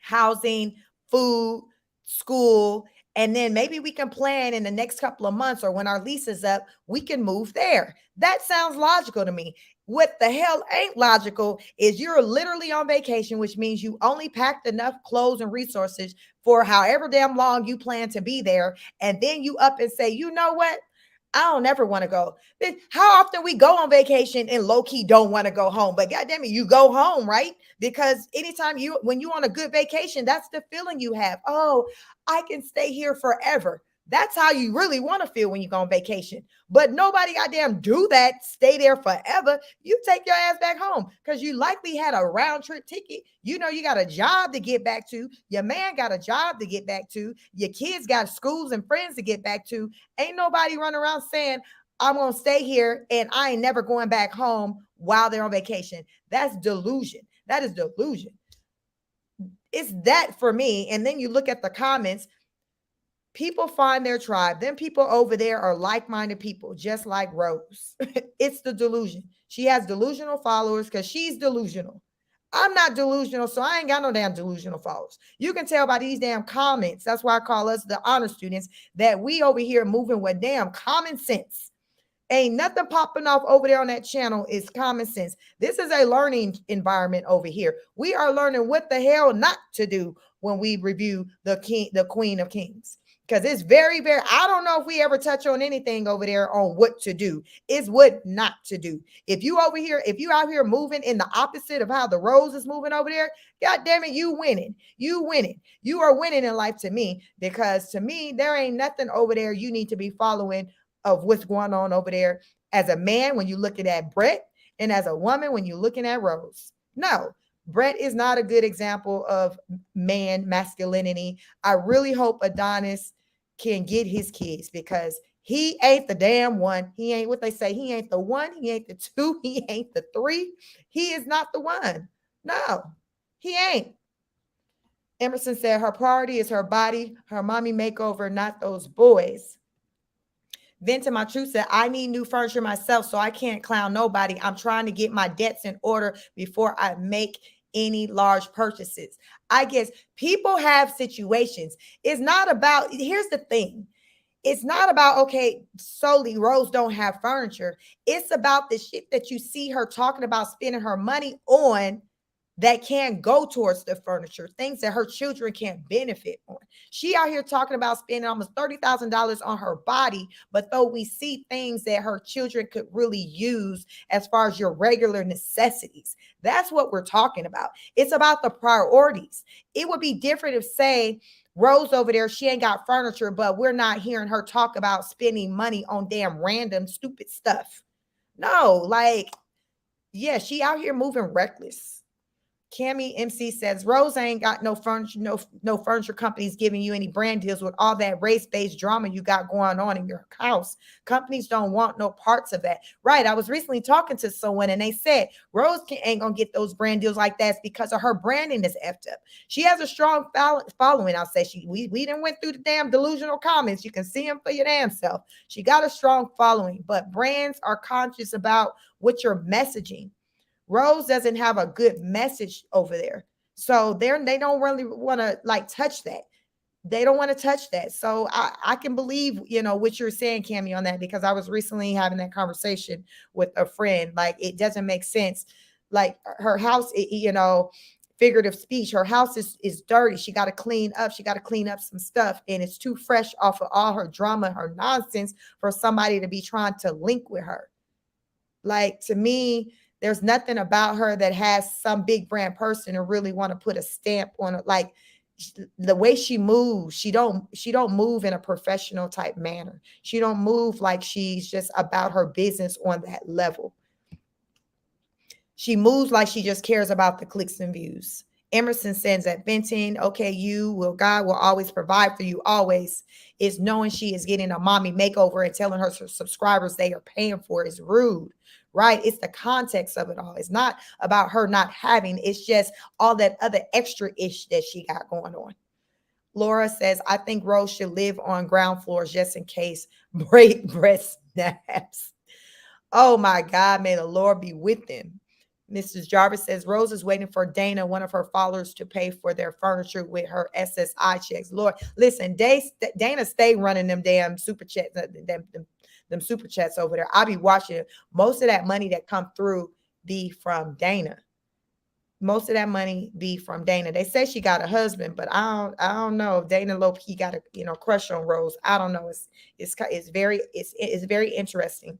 A: housing, food, school, and then maybe we can plan in the next couple of months or when our lease is up, we can move there. That sounds logical to me. What the hell ain't logical is you're literally on vacation, which means you only packed enough clothes and resources for however damn long you plan to be there. And then you up and say, you know what? I don't ever want to go. How often we go on vacation and low key don't want to go home, but goddamn it, you go home, right? Because anytime when you on a good vacation, that's the feeling you have. Oh, I can stay here forever. That's how you really want to feel when you go on vacation. But nobody goddamn do that. Stay there forever. You take your ass back home because you likely had a round trip ticket. You know, you got a job to get back to. Your man got a job to get back to. Your kids got schools and friends to get back to. Ain't nobody running around saying, I'm going to stay here and I ain't never going back home while they're on vacation. That's delusion. That is delusion. It's that for me. And then you look at the comments. People find their tribe. Then people over there are like-minded people, just like Rose. It's the delusion. She has delusional followers because she's delusional. I'm not delusional, so I ain't got no damn delusional followers. You can tell by these damn comments. That's why I call us the honor students, that we over here moving with damn common sense. Ain't nothing popping off over there on that channel. Is common sense. This is a learning environment over here. We are learning what the hell not to do when we review the Queen of Kings. Because it's very, very, I don't know if we ever touch on anything over there on what to do. It's what not to do. If you over here, if you out here moving in the opposite of how the Rose is moving over there, God damn it, you winning. You winning. You are winning in life to me, because to me, there ain't nothing over there you need to be following of what's going on over there as a man when you're looking at Brett, and as a woman when you're looking at Rose. No, Brett is not a good example of man masculinity. I really hope Adonis can get his kids, because he ain't the damn one. He ain't what they say. He ain't the one. He ain't the two. He ain't the three. He is not the one. No, he ain't. Emerson said her priority is her body, her mommy makeover, not those boys. Venta My Truth said, I need new furniture myself, so I can't clown nobody. I'm trying to get my debts in order before I make any large purchases. I guess people have situations. It's not about, here's the thing. It's not about, okay, solely Rose don't have furniture. It's about the shit that you see her talking about spending her money on that can't go towards the furniture, things that her children can't benefit on. She out here talking about spending almost $30,000 on her body, but though we see things that her children could really use as far as your regular necessities, that's what we're talking about. It's about the priorities. It would be different if, say, Rose over there, she ain't got furniture, but we're not hearing her talk about spending money on damn random stupid stuff. No, like, yeah, she out here moving reckless. Cammy MC says, Rose ain't got no furniture, no furniture companies giving you any brand deals with all that race-based drama you got going on in your house. Companies don't want no parts of that. Right. I was recently talking to someone and they said Rose ain't gonna get those brand deals like that because of her branding is effed up. She has a strong following. I'll say we didn't went through the damn delusional comments. You can see them for your damn self. She got a strong following, but brands are conscious about what you're messaging. Rose doesn't have a good message over there. So they don't really want to like touch that. They don't want to touch that. So I can believe, what you're saying, Cammy, on that, because I was recently having that conversation with a friend. Like, it doesn't make sense. Like, her house, figurative speech, her house is dirty. She got to clean up. She got to clean up some stuff. And it's too fresh off of all her drama, her nonsense, for somebody to be trying to link with her. Like, to me, there's nothing about her that has some big brand person to really want to put a stamp on it. Like, the way she moves, she don't move in a professional type manner. She don't move like she's just about her business on that level. She moves like she just cares about the clicks and views. Emerson says that venting, okay, God will always provide for you, always, is knowing she is getting a mommy makeover and telling her subscribers they are paying for is rude, right? It's the context of it all. It's not about her not having, it's just all that other extra ish that she got going on. Laura says, I think Rose should live on ground floors just in case breast snaps. Oh my God, may the Lord be with them. Mrs. Jarvis says Rose is waiting for Dana, one of her followers, to pay for their furniture with her SSI checks. Lord, listen, Dana stay running them damn super chats, them super chats over there. I'll be watching most of that money that come through be from Dana. Most of that money be from Dana. They say she got a husband, but I don't know if Dana Low-key got a crush on Rose. I don't know. It's very interesting.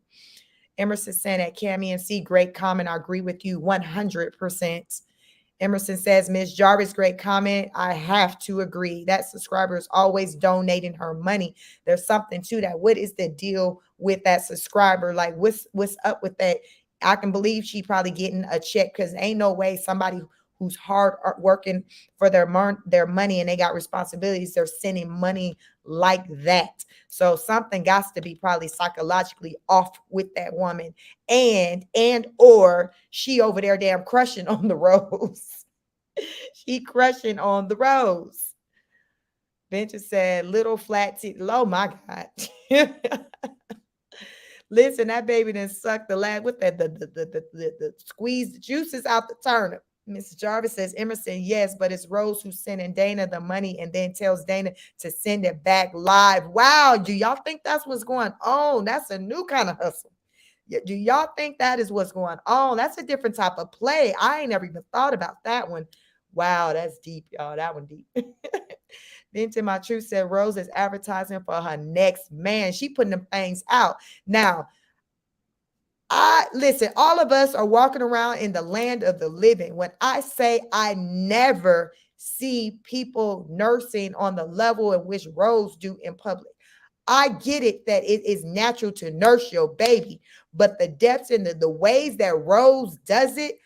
A: Emerson saying at Cammy and C, great comment. I agree with you 100%. Emerson says, Ms. Jarvis, great comment. I have to agree. That subscriber is always donating her money. There's something to that. What is the deal with that subscriber? Like, what's up with that? I can believe she probably getting a check, because ain't no way somebody who's hard working for their money and they got responsibilities, they're sending money like that. So something got to be probably psychologically off with that woman, and or she over there damn crushing on the Rose. She crushing on the Rose. Venture said, little flat teeth. Oh my God. Listen, that baby done sucked the last with the squeeze the juices out the turnip. Mrs. Jarvis says, Emerson, yes, but it's Rose who's sending Dana the money and then tells Dana to send it back live. Wow, do y'all think that's what's going on? That's a new kind of hustle. Do y'all think that is what's going on? That's a different type of play. I ain't never even thought about that one. Wow, that's deep, y'all. That one deep. Then My Truth said Rose is advertising for her next man. She putting them things out. Now, listen, all of us are walking around in the land of the living. When I say I never see people nursing on the level in which Rose do in public. I get it that it is natural to nurse your baby, but the depths and the ways that Rose does it,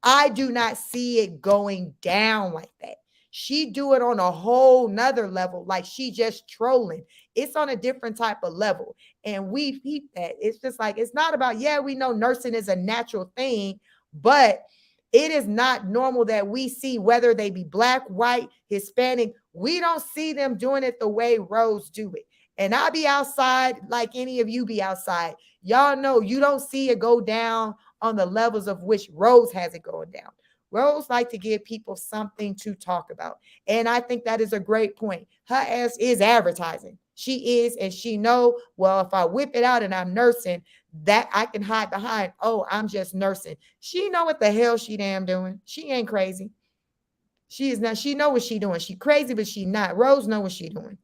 A: I do not see it going down like that. She do it on a whole nother level, like she just trolling. It's on a different type of level. And we peep that. It's just like, it's not about, yeah, we know nursing is a natural thing, but it is not normal that we see, whether they be black, white, Hispanic, we don't see them doing it the way Rose do it. And I be outside like any of you be outside. Y'all know you don't see it go down on the levels of which Rose has it going down. Rose like to give people something to talk about. And I think that is a great point. Her ass is advertising. She is, and she know, well, if I whip it out and I'm nursing, that I can hide behind, oh, I'm just nursing. She know what the hell she damn doing. She ain't crazy. She is not. She know what she doing. She crazy, but she not. Rose know what she doing.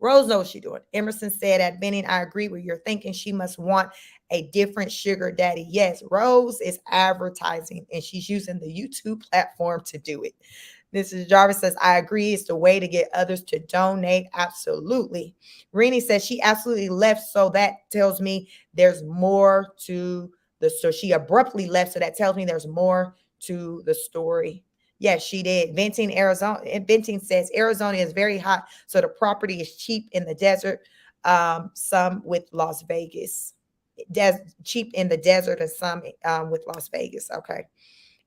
A: Rose knows what she's doing. Emerson said at Benning, I agree with your thinking. She must want a different sugar daddy. Yes, Rose is advertising and she's using the YouTube platform to do it. Mrs. Jarvis says, I agree. It's the way to get others to donate. Absolutely. Renee says she absolutely left. So that tells me there's more to the story. She abruptly left. So that tells me there's more to the story. Yes, she did. Venting, Arizona. Venting says Arizona is very hot, so the property is cheap in the desert. Some with Las Vegas, cheap in the desert, and some with Las Vegas. Okay.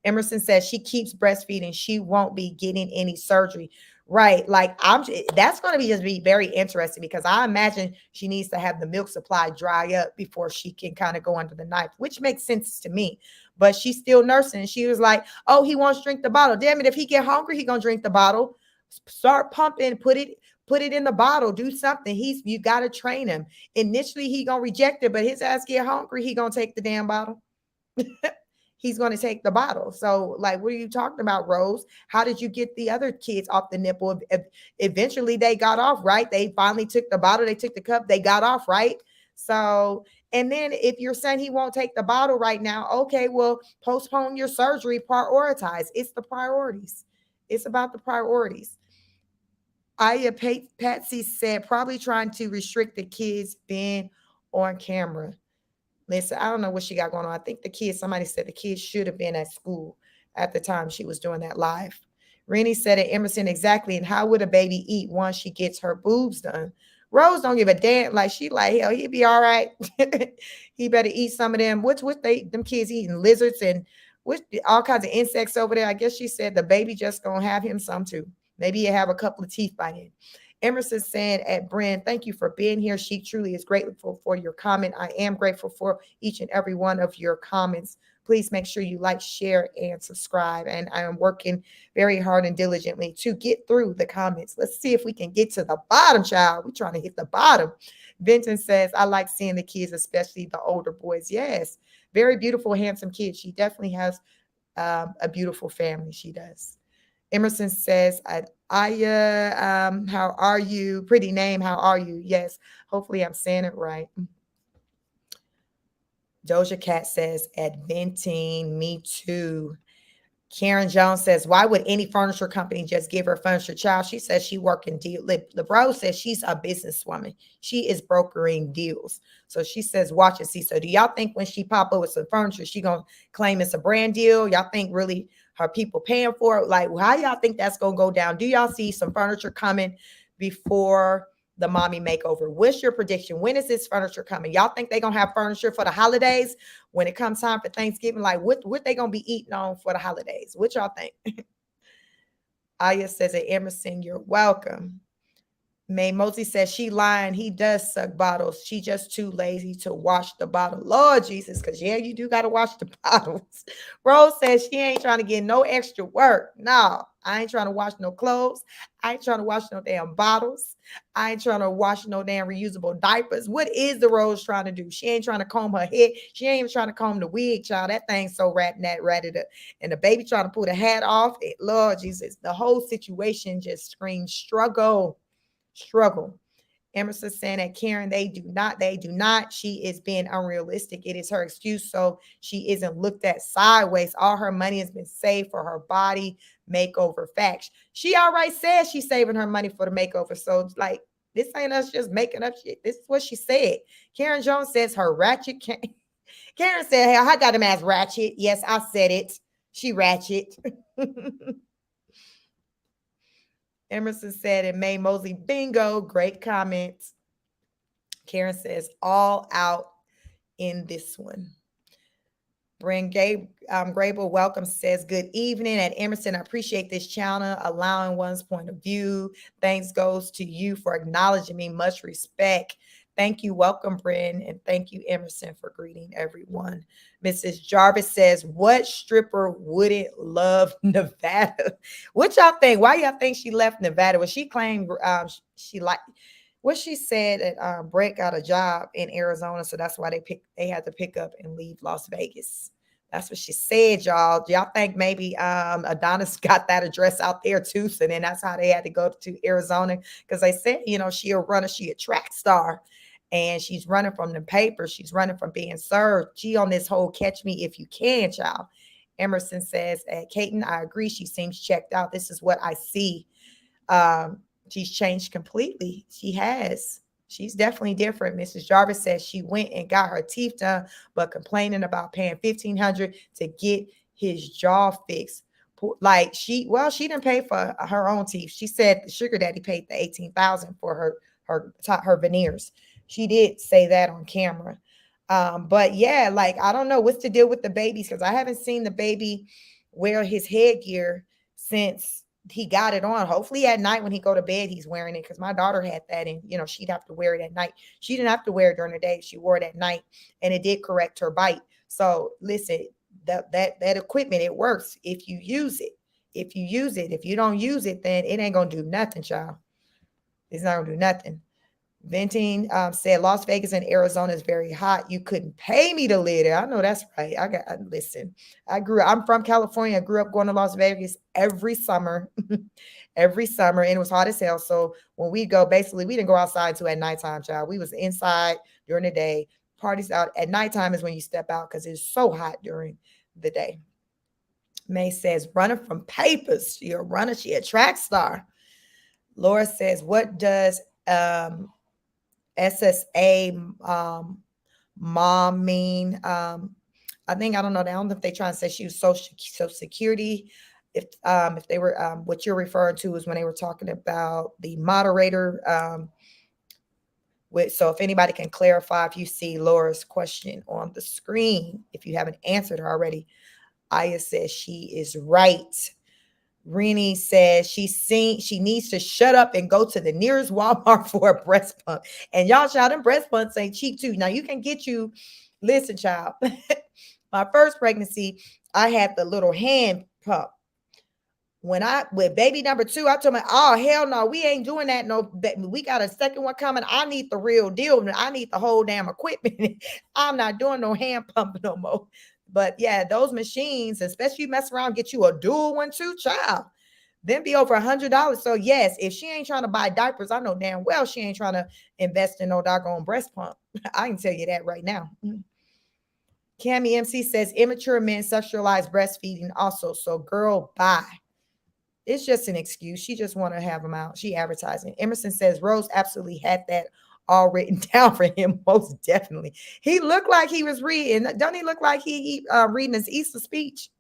A: Emerson says she keeps breastfeeding. She won't be getting any surgery. Right. Like that's going to be very interesting, because I imagine she needs to have the milk supply dry up before she can kind of go under the knife, which makes sense to me. But she's still nursing. And she was like, oh, he wants to drink the bottle. Damn it. If he get hungry, he going to drink the bottle. Start pumping, put it in the bottle, do something. You got to train him. Initially, he gonna reject it, but his ass get hungry, he gonna take the damn bottle. He's going to take the bottle. So, like, what are you talking about, Rose? How did you get the other kids off the nipple? Eventually, they got off, right? They finally took the bottle, they took the cup, they got off, right? So, and then if you're saying he won't take the bottle right now, okay, well, postpone your surgery, prioritize. It's the priorities. It's about the priorities. Aya Patsy said, probably trying to restrict the kids being on camera. Listen, I don't know what she got going on. I think somebody said the kids should have been at school at the time she was doing that live. Rennie said it, Emerson, exactly. And how would a baby eat once she gets her boobs done? Rose don't give a damn. Like, she like, hell, he'd be all right. He better eat some of them. What's them kids eating? Lizards and what, all kinds of insects over there. I guess she said the baby just gonna have him some too. Maybe he'll have a couple of teeth by then. Emerson said at Bryn, thank you for being here. She truly is grateful for your comment. I am grateful for each and every one of your comments. Please make sure you like, share, and subscribe. And I am working very hard and diligently to get through the comments. Let's see if we can get to the bottom, child. We're trying to hit the bottom. Benton says, I like seeing the kids, especially the older boys. Yes, very beautiful, handsome kids. She definitely has a beautiful family. She does. Emerson says, Aya, how are you? Pretty name, how are you? Yes, hopefully I'm saying it right. Doja Cat says, adventing, me too. Karen Jones says, why would any furniture company just give her furniture? Child, she says she working deal. LeBro says she's a businesswoman. She is brokering deals. So she says, watch and see. So do y'all think when she pop up with some furniture, she going to claim it's a brand deal? Y'all think really her people paying for it? Like, how y'all think that's going to go down? Do y'all see some furniture coming before the mommy makeover? What's your prediction? When is this furniture coming? Y'all think they're going to have furniture for the holidays? When it comes time for Thanksgiving, like what they going to be eating on for the holidays? What y'all think? Aya says at Emerson, you're welcome. May Mosey says she lying. He does suck bottles. She just too lazy to wash the bottle. Lord Jesus, because yeah, you do got to wash the bottles. Rose says she ain't trying to get no extra work. No, I ain't trying to wash no clothes. I ain't trying to wash no damn bottles. I ain't trying to wash no damn reusable diapers. What is the Rose trying to do? She ain't trying to comb her head. She ain't even trying to comb the wig, child. That thing's so ratted up. And the baby trying to pull the hat off. Lord Jesus, the whole situation just screams struggle. Emerson saying that Karen, they do not. She is being unrealistic. It is her excuse, so she isn't looked at sideways. All her money has been saved for her body makeover. Facts. She already said she's saving her money for the makeover. So like, this ain't us just making up shit. This is what she said. Karen Jones says her ratchet. Karen said, hey, I got him as ratchet. Yes, I said it. She ratchet. Emerson said, and May Mosley, bingo, great comments. Karen says, all out in this one. Bryn Grable, welcome, says, good evening. At Emerson, I appreciate this channel, allowing one's point of view. Thanks goes to you for acknowledging me. Much respect. Thank you. Welcome, Bryn. And thank you, Emerson, for greeting everyone. Mrs. Jarvis says, what stripper wouldn't love Nevada? What y'all think? Why y'all think she left Nevada? Well, she claimed she liked what she said that Brett got a job in Arizona. So that's why they had to pick up and leave Las Vegas. That's what she said, y'all. Y'all think maybe Adonis got that address out there too? So then that's how they had to go to Arizona, because they said, she a runner, she a track star. And she's running from the paper. She's running from being served. She on this whole catch me if you can, child. Emerson says, Katen, I agree. She seems checked out. This is what I see. She's changed completely. She has. She's definitely different. Mrs. Jarvis says she went and got her teeth done, but complaining about paying $1,500 to get his jaw fixed. Like she didn't pay for her own teeth. She said the sugar daddy paid the $18,000 for her veneers. She did say that on camera. But yeah, like, I don't know what's the deal with the babies, because I haven't seen the baby wear his headgear since he got it on. Hopefully at night when he go to bed, he's wearing it, because my daughter had that, and she'd have to wear it at night. She didn't have to wear it during the day. She wore it at night, and it did correct her bite. So listen, that equipment, it works if you use it. if you use it. If you don't use it, then it ain't gonna do nothing, child. It's not gonna do nothing. Venting said Las Vegas and Arizona is very hot. You couldn't pay me to live there. I know that's right. Listen. I'm from California. I grew up going to Las Vegas every summer, every summer, and it was hot as hell. So when we go, basically, we didn't go outside until at nighttime, child. We was inside during the day. Parties out at nighttime is when you step out because it's so hot during the day. May says running from papers. She a runner. She a track star. Laura says, what does SSA mom mean? I think I don't know. I don't know if they try and say she was social security. If they were what you're referring to is when they were talking about the moderator. So if anybody can clarify, if you see Laura's question on the screen, if you haven't answered her already, Aya says she is right. Renee says she needs to shut up and go to the nearest Walmart for a breast pump. And y'all, child, them breast pumps ain't cheap too. Now you can get you, listen, child. My first pregnancy, I had the little hand pump. When with baby number 2, I told me, oh hell no, we ain't doing that. No, we got a second one coming. I need the real deal. I need the whole damn equipment. I'm not doing no hand pump no more. But yeah, those machines, especially you mess around, get you a dual one too, child. Then be over $100. So yes, if she ain't trying to buy diapers, I know damn well she ain't trying to invest in no doggone breast pump. I can tell you that right now. Cammy MC says immature men sexualize breastfeeding also. So girl, bye. It's just an excuse. She just want to have them out. She advertising. Emerson says Rose absolutely had that all written down for him. Most definitely. He looked like he was reading. Don't he look like he reading his Easter speech?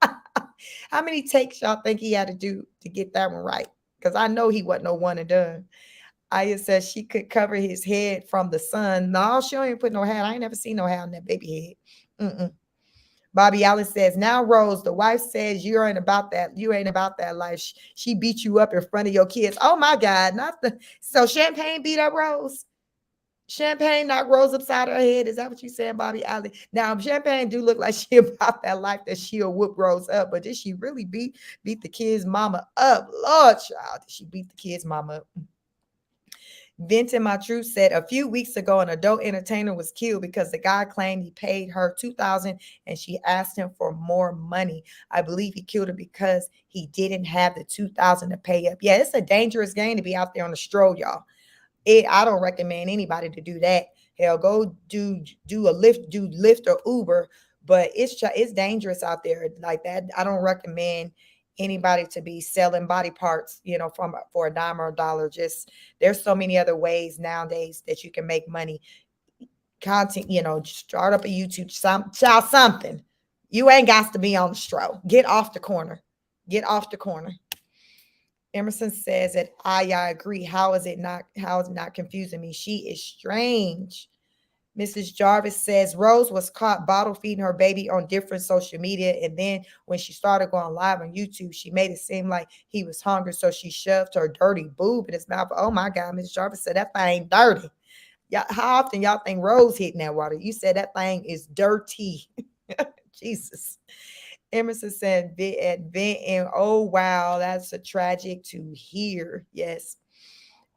A: How many takes y'all think he had to do to get that one right? Because I know he wasn't no one and done. Aya says she could cover his head from the sun. No, she don't even put no hat. I ain't never seen no hat on that baby head. Bobby Allen says, now, Rose, the wife says you ain't about that. You ain't about that life. She beat you up in front of your kids. Oh, my God. So Champagne beat up Rose? Champagne knocked Rose upside her head. Is that what you said, Bobby Allen? Now, Champagne do look like she about that life that she'll whoop Rose up. But did she really beat the kid's mama up? Lord, child, did she beat the kid's mama up? Vinton My Truth said a few weeks ago, an adult entertainer was killed because the guy claimed he paid her $2,000 and she asked him for more money. I believe he killed her because he didn't have the $2,000 to pay up. Yeah, it's a dangerous game to be out there on the stroll, y'all. I don't recommend anybody to do that. Hell, go do a Lyft or Uber, but it's dangerous out there like that. I don't recommend anybody to be selling body parts, for a dime or a dollar. Just there's so many other ways nowadays that you can make money. Content, start up a YouTube, something. You ain't got to be on the stroll. Get off the corner. Get off the corner. Emerson says that I agree. How is it not confusing me? She is strange. Mrs. Jarvis says Rose was caught bottle feeding her baby on different social media. And then when she started going live on YouTube, she made it seem like he was hungry. So she shoved her dirty boob in his mouth. Oh my God, Mrs. Jarvis said that thing dirty. Yeah, how often y'all think Rose hitting that water? You said that thing is dirty. Jesus. Emerson said, and oh wow, that's a tragic to hear. Yes.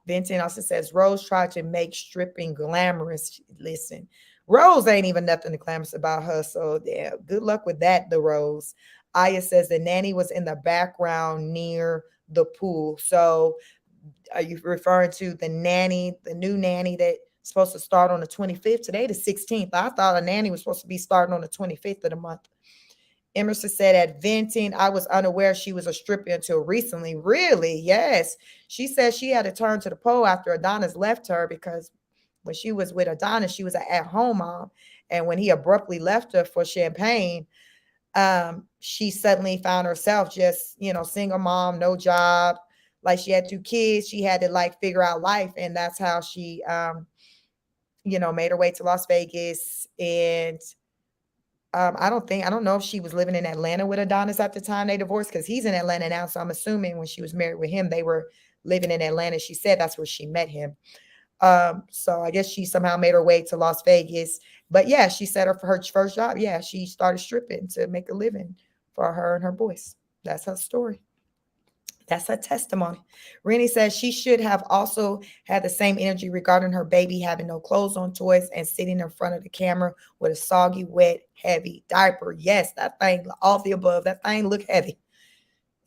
A: Benton also says Rose tried to make stripping glamorous. Listen, Rose ain't even nothing glamorous about her. So yeah, good luck with that, the Rose. Aya says the nanny was in the background near the pool. So are you referring to the new nanny that's supposed to start on the 25th? Today, the 16th. I thought a nanny was supposed to be starting on the 25th of the month. Emerson said at venting, I was unaware she was a stripper until recently. Really? Yes. She said she had to turn to the pole after Adonis left her because when she was with Adonis, she was an at-home mom. And when he abruptly left her for Champagne, she suddenly found herself just, single mom, no job. Like she had 2 kids. She had to figure out life. And that's how she, made her way to Las Vegas. And I don't know if she was living in Atlanta with Adonis at the time they divorced because he's in Atlanta now. So I'm assuming when she was married with him, they were living in Atlanta. She said that's where she met him. So I guess she somehow made her way to Las Vegas. But yeah, she said for her first job, yeah, she started stripping to make a living for her and her boys. That's her story. That's her testimony. Rennie says she should have also had the same energy regarding her baby having no clothes on, toys, and sitting in front of the camera with a soggy, wet, heavy diaper. Yes, that thing, all the above, that thing looked heavy.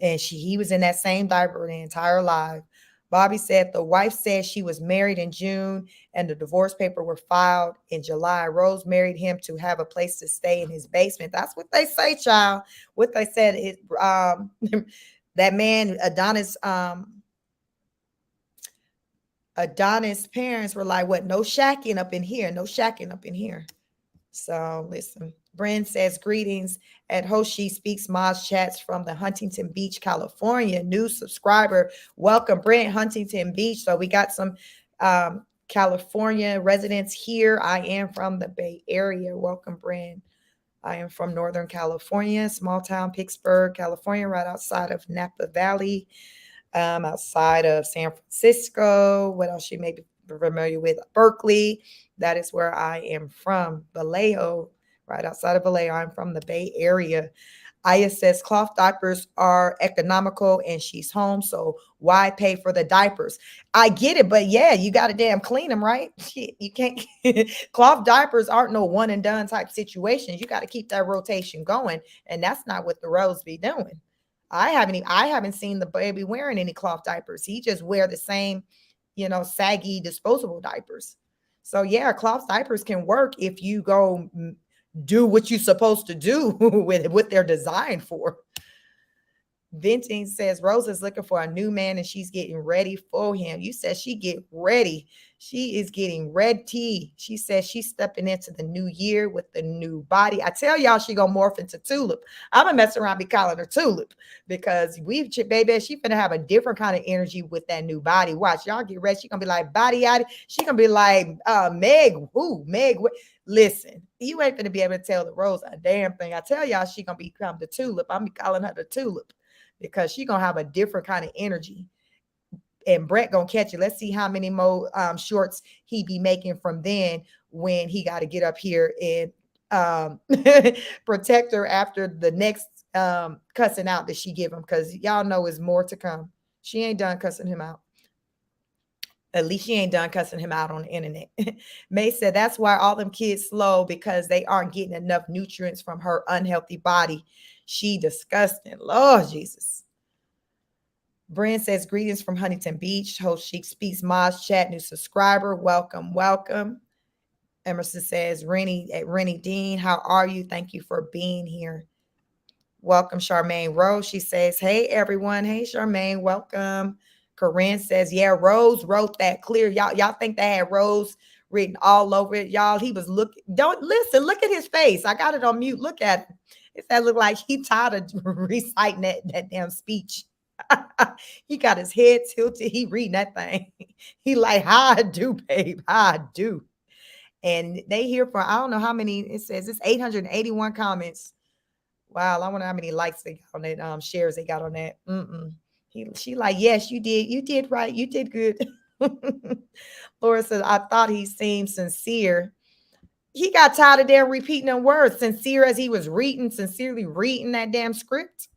A: And he was in that same diaper the entire life. Bobby said the wife said she was married in June and the divorce paper were filed in July. Rose married him to have a place to stay in his basement. That's what they say, child. What they said is that man Adonis parents were like, what? No shacking up in here. No shacking up in here. So listen, Bryn says greetings at Hoshi Speaks Moz chats from the Huntington Beach, California. New subscriber. Welcome, Bryn, Huntington Beach. So we got some California residents here. I am from the Bay Area. Welcome, Bryn. I am from Northern California, small town Pittsburgh, California, right outside of Napa Valley, outside of San Francisco. What else you may be familiar with? Berkeley. That is where I am from. Vallejo, right outside of Vallejo. I'm from the Bay Area. Aya says cloth diapers are economical and she's home, so why pay for the diapers? I get it, but yeah, you got to damn clean them, right? Shit, you can't. Cloth diapers aren't no one and done type situations. You got to keep that rotation going, and that's not what the Rose be doing. I haven't seen the baby wearing any cloth diapers. He just wear the same, saggy disposable diapers. So yeah, cloth diapers can work if you go do what you're supposed to do with what they're designed for. Venting says Rose is looking for a new man and she's getting ready for him. You said she get ready. She is getting ready. She says she's stepping into the new year with the new body. I tell y'all she gonna morph into Tulip. I'm gonna mess around be calling her Tulip because baby, she finna have a different kind of energy with that new body. Watch, y'all get ready. She gonna be like body yaddy. She gonna be like Meg. Who Meg? Listen, you ain't gonna be able to tell the Rose a damn thing. I tell y'all she gonna become the Tulip. I'm be calling her the Tulip because she gonna have a different kind of energy. And Brett gonna catch it. Let's see how many more shorts he be making from then when he got to get up here and protect her after the next cussing out that she give him, because y'all know is more to come. She ain't done cussing him out. At least she ain't done cussing him out on the internet. May said that's why all them kids slow, because they aren't getting enough nutrients from her unhealthy body. She disgusting. Lord Jesus. Brand says greetings from Huntington Beach. Host Chic Speaks Moz chat, new subscriber. Welcome, welcome. Emerson says Rennie Dean, how are you? Thank you for being here. Welcome, Charmaine Rose. She says, hey everyone. Hey Charmaine, welcome. Corinne says, yeah, Rose wrote that clear. Y'all think they had Rose written all over it? Y'all, he was looking. Don't listen. Look at his face. I got it on mute. Look at him. It that look like he tired of reciting that damn speech. He got his head tilted. He reading that thing. He like, how I do, babe. How I do. And they here for, I don't know how many, it says it's 881 comments. Wow, I wonder how many likes they got on that, shares they got on that. She like, yes, you did right. You did good. Laura says, I thought he seemed sincere. He got tired of damn repeating them words. Sincere as he was sincerely reading that damn script.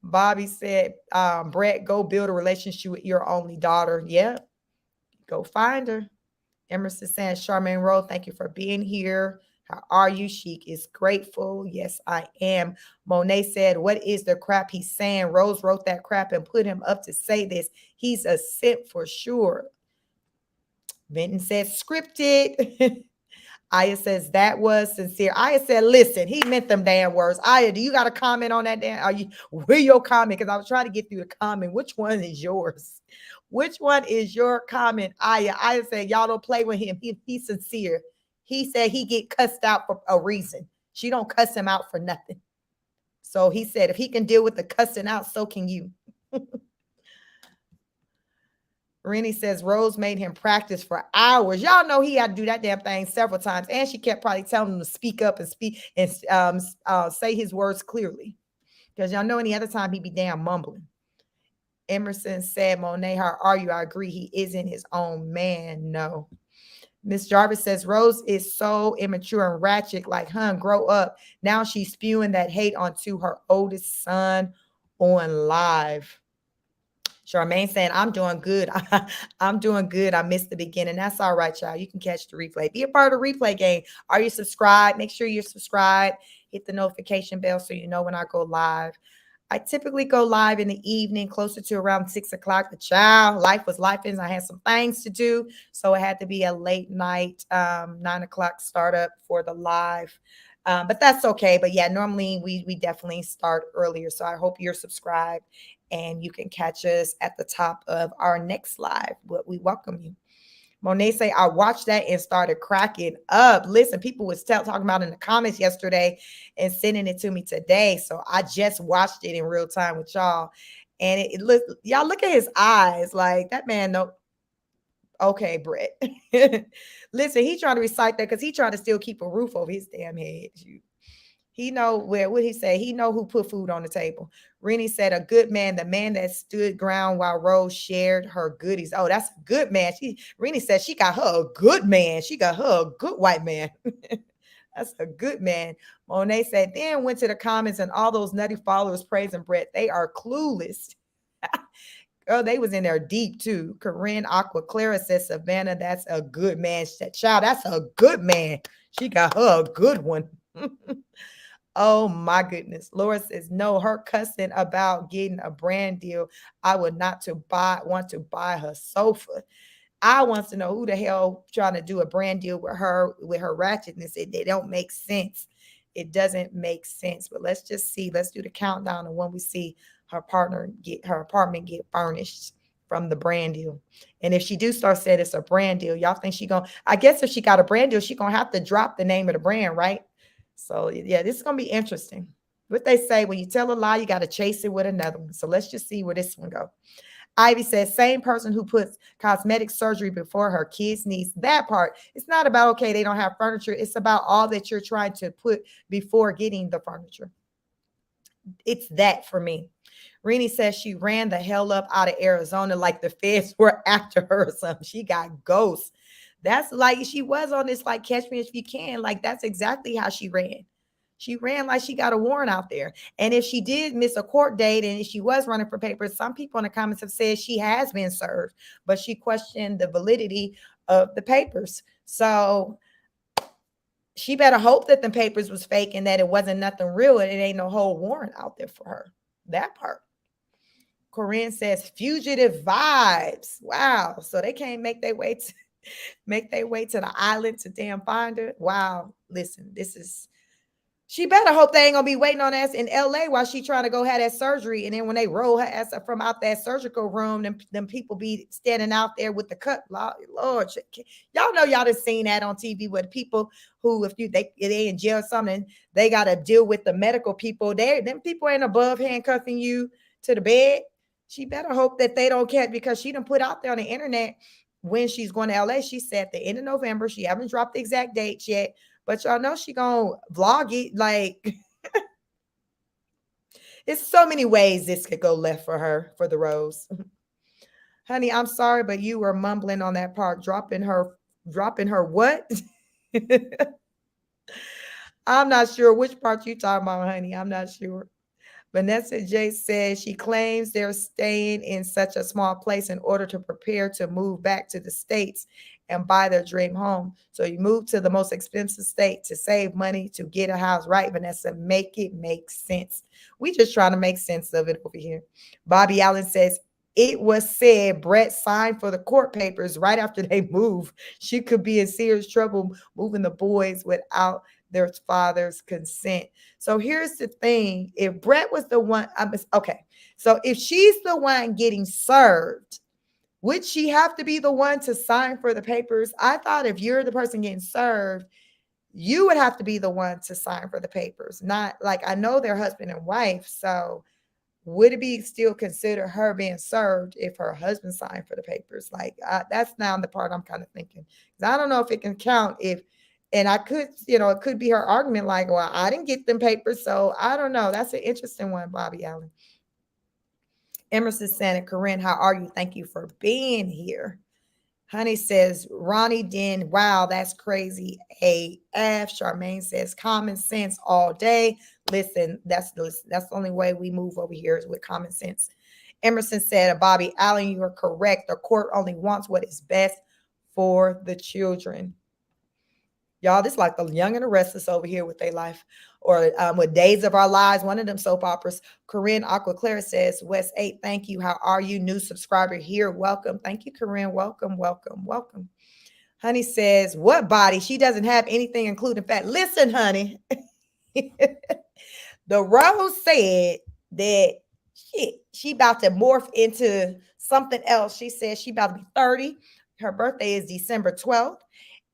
A: Bobby said, Brett, go build a relationship with your only daughter. Yeah, go find her. Emerson says, Charmaine Rowe, thank you for being here. How are you? Chic is grateful. Yes, I am. Monet said, what is the crap he's saying? Rose wrote that crap and put him up to say this. He's a simp for sure. Benton said, scripted. Aya says that was sincere. Aya said, listen, he meant them damn words. Aya, do you got a comment on that damn? Where your comment? Because I was trying to get through the comment. Which one is yours? Which one is your comment? Aya said, y'all don't play with him. He's sincere. He said he get cussed out for a reason. She don't cuss him out for nothing. So he said, if he can deal with the cussing out, so can you. Rennie says Rose made him practice for hours. Y'all know he had to do that damn thing several times. And she kept probably telling him to speak up and say his words clearly. Because y'all know any other time he'd be damn mumbling. Emerson said, Monet, how are you? I agree. He isn't his own man. No. Miss Jarvis says Rose is so immature and ratchet. Like, hun, grow up. Now she's spewing that hate onto her oldest son on live. Charmaine saying, I'm doing good. I'm doing good. I missed the beginning. That's all right, y'all. You can catch the replay. Be a part of the replay game. Are you subscribed? Make sure you're subscribed. Hit the notification bell so you know when I go live. I typically go live in the evening, closer to around 6 o'clock. The child, life was life, and I had some things to do. So it had to be a late night, 9 o'clock startup for the live. But that's okay. But yeah, normally we definitely start earlier. So I hope you're subscribed and you can catch us at the top of our next live. But we welcome you. Monet say, I watched that and started cracking up. Listen, people was talking about in the comments yesterday and sending it to me today. So I just watched it in real time with y'all. And it look, y'all look at his eyes. Like that man, no. Okay, Brett. Listen, he trying to recite that because he trying to still keep a roof over his damn head. He know where, what he say? He know who put food on the table. Rennie said, a good man, the man that stood ground while Rose shared her goodies. Oh, that's a good man. Rennie said she got her a good man. She got her a good white man. That's a good man. Monet said, then went to the comments and all those nutty followers praising Brett. They are clueless. Girl, they was in there deep too. Corinne Aqua Clara says, Savannah, that's a good man. She said, child, that's a good man. She got her a good one. Oh my goodness. Laura says, no, her cussing about getting a brand deal. I would not to want to buy her sofa. I wants to know who the hell trying to do a brand deal with her ratchetness. It don't make sense. It doesn't make sense. But let's just see. Let's do the countdown of when we see her apartment get furnished from the brand deal. And if she do start saying it's a brand deal, y'all think she gonna, I guess if she got a brand deal, she gonna have to drop the name of the brand, right? So yeah, this is gonna be interesting. What they say, when you tell a lie, you got to chase it with another one. So let's just see where this one go. Ivy says, same person who puts cosmetic surgery before her kids' needs. That part, it's not about, okay, they don't have furniture. It's about all that you're trying to put before getting the furniture. It's that for me. Rennie says she ran the hell up out of Arizona like the feds were after her or something. She got ghosts. That's like she was on this like Catch Me If You Can. Like that's exactly how she ran. She ran like she got a warrant out there. And if she did miss a court date and she was running for papers, some people in the comments have said she has been served, but she questioned the validity of the papers. So she better hope that the papers was fake and that it wasn't nothing real and it ain't no whole warrant out there for her. That part. Corinne says fugitive vibes. Wow. So they can't make their way to the island to damn find her. Wow. Listen, this is, she better hope they ain't gonna be waiting on us in LA while she trying to go have that surgery. And then when they roll her ass up from out that surgical room, them people be standing out there with the cut. Lord, y'all know y'all done seen that on TV with people who, if they in jail or something, they gotta deal with the medical people. Them people ain't above handcuffing you to the bed. She better hope that they don't catch, because she done put out there on the internet when she's going to LA. She said at the end of November. She haven't dropped the exact date yet, but y'all know she gonna vlog it. Like it's so many ways this could go left for her, for the Rose. Honey, I'm sorry, but you were mumbling on that part, dropping her what? I'm not sure which part you talking about, honey. I'm not sure. Vanessa J says she claims they're staying in such a small place in order to prepare to move back to the States and buy their dream home. So you move to the most expensive state to save money to get a house. Right, Vanessa? Make it make sense. We just trying to make sense of it over here. Bobby Allen says, it was said Brett signed for the court papers right after they moved. She could be in serious trouble moving the boys without their father's consent. So here's the thing. If Brett was the one, okay. So if she's the one getting served, would she have to be the one to sign for the papers? I thought if you're the person getting served, you would have to be the one to sign for the papers. Not like, I know they're husband and wife. So would it be still considered her being served if her husband signed for the papers? Like that's now the part I'm kind of thinking. I don't know if it can count if, and I could, it could be her argument like, well, I didn't get them papers. So I don't know. That's an interesting one, Bobby Allen. Emerson Santa, Corinne, how are you? Thank you for being here. Honey says, Ronnie Den, wow, that's crazy. AF. Charmaine says, common sense all day. Listen, that's the only way we move over here is with common sense. Emerson said, Bobby Allen, you are correct. The court only wants what is best for the children. Y'all, this like the young and the restless over here with their life. Or with Days of Our Lives, one of them soap operas. Corinne Aquaclara says, West 8, thank you. How are you? New subscriber here. Welcome. Thank you, Corinne. Welcome, welcome, welcome. Honey says, what body? She doesn't have anything including fat. Listen, honey. The Rose said that she about to morph into something else. She said she about to be 30. Her birthday is December 12th.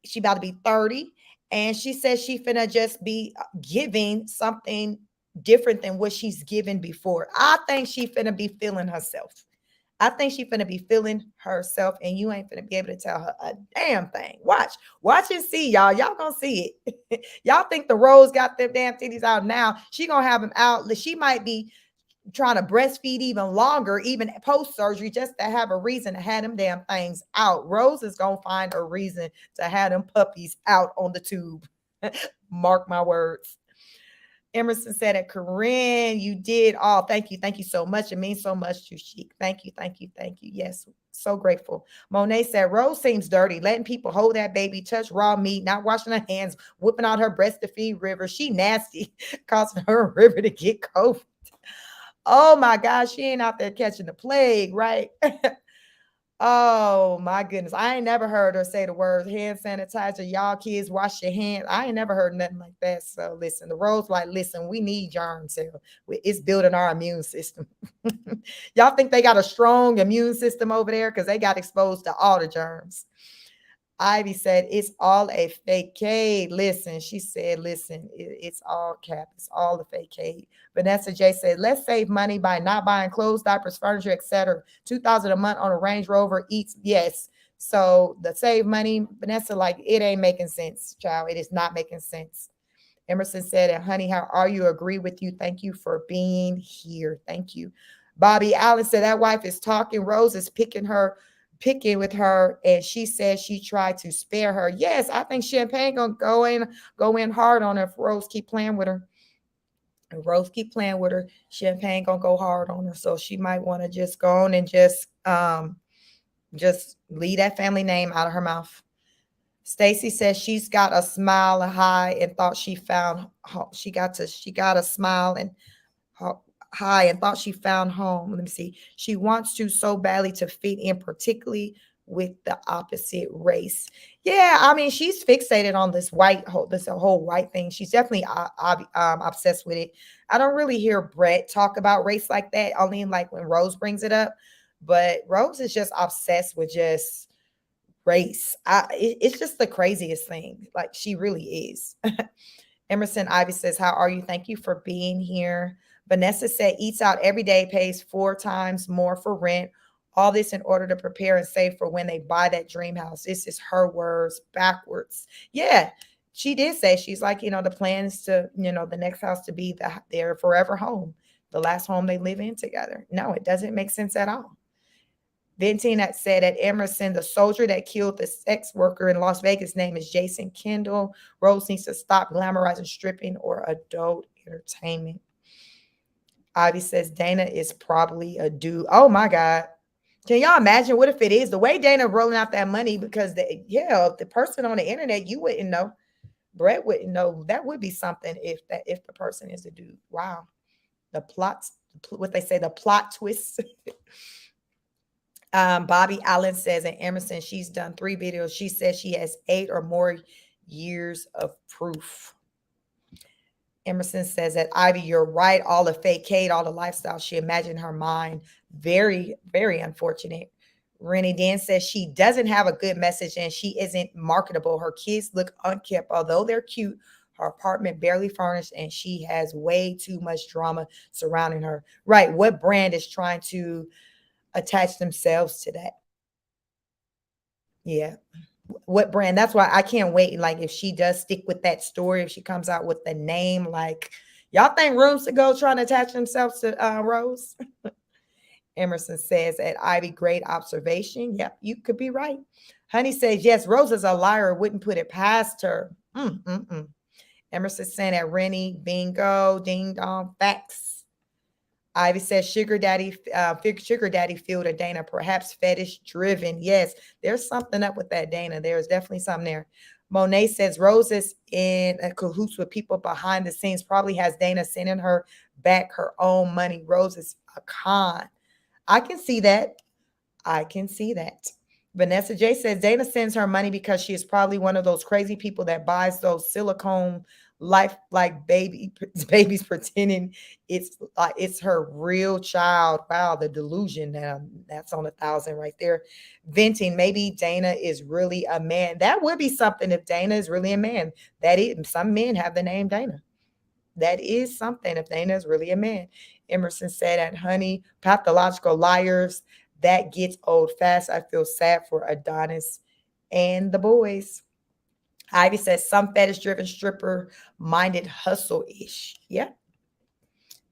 A: She about to be 30. And she says she finna just be giving something different than what she's given before. I think she finna be feeling herself. I think she finna be feeling herself, and you ain't finna be able to tell her a damn thing. Watch and see, y'all. Y'all gonna see it. Y'all think the Rose got them damn titties out now. She gonna have them out. She might be trying to breastfeed even longer, even post surgery, just to have a reason to have them damn things out. Rose is gonna find a reason to have them puppies out on the tube. Mark my words. Emerson said it, Corinne, you did all. Thank you. Thank you so much. It means so much to Chic. Thank you. Thank you. Thank you. Yes. So grateful. Monet said, Rose seems dirty, letting people hold that baby, touch raw meat, not washing her hands, whipping out her breast to feed River. She nasty, causing her River to get COVID. Oh my gosh, she ain't out there catching the plague, right? Oh my goodness. I ain't never heard her say the words hand sanitizer. Y'all kids wash your hands. I ain't never heard nothing like that. So listen, the Rose like, listen, we need germs here. It's building our immune system. Y'all think they got a strong immune system over there? Because they got exposed to all the germs. Ivy said, it's all a facade. Listen, she said, listen, it's all cap. It's all a facade. Vanessa J said, let's save money by not buying clothes, diapers, furniture, etc. $2,000 a month on a Range Rover eats. Yes. So the save money, Vanessa, like, it ain't making sense, child. It is not making sense. Emerson said, and honey, how are you? Agree with you. Thank you for being here. Thank you. Bobby Allen said, that wife is talking. Rose is picking with her, and she said she tried to spare her. Yes, I think Champagne gonna go in hard on her if Rose keep playing with her. If Rose keep playing with her, Champagne gonna go hard on her. So she might want to just go on and just leave that family name out of her mouth. Stacy says she's got a smile high and thought she found she got a smile and high and thought she found home. Let me see. She wants to so badly to fit in, particularly with the opposite race. Yeah, I mean, she's fixated on this whole white thing. She's definitely obsessed with it. I don't really hear Brett talk about race like that, only like when Rose brings it up. But Rose is just obsessed with just race. It's just the craziest thing. Like, she really is. Emerson Ivy says, how are you? Thank you for being here. Vanessa said, eats out every day, pays 4 times more for rent. All this in order to prepare and save for when they buy that dream house. This is her words backwards. Yeah, she did say, she's like, the plan is to, the next house to be their forever home, the last home they live in together. No, it doesn't make sense at all. Ventina said at Emerson, the soldier that killed the sex worker in Las Vegas' name is Jason Kendall. Rose needs to stop glamorizing stripping or adult entertainment. Ivy says Dana is probably a dude. Oh my God. Can y'all imagine what if it is? The way Dana rolling out that money, because the person on the internet, you wouldn't know. Brett wouldn't know. That would be something if the person is a dude. Wow. The plots, what they say, the plot twists. Bobby Allen says in Emerson, she's done 3 videos. She says she has 8 or more years of proof. Emerson says that Ivy, you're right. All the fake all the lifestyle she imagined in her mind. Very, very unfortunate. Rennie Dan says she doesn't have a good message and she isn't marketable. Her kids look unkept. Although they're cute, her apartment barely furnished and she has way too much drama surrounding her. Right. What brand is trying to attach themselves to that? Yeah. What brand? That's why I can't wait. Like, if she does stick with that story, if she comes out with the name, like, y'all think Rooms to Go trying to attach themselves to Rose? Emerson says at Ivy, great observation. Yep, you could be right. Honey says, yes, Rose is a liar. Wouldn't put it past her. Emerson saying at Rennie, bingo, ding dong, facts. Ivy says sugar daddy feel to Dana, perhaps fetish driven. Yes, there's something up with that Dana. There's definitely something there. Monet says Rose is in a cahoots with people behind the scenes, probably has Dana sending her back her own money. Rose is a con. I can see that. I can see that. Vanessa J says Dana sends her money because she is probably one of those crazy people that buys those silicone life like babies pretending it's her real child. Wow, the delusion. That's on 1,000 right there. Venting. Maybe Dana is really a man. That would be something if Dana is really a man. That is, some men have the name Dana. That is something if Dana is really a man. Emerson said, and honey, pathological liars, that gets old fast. I feel sad for Adonis and the boys. Ivy says some fetish driven stripper minded hustle ish. Yeah.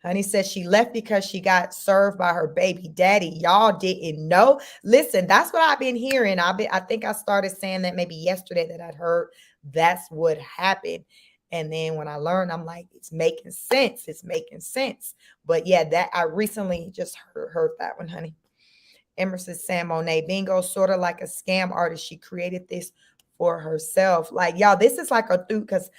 A: Honey says she left because she got served by her baby daddy. Y'all didn't know. Listen, that's what I've been hearing. I think I started saying that maybe yesterday that I'd heard that's what happened. And then when I learned, I'm like, it's making sense. It's making sense. But yeah, that I recently just heard that one, honey. Emerson Sam Monet, bingo, sort of like a scam artist. She created this for herself. Like, y'all, this is like a because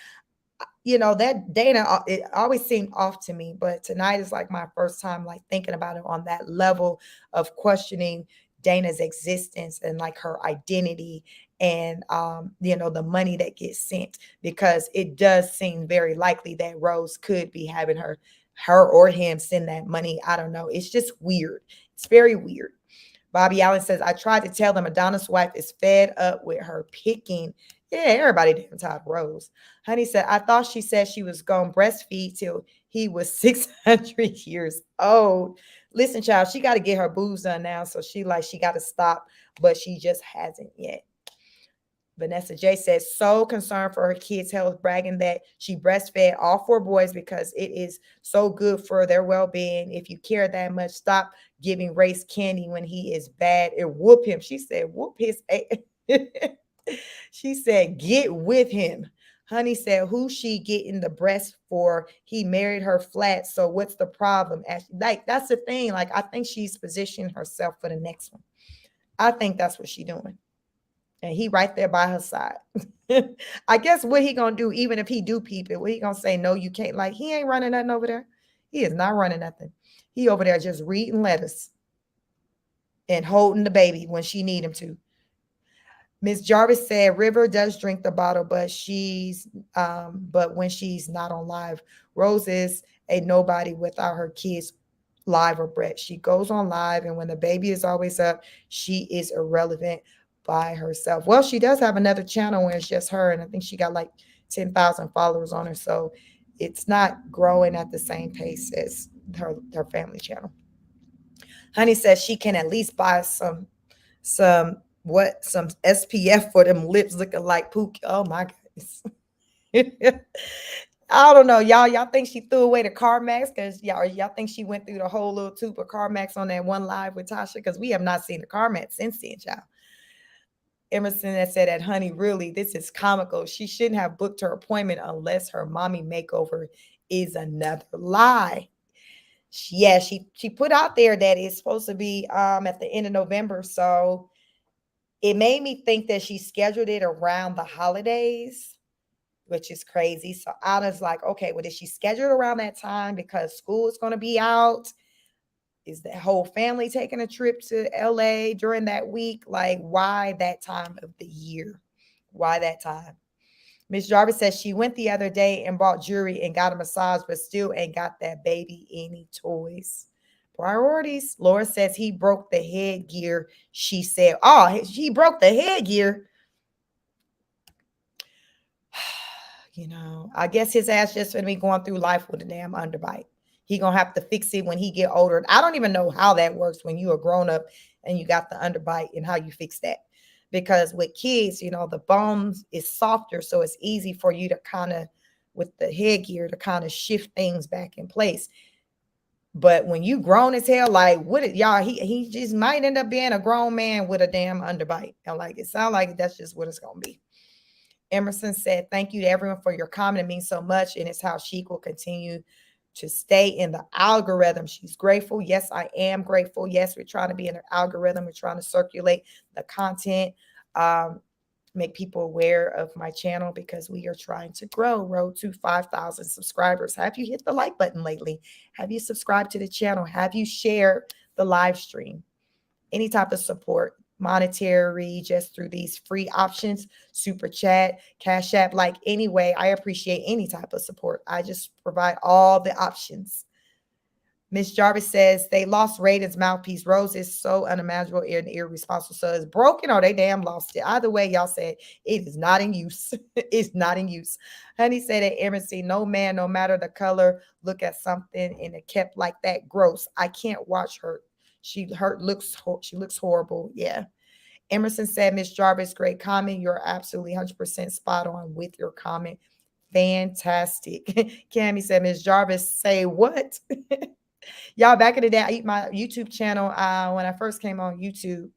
A: that Dana, it always seemed off to me, but tonight is like my first time like thinking about it on that level of questioning Dana's existence and like her identity and the money that gets sent, because it does seem very likely that Rose could be having her or him send that money. I don't know. It's just weird. It's very weird. Bobby Allen says, I tried to tell them Adonis' wife is fed up with her picking. Yeah, everybody damn tired of Rose. Honey said, I thought she said she was going to breastfeed till he was 600 years old. Listen, child, she got to get her boobs done now. So she got to stop, but she just hasn't yet. Vanessa J says, so concerned for her kids' health, bragging that she breastfed all 4 boys because it is so good for their well-being. If you care that much, stop giving Race candy when he is bad and whoop him. She said, whoop his. She said, get with him. Honey said, who she getting the breast for? He married her flat. So what's the problem? Like, that's the thing. Like, I think she's positioning herself for the next one. I think that's what she's doing. And he right there by her side. I guess what he gonna do, even if he do peep it, what he gonna say, no, you can't. Like, he ain't running nothing over there. He is not running nothing. He over there just reading letters and holding the baby when she need him to. Miss Jarvis said River does drink the bottle, but when she's not on live. Rose is a nobody without her kids live or Brett. She goes on live, and when the baby is always up, she is irrelevant by herself. Well, she does have another channel where it's just her, and I think she got like 10,000 followers on her, so it's not growing at the same pace as her family channel. Honey says she can at least buy some SPF for them lips looking like Pookie. Oh my goodness. I don't know, y'all. Y'all think she threw away the CarMax because y'all think she went through the whole little tube of CarMax on that one live with Tasha? Because we have not seen the CarMax since then, y'all. Emerson that said that, honey, really, this is comical. She shouldn't have booked her appointment unless her mommy makeover is another lie. She put out there that it's supposed to be at the end of November. So it made me think that she scheduled it around the holidays, which is crazy. So I was like, okay, well, did she schedule it around that time because school is going to be out? Is the whole family taking a trip to LA during that week? Like, why that time of the year? Why that time? Miss Jarvis says she went the other day and bought jewelry and got a massage, but still ain't got that baby any toys. Priorities. Laura says he broke the headgear. She said, oh, he broke the headgear. I guess his ass just going to be going through life with a damn underbite. He going to have to fix it when he get older. I don't even know how that works when you are grown up and you got the underbite and how you fix that. Because with kids, the bones is softer. So it's easy for you to kind of, with the headgear, to kind of shift things back in place. But when you grown as hell, like what it y'all, he just might end up being a grown man with a damn underbite. And like it sounds like that's just what it's gonna be. Emerson said, "Thank you to everyone for your comment. It means so much, and it's how Sheik will continue to stay in the algorithm." She's grateful. Yes, I am grateful. Yes, we're trying to be in the algorithm. We're trying to circulate the content, um, make people aware of my channel because we are trying to grow. Road to 5,000 subscribers. Have you hit the like button lately? Have you subscribed to the channel? Have you shared the live stream? Any type of support, monetary, just through these free options, super chat, cash app, like anyway, I appreciate any type of support. I just provide all the options. Miss Jarvis says they lost Raiden's mouthpiece. Rose is so unimaginable and irresponsible. So it's broken or they damn lost it. Either way, y'all said it is not in use. It's not in use. Honey said at Emerson, no man, no matter the color, look at something and it kept like that. Gross. I can't watch her. She looks horrible. Yeah. Emerson said, Miss Jarvis, great comment. You're absolutely 100% spot on with your comment. Fantastic. Cammy said, Miss Jarvis, say what? Y'all, back in the day, my YouTube channel, when I first came on YouTube,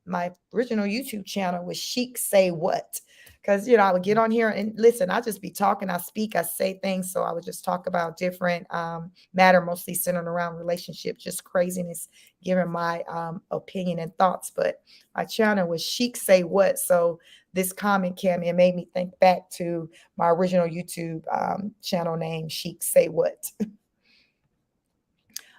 A: my original YouTube channel was Chic Say What? Because, I would get on here and listen, I just be talking, I speak, I say things. So I would just talk about different matter, mostly centered around relationships, just craziness, giving my opinion and thoughts. But my channel was Chic Say What? So this comment came and made me think back to my original YouTube channel name, Chic Say What?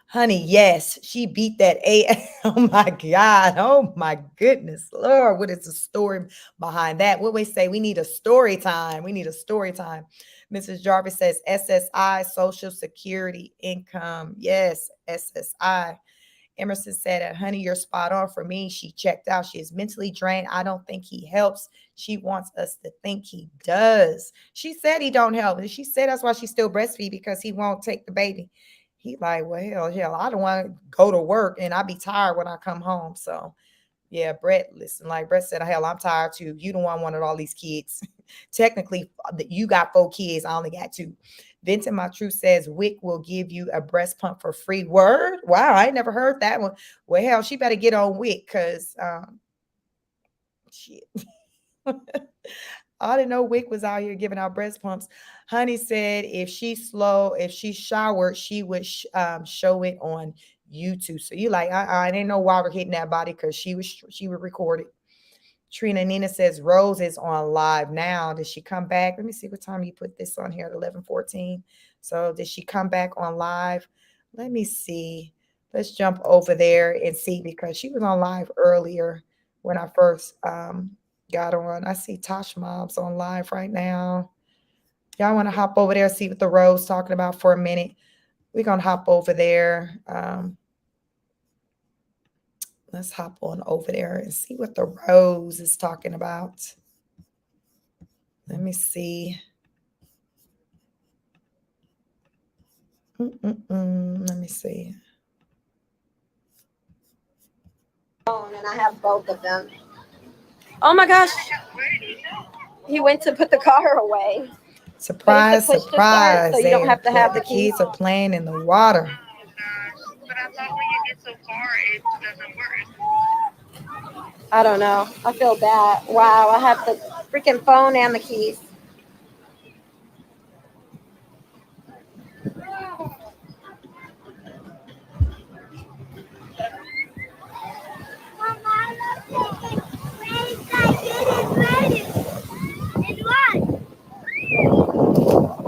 A: Honey, yes, she beat that A. Oh my God. Oh my goodness. Lord, what is the story behind that? What we say, we need a story time. We need a story time. Mrs. Jarvis says SSI, Social Security Income. Yes, SSI. Emerson said, honey, you're spot on. For me, she checked out. She is mentally drained. I don't think he helps. She wants us to think he does. She said he don't help. And she said that's why she still breastfeed because he won't take the baby. He like, well, hell, I don't want to go to work and I be tired when I come home. So yeah, Brett, listen, like Brett said, hell, I'm tired too. You don't want one of all these kids. Technically, you got 4 kids. I only got 2. Vincent My Truth says Wick will give you a breast pump for free. Word? Wow, I never heard that one. Well, hell, she better get on Wick because shit. I didn't know Wick was out here giving out breast pumps. Honey said if she showered, she would show it on YouTube. So you like, I didn't know why we're hitting that body because she would record it. Trina Nina says Rose is on live now. Did she come back? Let me see what time you put this on here at 11:14. So did she come back on live? Let me see. Let's jump over there and see because she was on live earlier when I first got on. I see Tosh Mom's on live right now. Y'all want to hop over there, see what the Rose talking about for a minute? We're going to hop over there. Let's hop on over there and see what the Rose is talking about. Let me see. Let me see.
B: And I have both of them. Oh my gosh. He went to put the car away.
A: Surprise, surprise.
B: So you don't have to have the
A: kids are playing in the water.
D: But I thought when you get so far, it doesn't work.
B: I don't know. I feel bad. Wow, I have the freaking phone and the keys.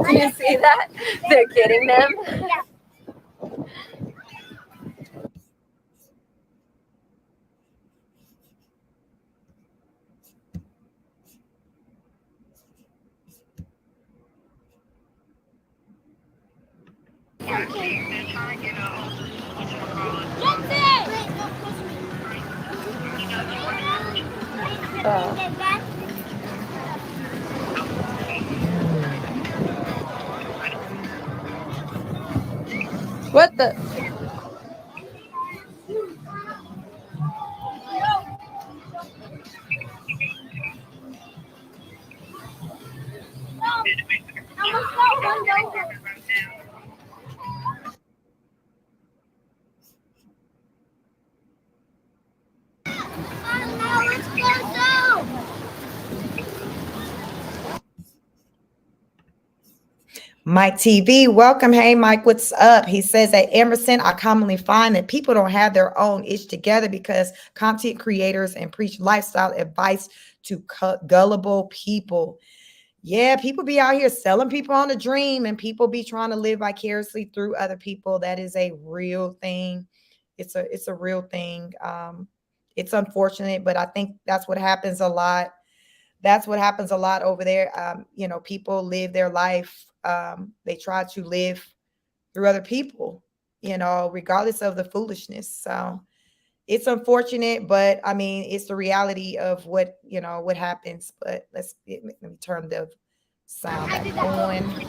B: Do you see that? They're getting them. What the?
A: Mike TV, welcome. Hey, Mike, what's up? He says at Emerson, I commonly find that people don't have their own ish together because content creators and preach lifestyle advice to gullible people. Yeah, people be out here selling people on a dream and people be trying to live vicariously through other people. That is a real thing. It's a real thing. It's unfortunate, but I think that's what happens a lot. That's what happens a lot over there. People live their life. They try to live through other people, regardless of the foolishness. So it's unfortunate, but I mean, it's the reality of what happens. But let me turn the sound back on.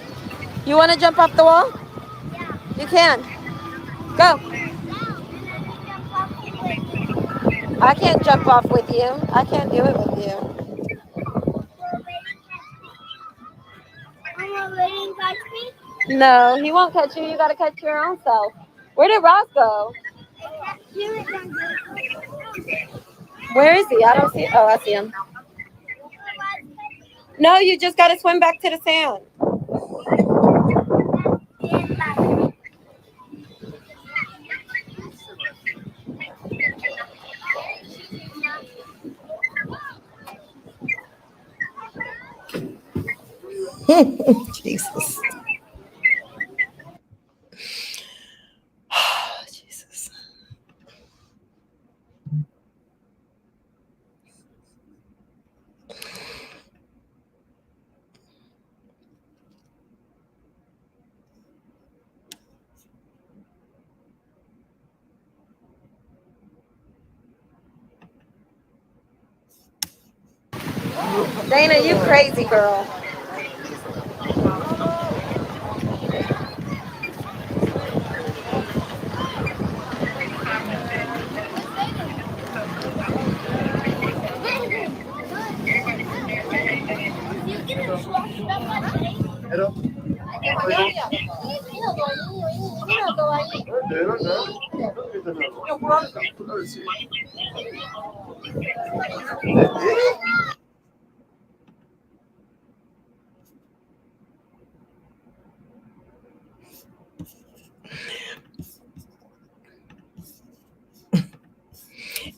B: You want to jump off the wall? You can. Go. I can't jump off with you. I can't do it with you. No, he won't catch you. You got to catch your own self. Where did Ross go? Where is he? I don't see. Oh, I see him. No, you just got to swim back to the sand.
A: Jesus. Jesus.
B: Dana, you crazy girl.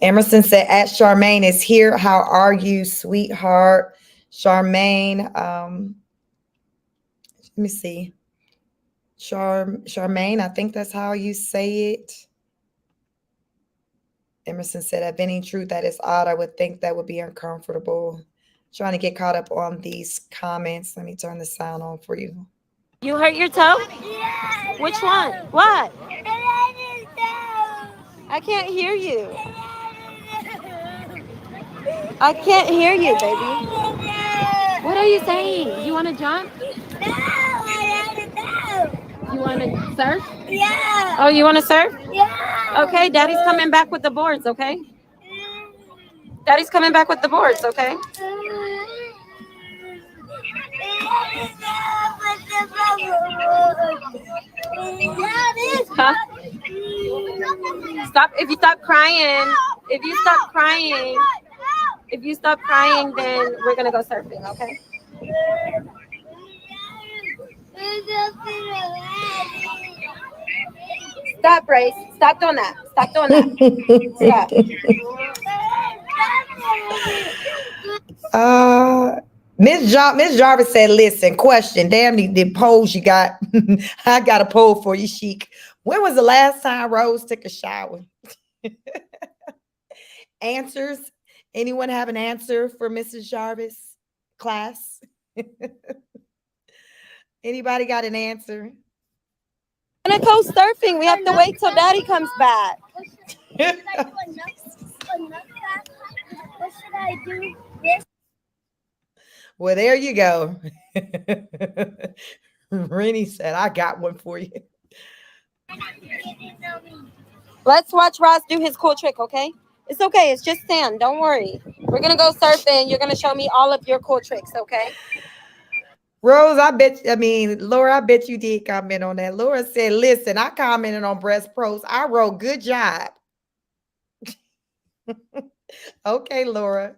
A: Emerson said, at Charmaine is here. How are you, sweetheart? Charmaine, let me see. Charmaine, I think that's how you say it. Emerson said, at Benny Truth, that is odd. I would think that would be uncomfortable. Trying to get caught up on these comments. Let me turn the sound on for you.
B: You hurt your toe? Which one? What? I can't hear you. I can't hear you, baby. What are you saying? You want to jump?
E: No, I don't know.
B: You want to surf?
E: Yeah.
B: Oh, you want to surf?
E: Yeah.
B: Okay, Daddy's coming back with the boards, okay? Daddy's coming back with the boards, okay? Huh? Stop. If you stop crying, then we're going to go surfing, okay? Stop, Bryce. Stop doing that. Stop doing that.
A: Stop. Miss Jarvis said, listen, question. Damn the polls you got. I got a poll for you, Sheik. When was the last time Rose took a shower? Answers. Anyone have an answer for Mrs. Jarvis class? Anybody got an answer?
B: I'm gonna go surfing. We have to wait till Daddy comes back.
E: What should I do?
A: Well, there you go. Rennie said, I got one for you.
B: Let's watch Ross do his cool trick, okay? It's okay. It's just sand. Don't worry. We're going to go surfing. You're going to show me all of your cool tricks, okay?
A: Rose, Laura, I bet you did comment on that. Laura said, listen, I commented on breast pros. I wrote, good job. Okay, Laura.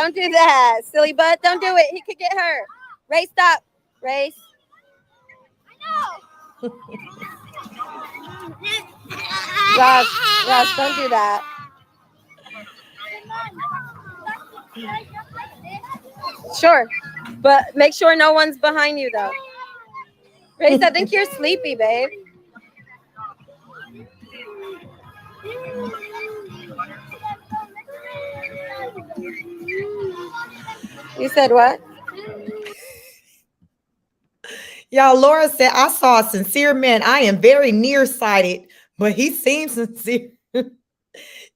B: Don't do that, silly butt. Don't do it. He could get hurt. Ray, stop. Ray. Josh, don't do that. Sure, but make sure no one's behind you, though. Ray, I think you're sleepy, babe. You said what?
A: Y'all, Laura said, I saw a sincere man. I am very nearsighted, but he seems sincere.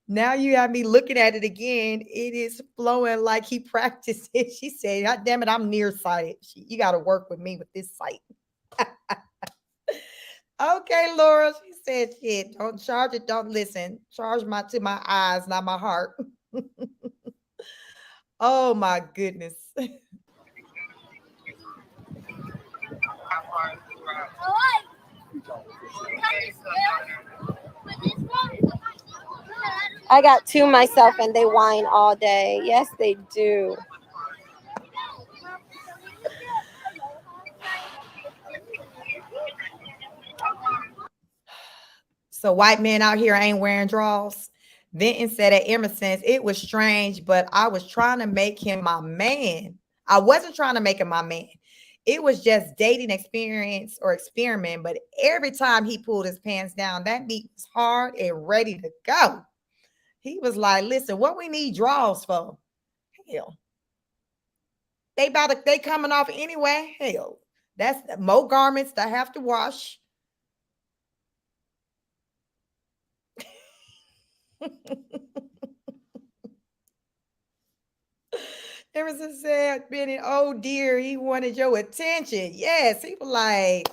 A: Now you have me looking at it again. It is flowing like he practiced it. She said, God damn it, I'm nearsighted. You got to work with me with this sight. Okay, Laura. She said, shit, don't charge it, don't listen. Charge to my eyes, not my heart. Oh my goodness.
B: I got two myself and they whine all day. Yes, they do.
A: So white men out here ain't wearing drawers. Vinton said at Emerson's, it was strange, but I was trying to make him my man. I wasn't trying to make him my man. It was just dating experience or experiment. But every time he pulled his pants down, that meat was hard and ready to go. He was like, listen, what we need drawers for? Hell. They coming off anyway. Hell. That's more garments that have to wash. Emerson said, Benny, oh dear, he wanted your attention. Yes, he was like,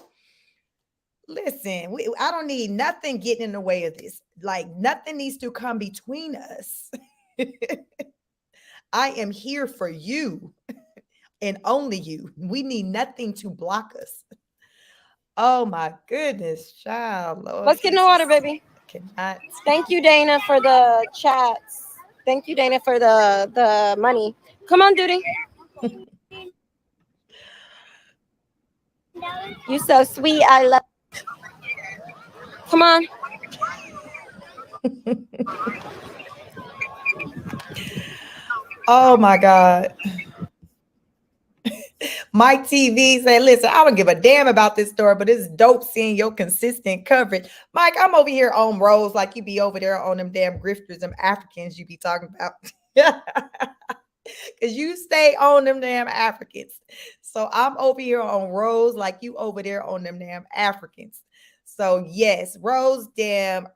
A: listen, I don't need nothing getting in the way of this. Like, nothing needs to come between us. I am here for you and only you. We need nothing to block us. Oh my goodness, child. Lord,
B: let's get in the water, baby.
A: Cannot.
B: Thank you, Dana, for the chats. Thank you, Dana, for the money. Come on, Duty. You so sweet. I love. Come on.
A: Oh my God. Mike TV said, listen, I don't give a damn about this story, but it's dope seeing your consistent coverage. Mike, I'm over here on Rose like you be over there on them damn grifters, them Africans you be talking about. Because you stay on them damn Africans. So I'm over here on Rose like you over there on them damn Africans. So yes, Rose, damn,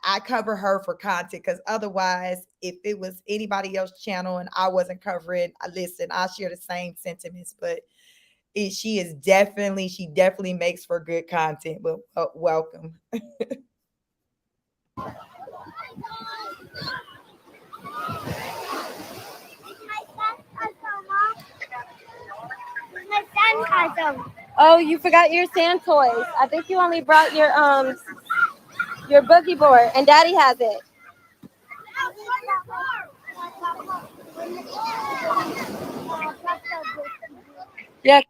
A: I cover her for content because otherwise, if it was anybody else's channel and I wasn't covering, listen, I share the same sentiments, but she definitely makes for good content. But welcome.
B: Oh, you forgot your sand toys. I think you only brought your boogie board, and Daddy has it. Yeah.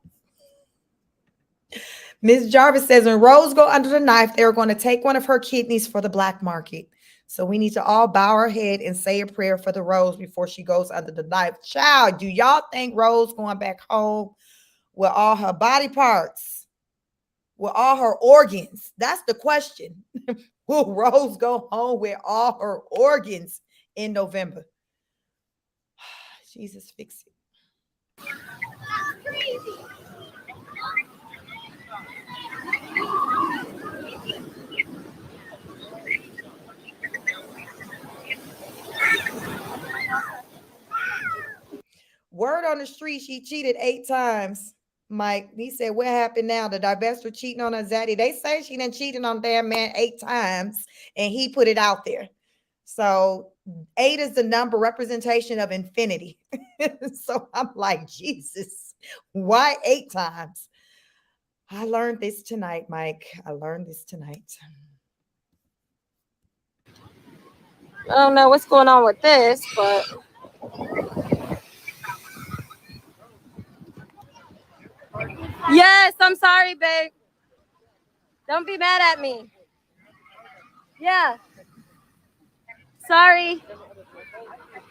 A: Ms. Jarvis says, when Rose go under the knife, they're going to take one of her kidneys for the black market. So we need to all bow our head and say a prayer for the Rose before she goes under the knife. Child, do y'all think Rose going back home with all her body parts, with all her organs? That's the question. Will Rose go home with all her organs in November? Jesus, fix it. Word on the street, she cheated 8 times. Mike, he said, what happened now? The divestor cheating on her zaddy. They say she done cheated on damn man 8 times, and he put it out there. So 8 is the number representation of infinity. So I'm like, Jesus, why 8 times? I learned this tonight, Mike. I learned this tonight.
B: I don't know what's going on with this, but I'm sorry, babe. Don't be mad at me. Yeah. Sorry.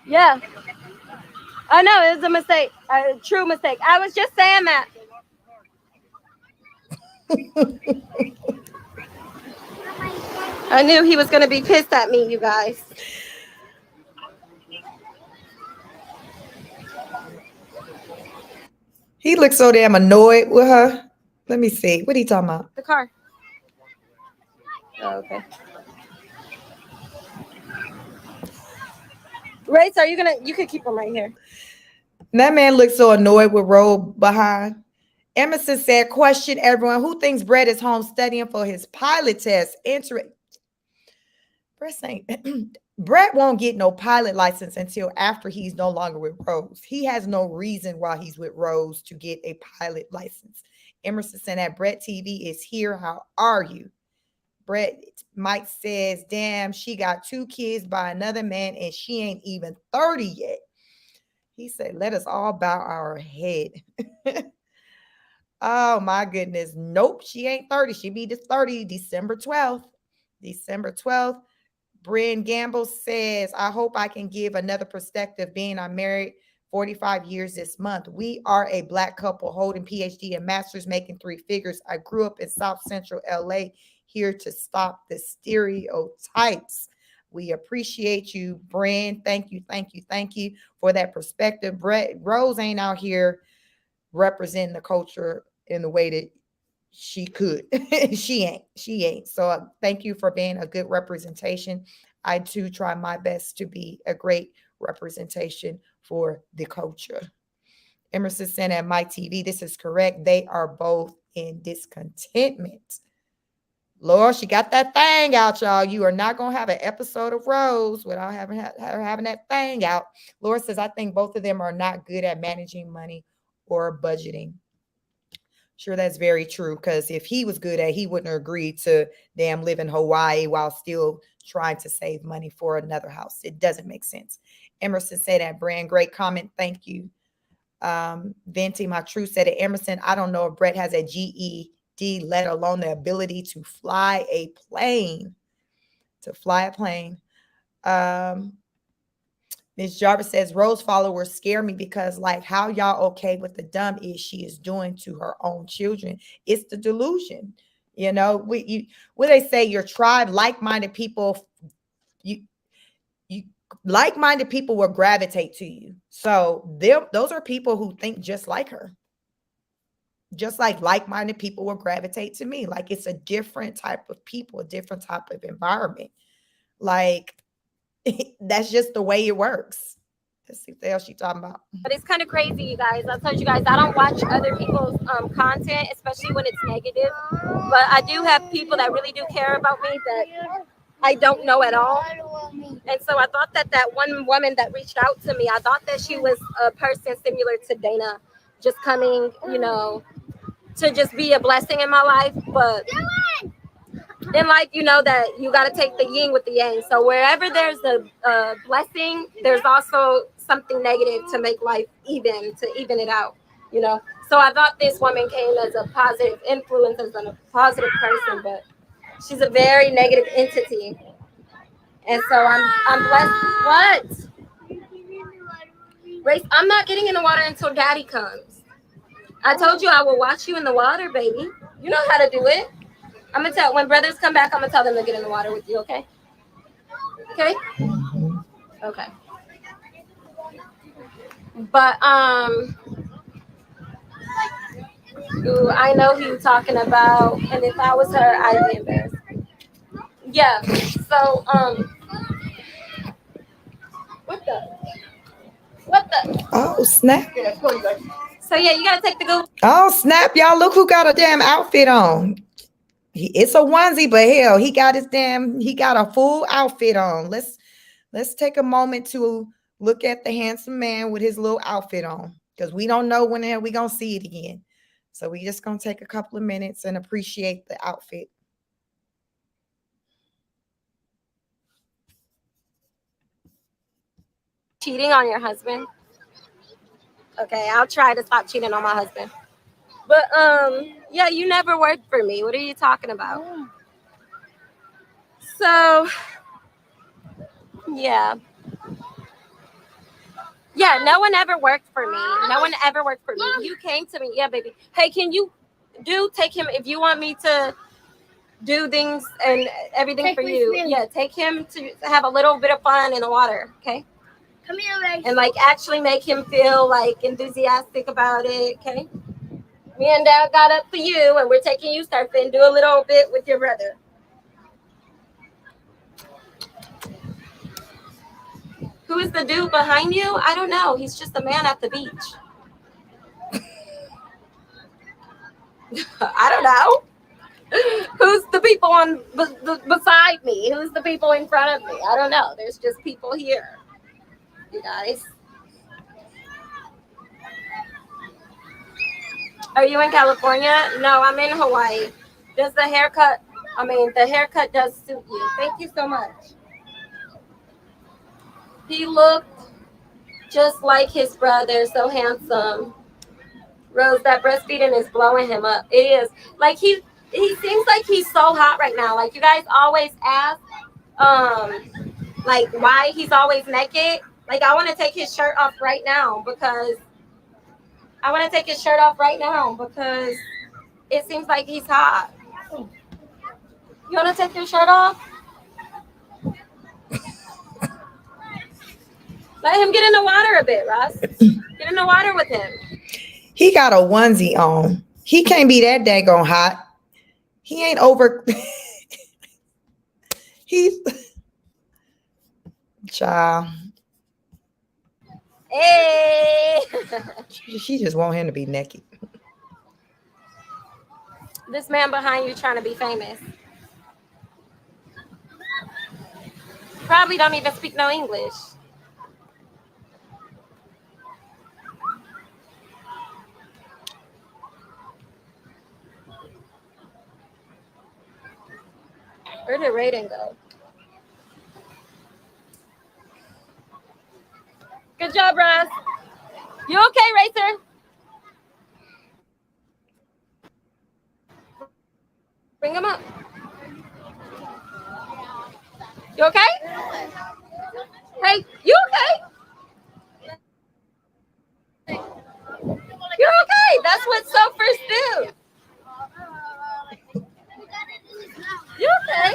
B: Yeah. I know it was a mistake, a true mistake. I was just saying that. I knew he was going to be pissed at me, you guys.
A: He looks so damn annoyed with her. Let me see. What are you talking about?
B: The car. Oh, okay. Race, are you gonna? You could keep them right here.
A: That man looks so annoyed with Roe behind. Emerson said, question everyone who thinks Brett is home studying for his pilot test. Brett won't get no pilot license until after he's no longer with Rose. He has no reason while he's with Rose to get a pilot license. Emerson said that Brett TV is here. How are you? Brett Mike says, damn, she got 2 kids by another man and she ain't even 30 yet. He said, let us all bow our head. Oh my goodness. Nope, she ain't 30. She be 30 December 12th. December 12th. Bryn Gamble says, I hope I can give another perspective being I'm married 45 years this month. We are a Black couple holding PhD and masters, making 3 figures. I grew up in South Central LA, here to stop the stereotypes. We appreciate you, Bryn. Thank you, thank you, thank you for that perspective. Brett Rose ain't out here representing the culture in the way that she could. She ain't. So thank you for being a good representation. I too try my best to be a great representation for the culture. Emerson said at my TV, this is correct. They are both in discontentment. Lord, she got that thing out, y'all. You are not going to have an episode of Rose without having that thing out. Laura says, I think both of them are not good at managing money or budgeting. Sure, that's very true. Because if he was good at, he wouldn't agree to damn live in Hawaii while still trying to save money for another house. It doesn't make sense. Emerson said that, Brand, great comment. Thank you. Venti, my truth said it. Emerson, I don't know if Brett has a GED, let alone the ability to fly a plane. Ms. Jarvis says, Rose followers scare me because, like, how y'all okay with the dumb is she is doing to her own children? It's the delusion. You know, what they say, your tribe, like-minded people, you like-minded people will gravitate to you. So those are people who think just like her. Just like-minded people will gravitate to me. Like, it's a different type of people, a different type of environment. Like, that's just the way it works. Let's see what the hell she's talking about.
B: But it's kind of crazy, you guys. I told you guys I don't watch other people's content, especially when it's negative. But I do have people that really do care about me that I don't know at all. And so I thought that one woman that reached out to me, I thought that she was a person similar to Dana, just coming, you know, to just be a blessing in my life. But in life, you know that you got to take the yin with the yang. So wherever there's a blessing, there's also something negative to make life even, to even it out, you know. So I thought this woman came as a positive influence, as a positive person, but she's a very negative entity. And so I'm blessed. What? Grace, I'm not getting in the water until Daddy comes. I told you I will watch you in the water, baby. You know how to do it. I'm gonna tell when brothers come back. I'm gonna tell them to get in the water with you. Okay. Okay. Okay. But ooh, I know who you're talking about, and if I was her, I'd be embarrassed. Yeah. So what the?
A: Oh, snap.
B: So yeah, you gotta take the go.
A: Oh, snap, y'all. Look who got a damn outfit on. It's a onesie, but hell, he got a full outfit on. Let's take a moment to look at the handsome man with his little outfit on, because we don't know when the hell we gonna see it again. So we just gonna take a couple of minutes and appreciate the outfit.
B: Cheating on your husband. Okay, I'll try to stop cheating on my husband. But Yeah, you never worked for me. What are you talking about? So, yeah. Yeah, no one ever worked for me. No one ever worked for me. You came to me. Yeah, baby. Hey, can you take him if you want me to do things and everything for you? Yeah, take him to have a little bit of fun in the water, okay?
E: Come here, Ray.
B: And like actually make him feel like enthusiastic about it, okay? Me and Dad got up for you and we're taking you surfing. Do a little bit with your brother. Who is the dude behind you? I don't know. He's just a man at the beach. I don't know. Who's the people on beside me? Who's the people in front of me? I don't know. There's just people here. You guys. Are you in California? No, I'm in Hawaii. Does the haircut does suit you. Thank you so much. He looked just like his brother, so handsome. Rose, that breastfeeding is blowing him up. It is. Like he seems like he's so hot right now. Like you guys always ask, like why he's always naked. Like I want to take his shirt off right now because it seems like he's hot. You want to take your shirt off? Let him get in the water a bit, Russ. Get in the water with him.
A: He got a onesie on. He can't be that daggone hot. He ain't over. He's child.
B: Hey.
A: She just want him to be naked.
B: This man behind you trying to be famous. Probably don't even speak no English. Where did Raiden go? Good job, Russ. You okay, Racer? Bring him up. You okay? Hey, you okay? You're okay. That's what surfers do. You okay?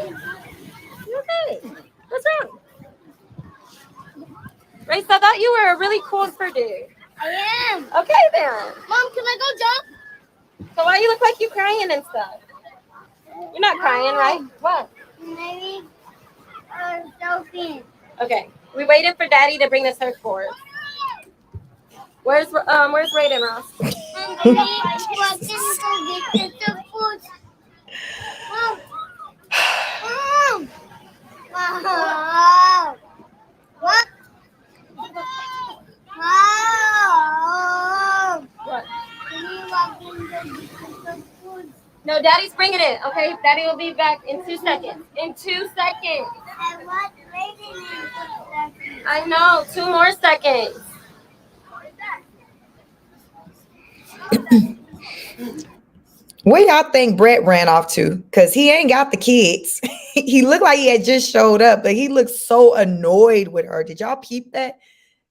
B: You okay? What's wrong? Race, I thought you were a really cool surfer dude.
E: I am.
B: Okay then.
E: Mom, can I go jump?
B: So why you look like you crying and stuff? You're not crying, right? What?
E: Maybe Sophie.
B: Okay. We waited for Daddy to bring the surfboard. Where's Raiden, Ross?
E: I'm going to walk in to get the food. Mom. Mom. Wow. What? Wow.
B: What?
E: Can you walk in to get the food?
B: No, Daddy's bringing it. Okay, Daddy will be back in 2 seconds. In 2 seconds.
E: I want Raiden in 2 seconds.
B: I know. 2 more seconds.
A: Where y'all think Brett ran off to? Because he ain't got the kids. He looked like he had just showed up, but he looked so annoyed with her. Did y'all peep that?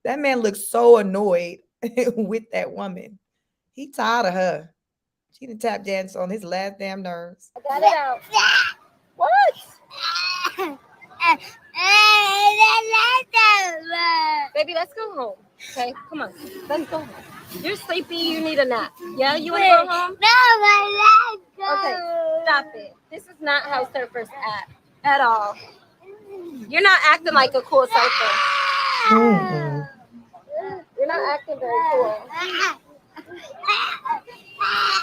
A: That man looked so annoyed with that woman. He tired of her. She done tap dance on his last damn nerves.
B: I got it out. What? Baby, let's go home. Okay, come on. Let's go home. You're sleepy. You need a nap. Yeah, you want to go home?
E: No, my leg goes.
B: Okay, stop it. This is not how surfers act at all. You're not acting like a cool surfer.
A: Mm-mm.
B: You're not acting very cool.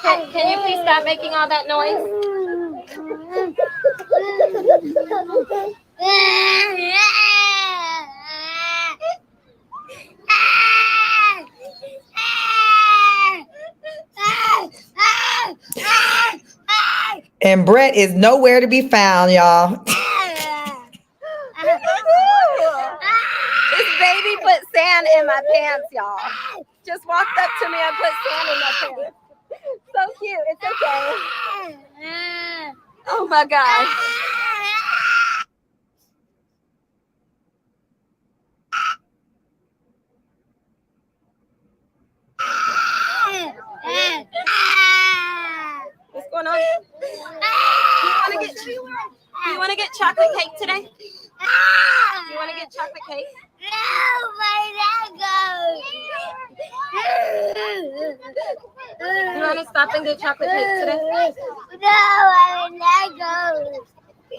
B: Can you please stop making all that noise?
A: And Brett is nowhere to be found, y'all.
B: This baby put sand in my pants, y'all. Just walked up to me and put sand in my pants. so cute. It's okay. Oh my gosh. What's going on? Do you want to get chocolate cake today? Do you want to get chocolate cake?
E: No, my leg goes.
B: You want to stop and get chocolate cake today?
E: No, my leg goes.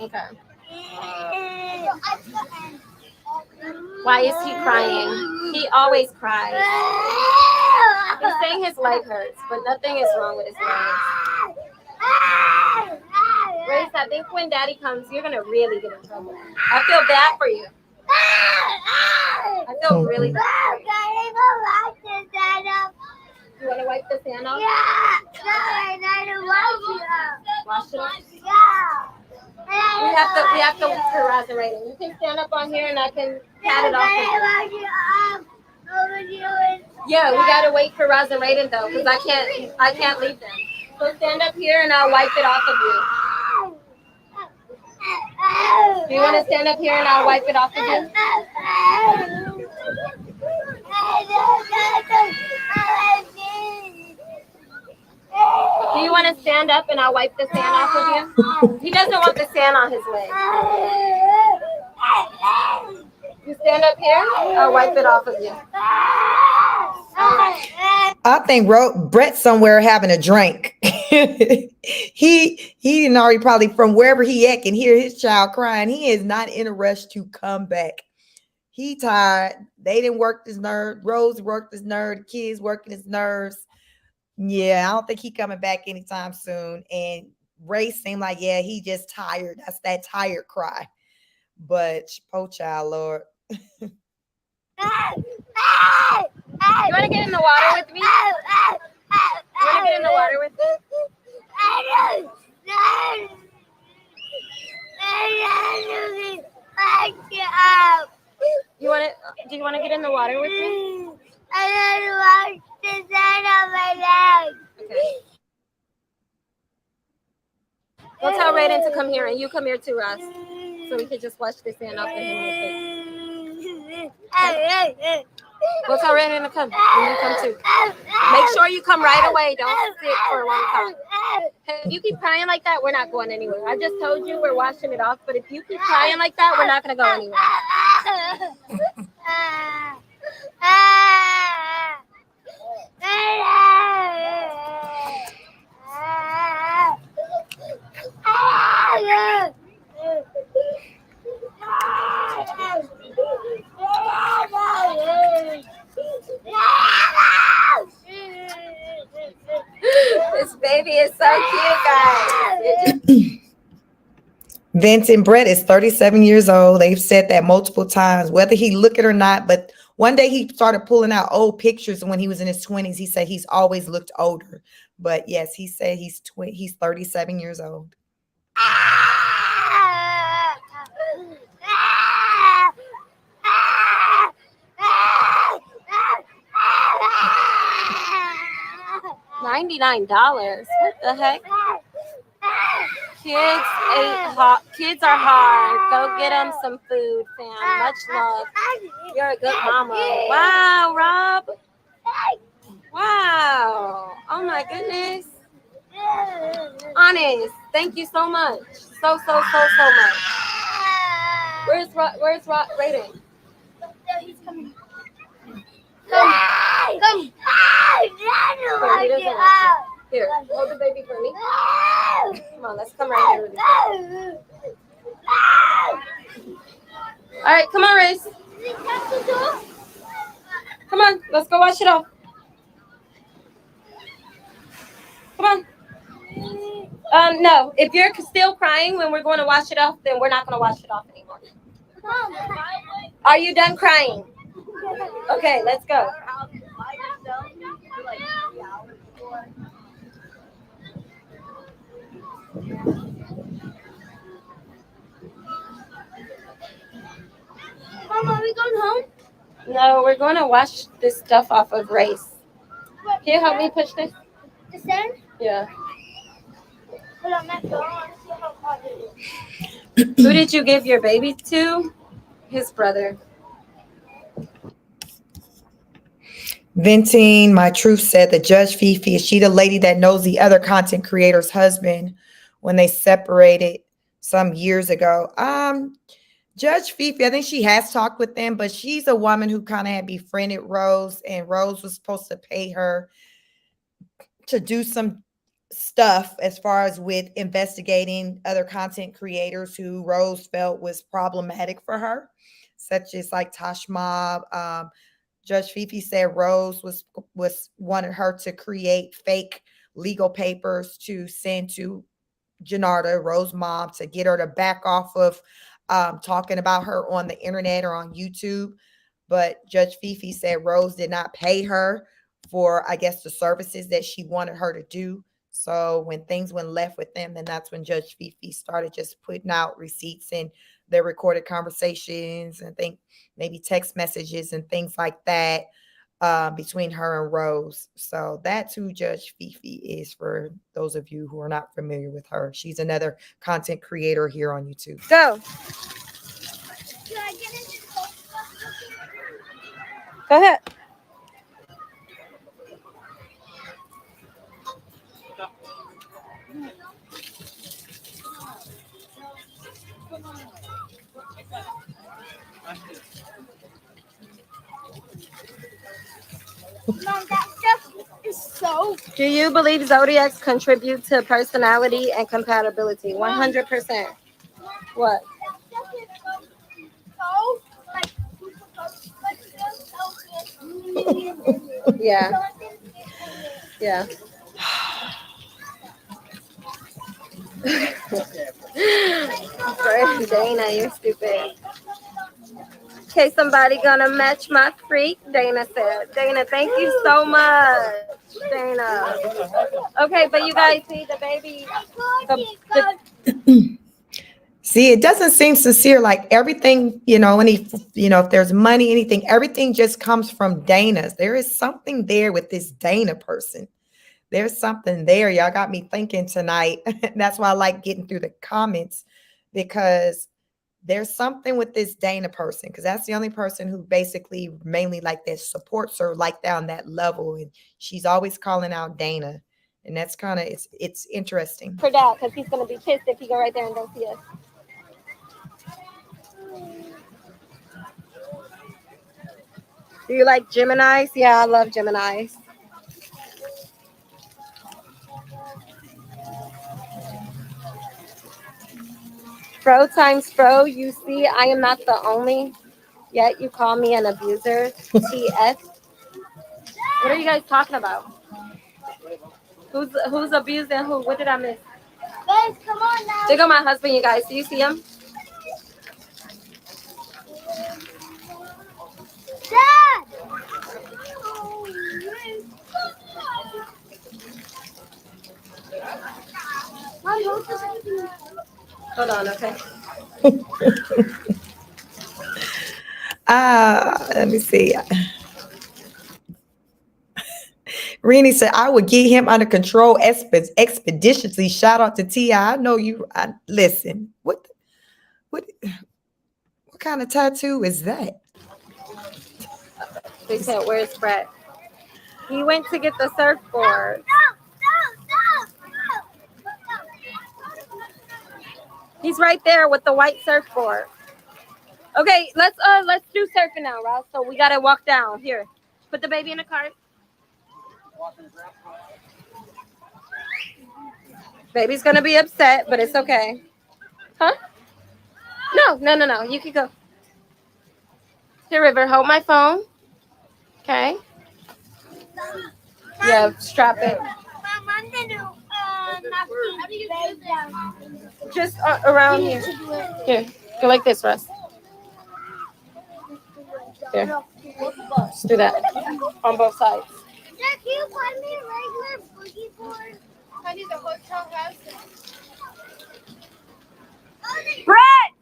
B: Okay. Why is he crying? He always cries. He's saying his leg hurts, but nothing is wrong with his legs. Grace, I think when Daddy comes, you're gonna really get in trouble. I feel bad for you. I feel really bad for you. You want to wipe the sand off? Wash it off? We have to terrazerate it. You can stand up on here and I can pat it off. Yeah, we gotta wait for Razarated though, because I can't leave them. So stand up here and I'll wipe it off of you. Do you want to stand up here and I'll wipe it off of you? Do you want to stand up and I'll wipe the sand off of you? He doesn't want the sand on his leg. You stand up here, I'll wipe it off of you.
A: I think Brett somewhere having a drink. he didn't already probably from wherever he at can hear his child crying. He is not in a rush to come back. He tired. They didn't work his nerve. Rose worked his nerve. The kids working his nerves. Yeah, I don't think he coming back anytime soon. And Ray seemed like, yeah, he just tired. That's that tired cry. But poor child, Lord.
B: You want to get in the water with me? You want to get in the water with me? You want to? Do you want to get in the water with me?
E: I don't want the sand on my leg.
B: Okay. Go tell Raiden to come here, and you come here too, Ross, so we can just wash the sand off of him real quick. Okay. Go tell Raiden to come. And you come too. Make sure you come right away. Don't sit for a long time. If you keep crying like that, we're not going anywhere. I just told you we're washing it off, but if you keep crying like that, we're not going to go anywhere. This baby is so cute, guys.
A: Vincent Brett is 37 years old. They've said that multiple times, whether he look it or not. But one day he started pulling out old pictures when he was in his 20s. He said he's always looked older. But yes, he said he's 37 years old.
B: $99. What the heck? Kids are hard. Go get them some food, fam. Much love. You're a good mama. Wow, Rob. Wow. Oh my goodness. Honest. Thank you so much. So much. Where's Raiden?
E: He's coming.
B: Come. Here, hold the baby for me. Come on, let's come right here with you. All right, come on, Race. Come on, let's go wash it off. Come on. No, if you're still crying when we're going to wash it off, then we're not going to wash it off anymore. Are you done crying? Okay, let's go.
E: Mom, are we going home?
B: No, we're going to wash this stuff off of Race. Can you help me push this?
E: The sand?
B: Yeah. Who did you give your baby to? His brother.
A: Venting, my truth said that Judge Fifi, is she the lady that knows the other content creator's husband when they separated some years ago? Judge Fifi, I think she has talked with them, but she's a woman who kind of had befriended Rose, and Rose was supposed to pay her to do some stuff as far as with investigating other content creators who Rose felt was problematic for her, such as like Tosh Mob. Judge Fifi said Rose was wanted her to create fake legal papers to send to Janarda, Rose mom, to get her to back off of talking about her on the internet or on YouTube. But Judge Fifi said Rose did not pay her for, I guess, the services that she wanted her to do. So when things went left with them, then that's when Judge Fifi started just putting out receipts and their recorded conversations, and I think maybe text messages and things like that between her and Rose. So that's who Judge Fifi is, for those of you who are not familiar with her. She's another content creator here on YouTube.
B: Go. Go ahead.
E: Mom, that stuff is so.
B: Do you believe zodiacs contribute to personality and compatibility? 100%. What?
E: That stuff is so like
B: Yeah. Yeah. Dana, you're stupid. Okay, somebody gonna match my freak? Dana said. Dana, thank you so much. Dana. Okay, but you guys see the baby.
A: See, it doesn't seem sincere. Like everything, if there's money, anything, everything just comes from Dana's. There is something there with this Dana person. There's something there. Y'all got me thinking tonight. That's why I like getting through the comments, because there's something with this Dana person, because that's the only person who basically mainly like that supports her like down that level. And she's always calling out Dana. And that's kind of, it's interesting.
B: For Dad, because he's gonna be pissed if he go right there and don't see us. Do you like Geminis? Yeah, I love Geminis. Fro times fro, you see, I am not the only, yet you call me an abuser. TF. What are you guys talking about? Who's abusing who? What did I miss?
E: Guys, come on now.
B: There go my husband, you guys. Do you see him?
E: Dad.
B: Hold on, okay.
A: Let me see. Renee said, I would get him under control expeditiously. Shout out to T.I. I know you. Listen, what kind of tattoo is that?
B: They said, where's Brett? He went to get the surfboard. He's right there with the white surfboard. Okay, let's do surfing now, Ross. So we gotta walk down. Here, put the baby in the cart. Baby's gonna be upset, but it's okay. Huh? No. You can go. Here, River, hold my phone. Okay. Yeah, strap it.
E: Mom, I'm gonna
B: Just around here. Here, go like this, Russ. Here. Let's do that on both sides.
E: Dad, can you find me a regular boogie board? I need a hotel house.
B: Brett!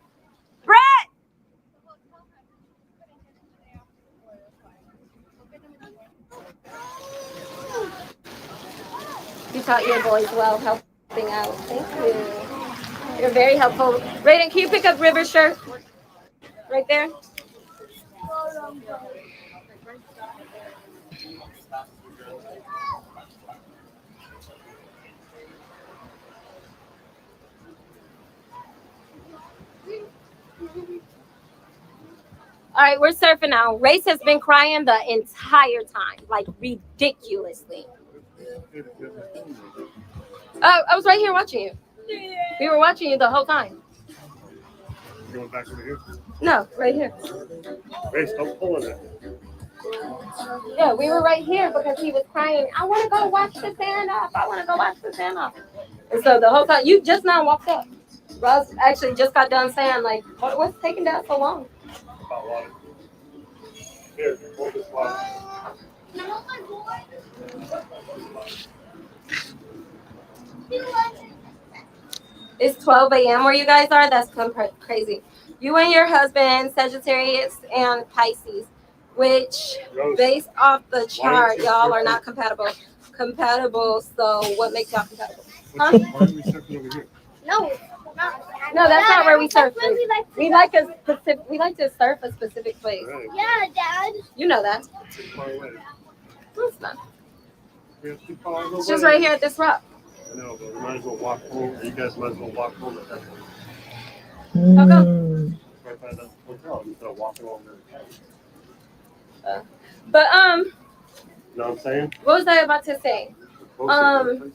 B: taught your boys well, helping out. Thank you. You're very helpful. Raiden, can you pick up River's shirt? Right there. All right, we're surfing now. Race has been crying the entire time, like ridiculously. I was right here watching you. We were watching you the whole time.
C: You going back over here?
B: No, right here.
C: Grace, don't pull on it.
B: Yeah, we were right here because he was crying. I want to go watch the stand off. I want to go watch the stand off. And so the whole time, you just now walked up. Ross actually just got done saying, like, what's taking that so long?
C: About water. Here, hold this water.
B: It's 12 a.m. where you guys are? That's crazy. You and your husband, Sagittarius and Pisces, which
C: Rose,
B: based off the chart,
C: you
B: y'all are
C: surfing?
B: not compatible. So what makes y'all compatible?
C: Why are we surfing over here?
E: No,
B: No, that's not where we surf.
E: That's where we like to
B: We like a specific. We like to surf a specific place.
C: Right.
E: Yeah, Dad.
B: You know that.
C: It's too far away.
B: No, it's not.
C: We're too far away.
B: It's just right here at this rock.
C: I know, but we might as well walk home. You guys might as well walk home at that point. Right by the hotel instead of walking over there.
B: But
C: You know what I'm saying?
B: what was I about to say?
C: We're closer to the place.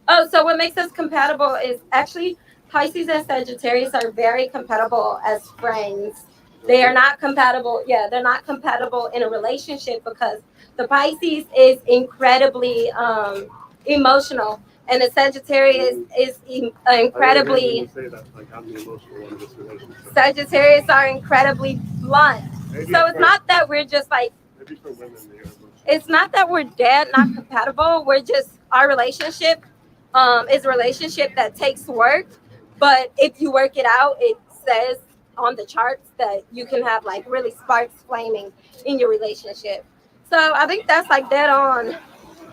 B: Oh, so what makes us compatible is actually Pisces and Sagittarius are very compatible as friends. They are not compatible. Yeah, they're not compatible in a relationship because the Pisces is incredibly emotional, and the Sagittarius is incredibly.
C: I say that, like I'm the emotional one in this relationship.
B: Sagittarius are incredibly blunt.
C: Maybe
B: So
C: for-
B: it's not that we're just like.
C: Maybe for women, they are emotional.
B: It's not that we're dead, not compatible. We're just our relationship is a relationship that takes work. But if you work it out, it says on the charts that you can have like really sparks flaming in your relationship. So I think that's like dead on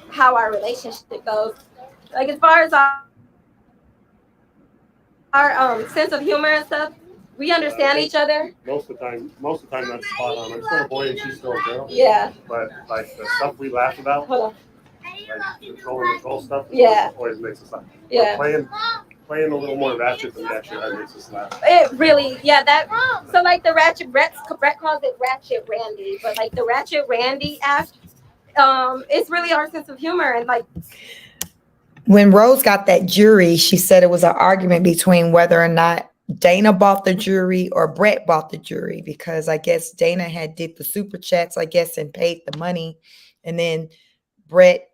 B: how our relationship goes. Like as far as our sense of humor and stuff, we understand each other.
C: Most of the time that's spot on. I'm still a boy and she's still a girl.
B: Yeah.
C: But like the stuff we laugh about,
B: Hold on.
C: like control stuff,
B: Yeah.
C: always makes us laugh.
B: Yeah.
C: Playing a little more ratchet than that shit makes us laugh.
B: It really, yeah, that. So like the Ratchet, Brett calls it Ratchet Randy, but like the Ratchet Randy act, it's really our sense of humor and like.
A: When Rose got that jury, she said it was an argument between whether or not Dana bought the jury or Brett bought the jury, because I guess Dana had did the super chats, I guess, and paid the money. And then Brett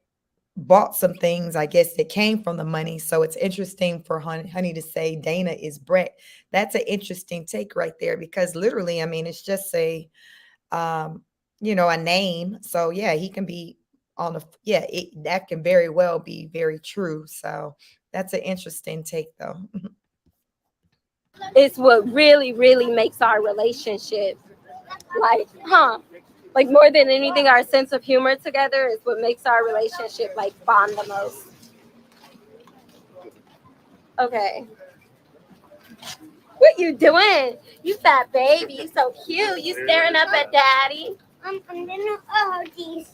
A: bought some things, I guess, that came from the money. So it's interesting for Honey to say Dana is Brett. That's an interesting take right there, because literally, I mean, it's just a name. So yeah, he can be on the, that can very well be very true. So that's an interesting take though.
B: It's what really, really makes our relationship like, like more than anything, our sense of humor together is what makes our relationship like bond the most. Okay. What you doing? You fat baby. You so cute. You staring up at daddy.
E: I'm gonna hold these.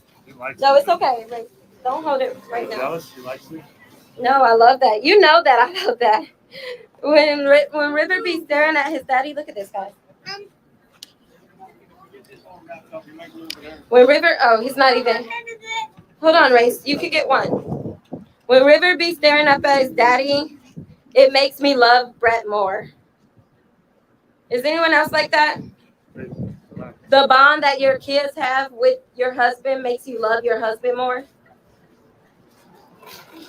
B: No, it's okay. Like, don't hold it right now.
C: Jealous? She likes me?
B: No, I love that. You know that I love that. When River be staring at his daddy, look at this guy. When River, he's not even. Hold on, Race. You could get one. When River be staring up at his daddy, it makes me love Brett more. Is anyone else like that? The bond that your kids have with your husband makes you love your husband more?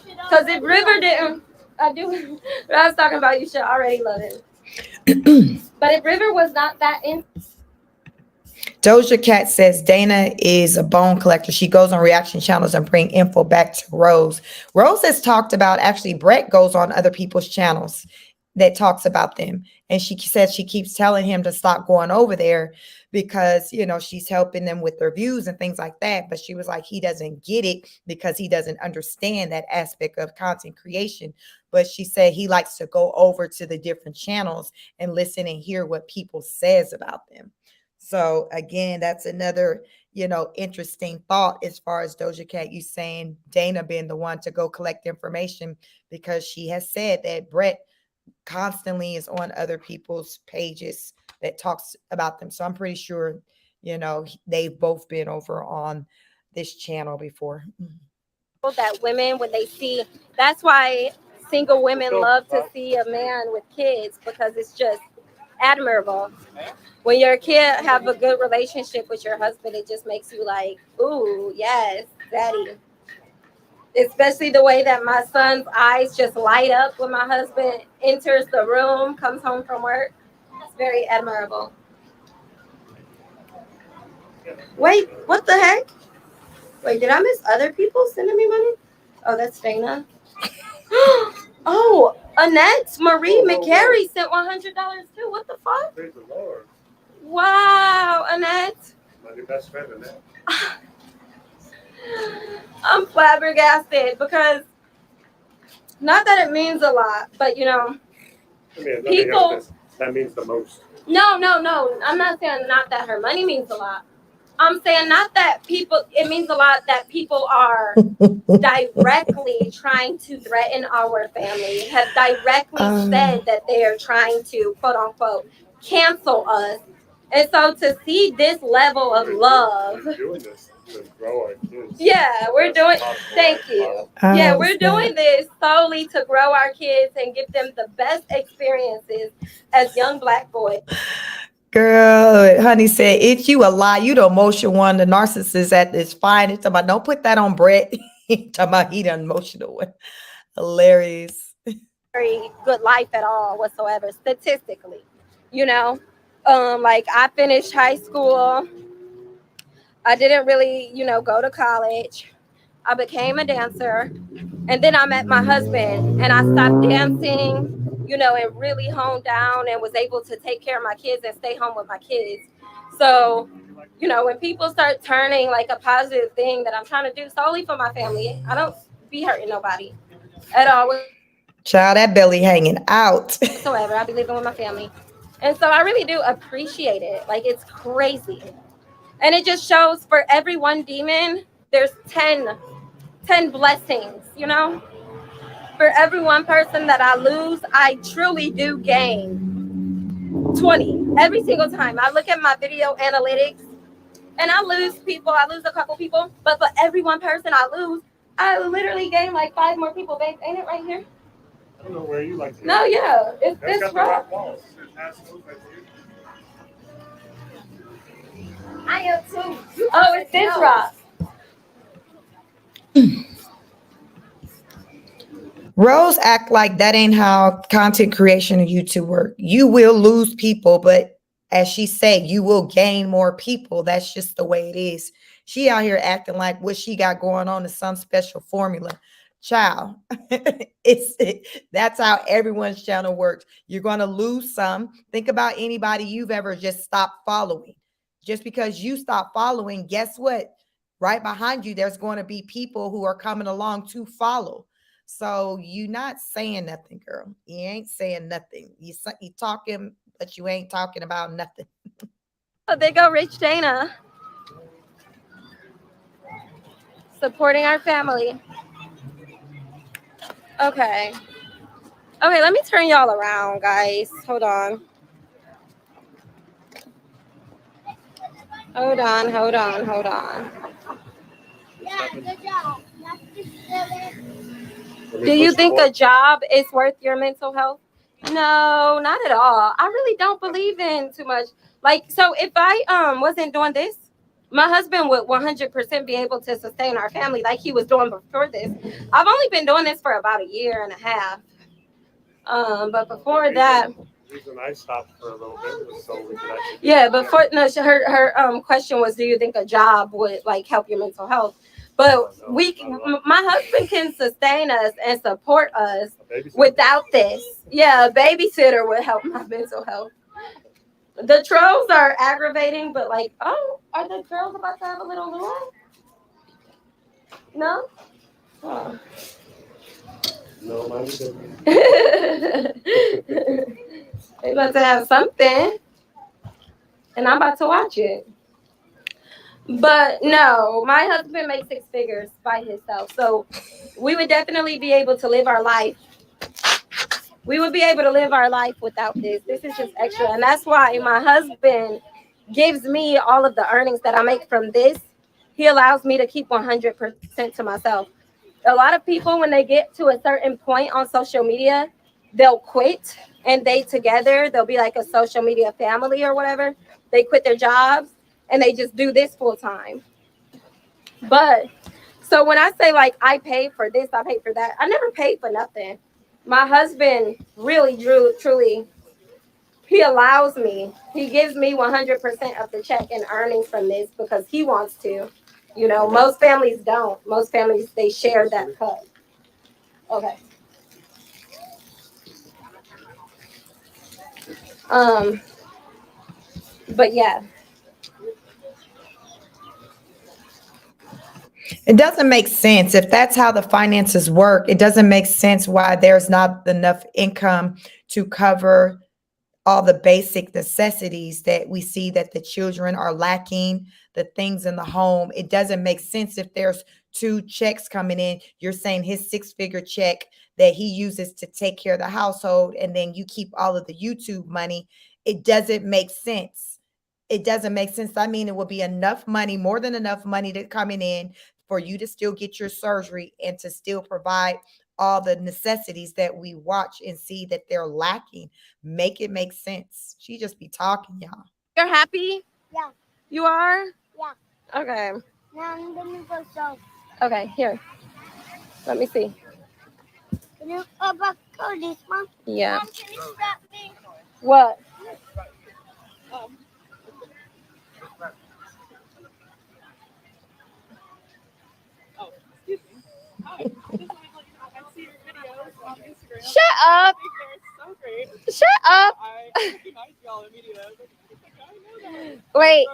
B: Because if River didn't, I was talking about, you should already love him. But if River was not that in.
A: Doja Cat says Dana is a bone collector. She goes on reaction channels and bring info back to Rose. Rose has talked about, actually, Brett goes on other people's channels that talks about them. And she says she keeps telling him to stop going over there because, you know, she's helping them with their views and things like that. But she was like, he doesn't get it because he doesn't understand that aspect of content creation. But she said he likes to go over to the different channels and listen and hear what people says about them. So again, that's another, you know, interesting thought as far as Doja Cat, you saying Dana being the one to go collect information, because she has said that Brett constantly is on other people's pages that talks about them. So I'm pretty sure, you know, they've both been over on this channel before.
B: That women, when they see, that's why single women love to see a man with kids, because it's just admirable. When your kid have a good relationship with your husband, it just makes you like, ooh, yes, daddy. Especially the way that my son's eyes just light up when my husband enters the room, comes home from work. It's very admirable. Wait, what the heck? Wait, did I miss other people sending me money? Oh, that's Dana. Oh, Annette Marie McCary sent $100 too. What the fuck?
C: Praise the Lord.
B: Wow, Annette.
C: My new best friend, Annette.
B: I'm flabbergasted because, not that it means a lot, but you know, people.
C: That means the most.
B: No. I'm not saying not that her money means a lot. I'm saying not that people, it means a lot that people are directly trying to threaten our family, have directly said that they are trying to, quote unquote, cancel us. And so to see this level of love.
C: We're doing this to grow our kids.
B: Yeah, we're doing, thank you. Yeah, we're doing this solely to grow our kids and give them the best experiences as young Black boys.
A: Girl, honey said, it's you a lie. You the emotional one, the narcissist at its finest. Talking about, don't put that on Brett. Talking about he the emotional one. Hilarious.
B: Very good life at all whatsoever, statistically. You know, like I finished high school. I didn't really, you know, go to college. I became a dancer. And then I met my husband and I stopped dancing, you know, and really honed down and was able to take care of my kids and stay home with my kids. So, you know, when people start turning like a positive thing that I'm trying to do solely for my family, I don't be hurting nobody at all.
A: Child, that belly hanging out.
B: Whatsoever. I'll be living with my family. And so I really do appreciate it. Like, it's crazy. And it just shows for every one demon, there's 10 blessings, you know? For every one person that I lose, I truly do gain 20 every single time. I look at my video analytics and I lose people. I lose a couple people. But for every one person I lose, I literally gain like 5 more people, babe. Ain't it right here?
C: I don't know where you like to.
B: No, yeah. It's this rock. I am too. Oh, it's this rock.
A: Rose act like that ain't how content creation and YouTube work. You will lose people, but as she said, you will gain more people. That's just the way it is. She out here acting like what she got going on is some special formula. Child, that's how everyone's channel works. You're going to lose some. Think about anybody you've ever just stopped following. Just because you stop following, guess what? Right behind you, there's going to be people who are coming along to follow. So you not saying nothing, girl. You ain't saying nothing. You talking, but you ain't talking about nothing.
B: Oh, there go Rich Dana. Supporting our family. Okay. Okay, let me turn y'all around, guys. Hold on. Hold on.
E: Yeah, good job.
B: Do you think a job is worth your mental health? No, not at all. I really don't believe in too much. Like, so if I wasn't doing this, my husband would 100% be able to sustain our family like he was doing before this. I've only been doing this for about 1.5 years. But before that,
C: The reason I stopped for a little bit was so we could actually.
B: yeah, before, no, her question was, do you think a job would like help your mental health? But my husband can sustain us and support us without this. Yeah, a babysitter would help my mental health. The trolls are aggravating, but like, oh, are the trolls about to have a little Lua? No? Oh.
C: No, mine is
B: They about to have something, and I'm about to watch it. But no, my husband makes 6 figures by himself, so we would definitely be able to live our life. We would be able to live our life without this. This is just extra, and that's why my husband gives me all of the earnings that I make from this. He allows me to keep 100% to myself. A lot of people, when they get to a certain point on social media, they'll quit, and they together, they'll be like a social media family or whatever. They quit their jobs and they just do this full time. But so when I say like I pay for this, I pay for that, I never paid for nothing. My husband really truly, he allows me, he gives me 100% of the check and earnings from this because he wants to. You know, most families don't. Most families, they share that cut. Okay. But yeah.
A: It doesn't make sense. If that's how the finances work, it doesn't make sense why there's not enough income to cover all the basic necessities that we see that the children are lacking, the things in the home. It doesn't make sense if there's 2 checks coming in. You're saying his 6-figure check that he uses to take care of the household, and then you keep all of the YouTube money. It doesn't make sense. It doesn't make sense. I mean, it will be enough money, more than enough money to coming in for you to still get your surgery and to still provide all the necessities that we watch and see that they're lacking. Make it make sense. She just be talking, y'all.
B: You're happy?
E: Yeah.
B: You are?
E: Yeah.
B: Okay.
E: Now I'm gonna go show.
B: Okay, here. Let me see.
E: Can you go back to this one?
B: Yeah.
E: Mom, can you stop me?
B: What? Shut up. Shut up. Wait.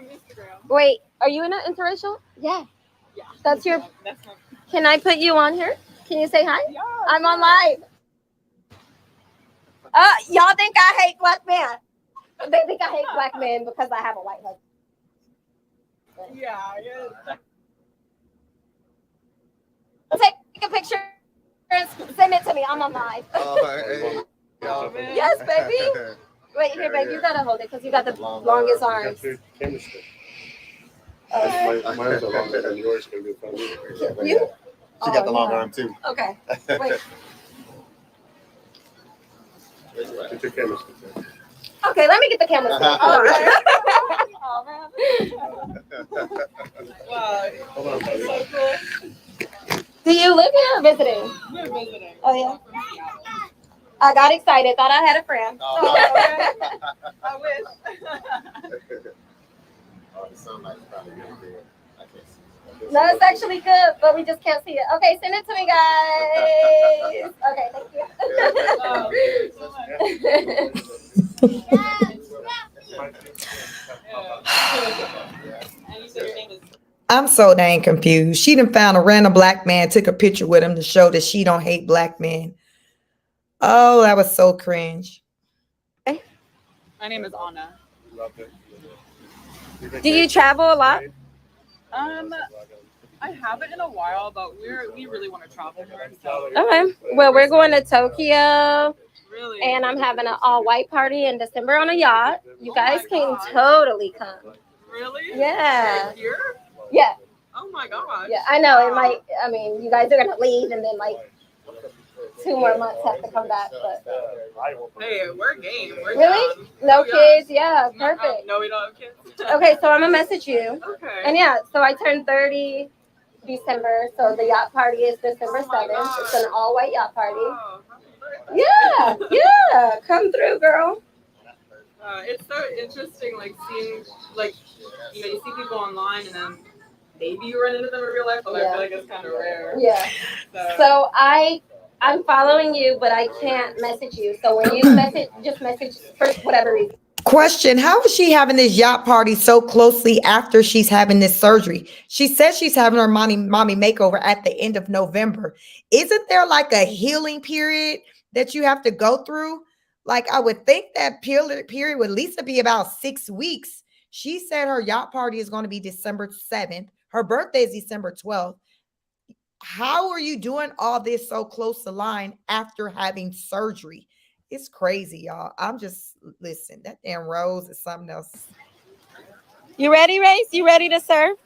B: Are you in an interracial? Yeah. That's your. Can I put you on here? Can you say hi? Yeah. I'm on live. Y'all think I hate black men? They think I hate black men because I have a white husband. Yeah. Take a picture and send it to me. I'm on live. Yes, baby. Wait, here, babe. You gotta hold it because you got the longest arms.
C: Mine's are longer than yours.
B: You?
F: She got the long arm too.
B: Okay. Wait.
C: Get your camera stick.
B: Okay, let me get the camera.
D: Oh, man. Wow.
C: Hold on, buddy.
D: So cool.
B: Do you live here or visiting?
D: We're visiting.
B: Oh, yeah. I got excited. Thought I had a friend.
D: I wish.
F: Oh, the sunlight's probably good there. I can't see.
B: No, it's actually good, but we just can't see it. Okay, send it to me, guys. Okay, thank you.
D: And you said your name is.
A: I'm so dang confused. She done found a random black man, took a picture with him to show that she don't hate black men. Oh, that was so cringe.
D: My name is Anna.
B: Do you travel a lot?
D: I haven't in a while, but we really want to travel more. So.
B: Okay. Well, we're going to Tokyo,
D: Really?
B: and I'm having an all-white party in December on a yacht. You guys can totally come.
D: Really?
B: Yeah.
D: Right here?
B: Yeah.
D: Oh my gosh.
B: Yeah, I know. It might. I mean, you guys are gonna leave, and then like 2 more months have to come back. But
D: Hey, we're game. We're
B: really,
D: down.
B: no
D: Oh, yeah.
B: kids. Yeah, perfect.
D: No, we don't have kids.
B: Okay, so I'm gonna message you.
D: Okay.
B: And yeah, so I turned 30 December, so the yacht party is December 7th. It's an all-white yacht party.
D: Oh, happy birthday.
B: Yeah, come through, girl.
D: It's so interesting, like seeing, like, you know, you see people online and then
G: maybe you run into them in real life, but I
B: Yeah.
G: feel like it's kind of rare.
B: Yeah. So I'm following you, but I can't message you. So when you message, just message for whatever reason.
A: Question: how is she having this yacht party so closely after she's having this surgery? She says she's having her mommy makeover at the end of November. Isn't there like a healing period that you have to go through? Like, I would think that period would at least be about 6 weeks. She said her yacht party is going to be December 7th. Her birthday is December 12th. How are you doing all this so close to line after having surgery? It's crazy, y'all. I'm just, listen, that damn Rose is something else.
B: You ready, Race? You ready to serve?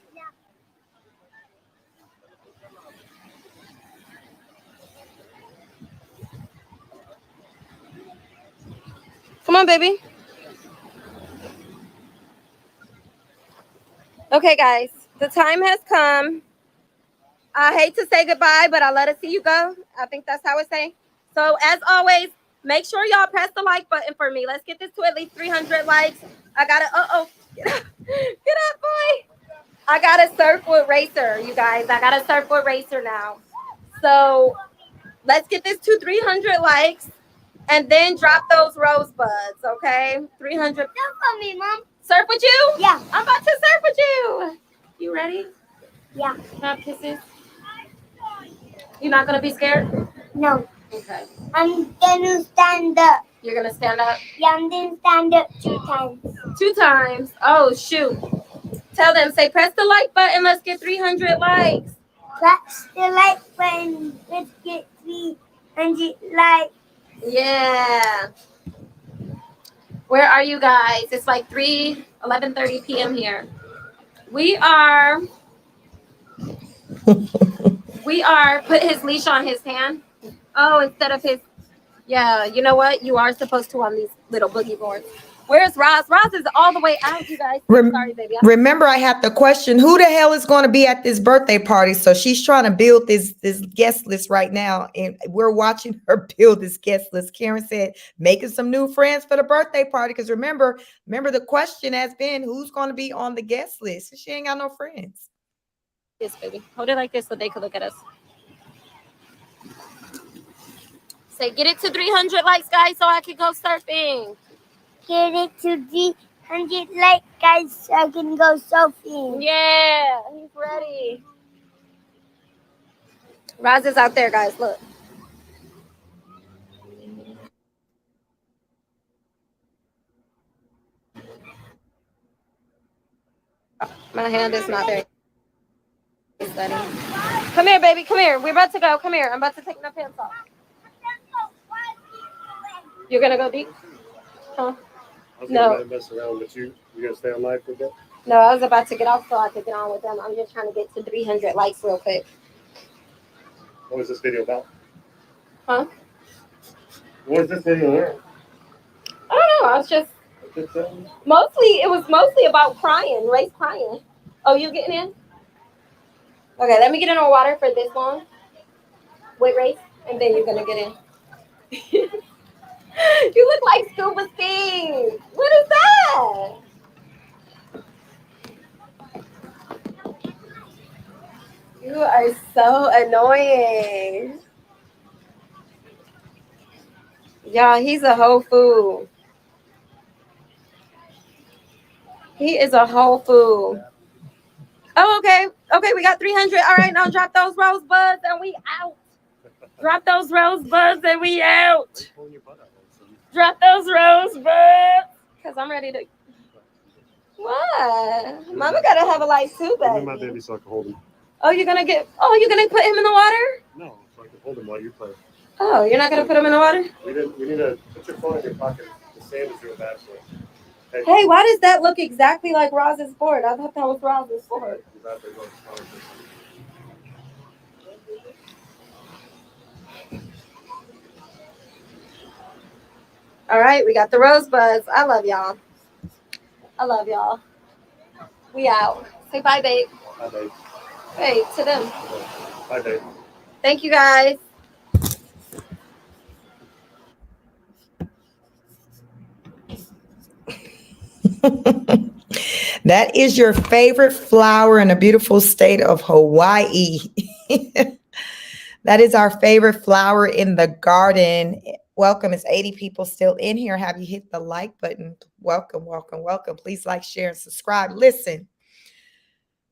B: Come on, baby. Okay, guys, the time has come. I hate to say goodbye, but I'll let it see you go. I think that's how it's saying. So as always, make sure y'all press the like button for me. Let's get this to at least 300 likes. I gotta, get up, boy. I gotta surf with Racer, you guys. I gotta surf with Racer now. So let's get this to 300 likes and then drop those rosebuds, okay? 300.
E: Don't for me, Mom.
B: Surf with you?
E: Yeah.
B: I'm about to surf with you. You ready?
E: Yeah.
B: Not kisses. You're not gonna be scared?
E: No.
B: Okay.
E: I'm gonna stand up.
B: You're gonna stand up?
E: Yeah, I'm gonna stand up 2 times.
B: 2 times. Oh shoot. Tell them, say press the like button. Let's get 300 likes.
E: Press the like button. Let's get 300 likes.
B: Yeah. Where are you guys? It's like 11:30 p.m. here. We are put his leash on his hand. Oh, instead of his. Yeah, you know what? You are supposed to on these little boogie boards. Where's Roz? Roz is all the way out, you guys. Sorry, baby.
A: Remember, I had the question: who the hell is going to be at this birthday party? So she's trying to build this guest list right now, and we're watching her build this guest list. Karen said, making some new friends for the birthday party. Because remember, the question has been, who's going to be on the guest list? She ain't got no friends.
B: Yes, baby. Hold it like this so they can look at us. Say, get it to 300 likes, guys, so I can go surfing.
E: Get it to 300 likes, guys, so I can go surfing.
B: Yeah, he's ready. Roz is out there, guys. Look. My hand is not very steady. Come here, baby. Come here. We're about to go. Come here. I'm about to take my pants off. You're gonna go deep? Huh?
C: I was
B: No.
C: gonna mess around with you. You gonna stay on live for a bit?
B: No, I was about to get off so I could get on with them. I'm just trying to get to 300 likes real quick.
C: What was this video about?
B: Huh?
C: What was this video there?
B: I don't know. I was just it was mostly about crying. Ray's crying. Oh, you getting in? Okay, let me get in the water for this long. Wait, Ray, and then you're gonna get in. You look like Scuba Sting. What is that? You are so annoying. Y'all, he's a whole fool. He is a whole fool. Oh, okay. Okay, we got 300. All right, now drop those rosebuds and we out. Drop those rosebuds and we out. Drop those rosebuds. Because I'm ready to. What? Mama got to have a life too, baby.
C: My baby so I can hold him.
B: Oh, you're going to put him in the water?
C: No, so I can hold him while you play.
B: Oh, you're not going to put him in the water?
C: We need to put your phone in your pocket. The sand is your bachelor.
B: Hey, why does that look exactly like Roz's board? I thought that was Roz's board. All right, we got the rosebuds. I love y'all. I love y'all. We out. Say bye, babe.
C: Bye, babe.
B: Hey, to them.
C: Bye, babe.
B: Thank you, guys.
A: That is your favorite flower in a beautiful state of Hawaii. That is our favorite flower in the garden. Welcome. It's 80 people still in here. Have you hit the like button? Welcome, welcome, welcome. Please like, share, and subscribe. Listen,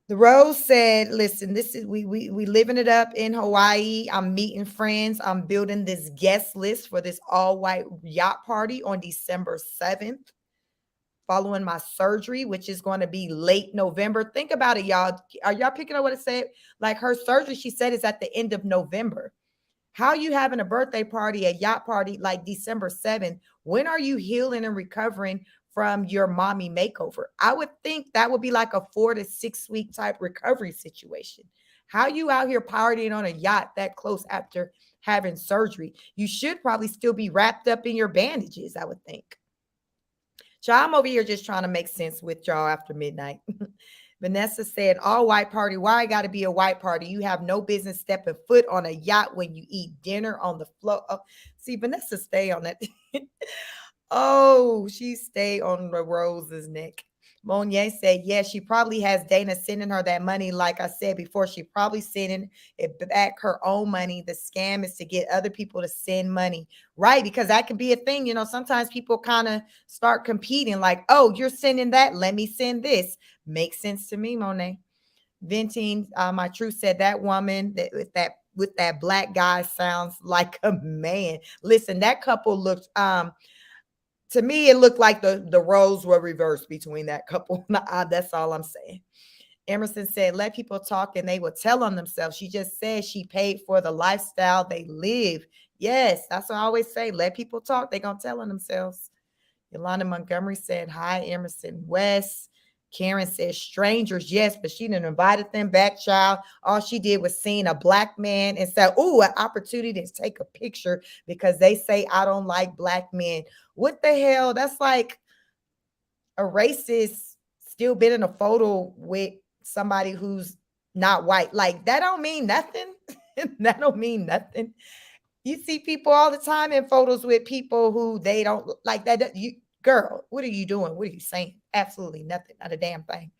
A: the Rose said, listen, this is we living it up in Hawaii. I'm meeting friends. I'm building this guest list for this all-white yacht party on December 7th. Following my surgery, which is going to be late November. Think about it, y'all. Are y'all picking up what it said? Like her surgery, she said, is at the end of November. How are you having a birthday party, a yacht party like December 7th? When are you healing and recovering from your mommy makeover? I would think that would be like a 4 to 6 week type recovery situation. How you out here partying on a yacht that close after having surgery? You should probably still be wrapped up in your bandages, I would think. So I'm over here just trying to make sense with y'all after midnight. Vanessa said, all white party. Why I got to be a white party? You have no business stepping foot on a yacht when you eat dinner on the floor. Oh, see, Vanessa stay on that. Oh, she stayed on the Rose's neck. Monier said, yes, she probably has Dana sending her that money. Like I said before, she probably sending it back her own money. The scam is to get other people to send money, right? Because that could be a thing. You know, sometimes people kind of start competing like, oh, you're sending that. Let me send this. Makes sense to me, Monet. Venting, my truth said that woman with that black guy sounds like a man. Listen, that couple looked to me, it looked like the roles were reversed between that couple. That's all I'm saying. Emerson said, let people talk and they will tell on themselves. She just said she paid for the lifestyle they live. Yes, that's what I always say. Let people talk. They're going to tell on themselves. Yolanda Montgomery said, hi, Emerson West. Karen says, strangers, yes, but she didn't invited them back, child. All she did was seeing a black man and said, ooh, an opportunity to take a picture because they say I don't like black men. What the hell? That's like a racist still been in a photo with somebody who's not white. Like, that don't mean nothing. That don't mean nothing. You see people all the time in photos with people who they don't like that. You, girl, what are you doing? What are you saying? Absolutely nothing. Not a damn thing.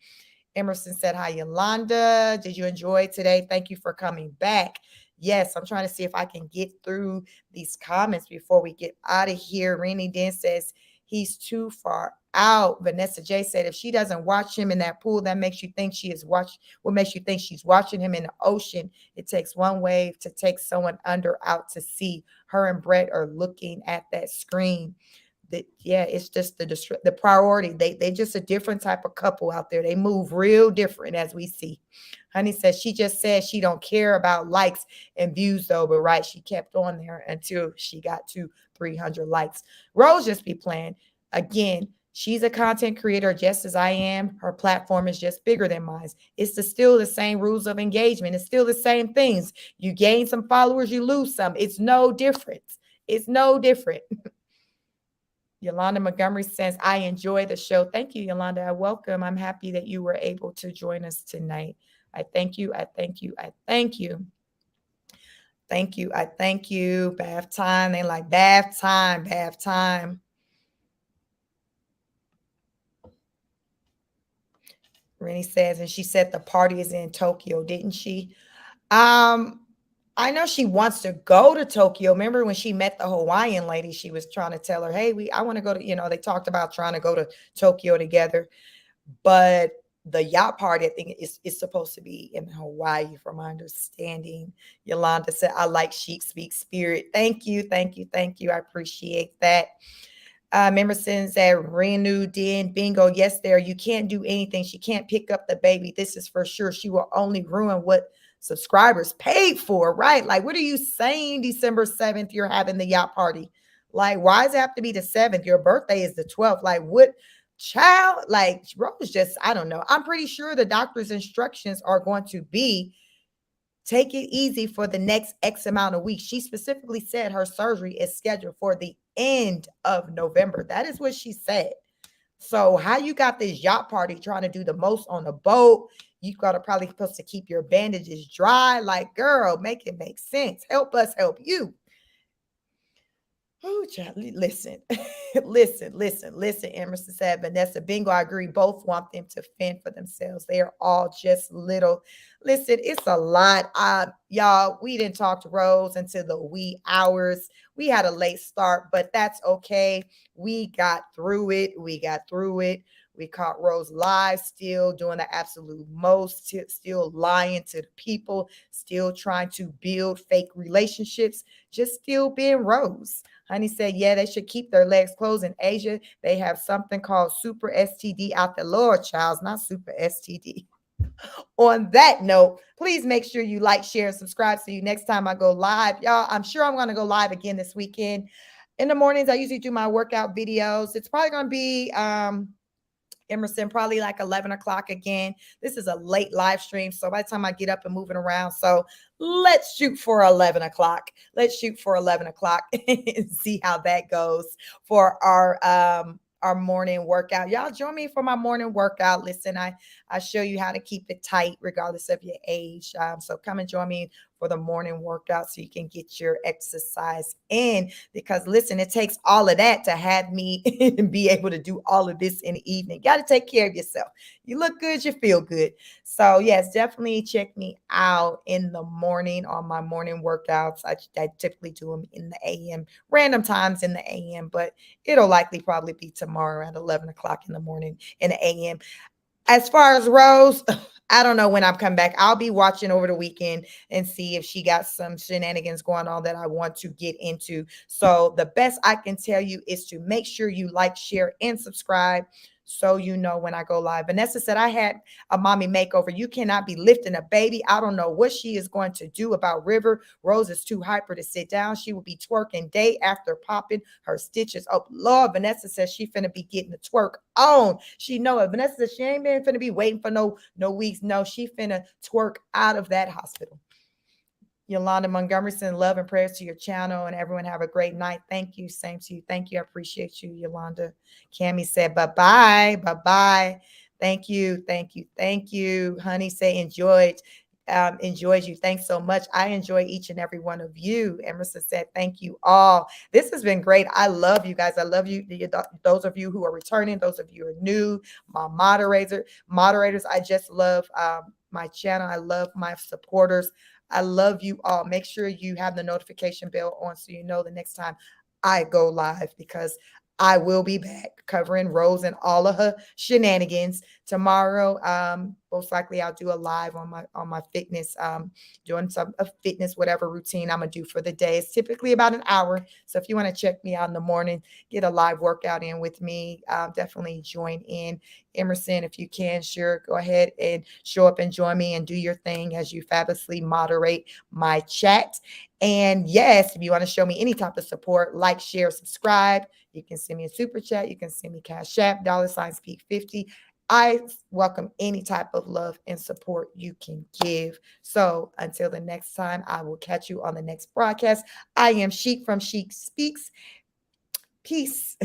A: Emerson said, hi, Yolanda. Did you enjoy today? Thank you for coming back. Yes, I'm trying to see if I can get through these comments before we get out of here. Rainy Den says, he's too far out. Vanessa J said, if she doesn't watch him in that pool, that makes you think she is watching. What makes you think she's watching him in the ocean? It takes one wave to take someone under out to sea. Her and Brett are looking at that screen. That, yeah, it's just the priority. They just a different type of couple out there. They move real different as we see. Honey says she just said she don't care about likes and views though, but right, she kept on there until she got to 300 likes. Rose just be playing. Again, she's a content creator just as I am. Her platform is just bigger than mine. It's still the same rules of engagement. It's still the same things. You gain some followers, you lose some. It's no different. It's no different. Yolanda Montgomery says, I enjoy the show. Thank you, Yolanda. I welcome. I'm happy that you were able to join us tonight. I thank you. I thank you. I thank you. Thank you. I thank you. Bath time. They like bath time. Bath time. Rennie says, and she said the party is in Tokyo, didn't she? I know she wants to go to Tokyo. Remember when she met the Hawaiian lady, she was trying to tell her, hey, I want to go to, they talked about trying to go to Tokyo together. But the yacht party, I think, is supposed to be in Hawaii, from my understanding. Yolanda said, I like chic speak spirit. Thank you. Thank you. Thank you. I appreciate that. Emerson said, Renu did bingo. Yes, there. You can't do anything. She can't pick up the baby. This is for sure. She will only ruin what subscribers paid for, right? Like, what are you saying? December 7th, you're having the yacht party. Like, why does it have to be the 7th? Your birthday is the 12th. Like, what child? Like, Rose just, I don't know. I'm pretty sure the doctor's instructions are going to be take it easy for the next X amount of weeks. She specifically said her surgery is scheduled for the end of November. That is what she said. So how you got this yacht party trying to do the most on the boat? You got to probably supposed to keep your bandages dry. Like, girl, make it make sense. Help us help you. Oh, child, listen, listen. Emerson said, Vanessa, bingo, I agree. Both want them to fend for themselves. They are all just little. Listen, it's a lot. Y'all, we didn't talk to Rose until the wee hours. We had a late start, but that's okay. We got through it. We caught Rose live, still doing the absolute most, still lying to the people, still trying to build fake relationships, just still being Rose. Honey said, yeah, they should keep their legs closed. In Asia, they have something called super STD out the Lord, child, not super STD. On that note, please make sure you like, share, and subscribe. See you next time I go live. Y'all, I'm sure I'm going to go live again this weekend. In the mornings, I usually do my workout videos. It's probably going to be Emerson, probably like 11 o'clock again. This is a late live stream. So by the time I get up and moving around, so let's shoot for 11 o'clock. Let's shoot for 11 o'clock and see how that goes for our morning workout. Y'all join me for my morning workout. Listen, I show you how to keep it tight regardless of your age. So come and join me for the morning workout so you can get your exercise in, because listen, it takes all of that to have me be able to do all of this in the evening. Got to take care of yourself. You look good, you feel good. So yes, definitely check me out in the morning on my morning workouts. I typically do them in the AM, random times in the AM, but it'll likely probably be tomorrow at 11 o'clock in the morning in the AM. As far as Rose, I don't know when I'm coming back. I'll be watching over the weekend and see if she got some shenanigans going on that I want to get into. So the best I can tell you is to make sure you like, share, and subscribe so you know when I go live. Vanessa said, I had a mommy makeover. You cannot be lifting a baby. I don't know what she is going to do about River. Rose is too hyper to sit down. She will be twerking day after popping her stitches. Oh, Lord, Vanessa says she finna be getting the twerk on. She know it. Vanessa says she ain't been finna be waiting for no weeks. No, she finna twerk out of that hospital. Yolanda Montgomery send love and prayers to your channel, and everyone have a great night. Thank you. Same to you. Thank you. I appreciate you, Yolanda. Cami said bye-bye. Bye-bye. Thank you. Thank you. Thank you. Honey say enjoyed. Enjoys you. Thanks so much. I enjoy each and every one of you. Emerson said, thank you all. This has been great. I love you guys. I love you. Those of you who are returning, those of you who are new, my moderators. I just love my channel. I love my supporters. I love you all. Make sure you have the notification bell on so you know the next time I go live, because I will be back covering Rose and all of her shenanigans tomorrow. Most likely I'll do a live on my fitness, doing some fitness, whatever routine I'm gonna do for the day. It's typically about an hour. So if you want to check me out in the morning, get a live workout in with me, definitely join in. Emerson, if you can, sure, go ahead and show up and join me and do your thing as you fabulously moderate my chat. And yes, if you want to show me any type of support, like, share, subscribe, you can send me a super chat. You can send me Cash App, $Speak50. I welcome any type of love and support you can give. So until the next time, I will catch you on the next broadcast. I am Sheik from Sheik Speaks. Peace.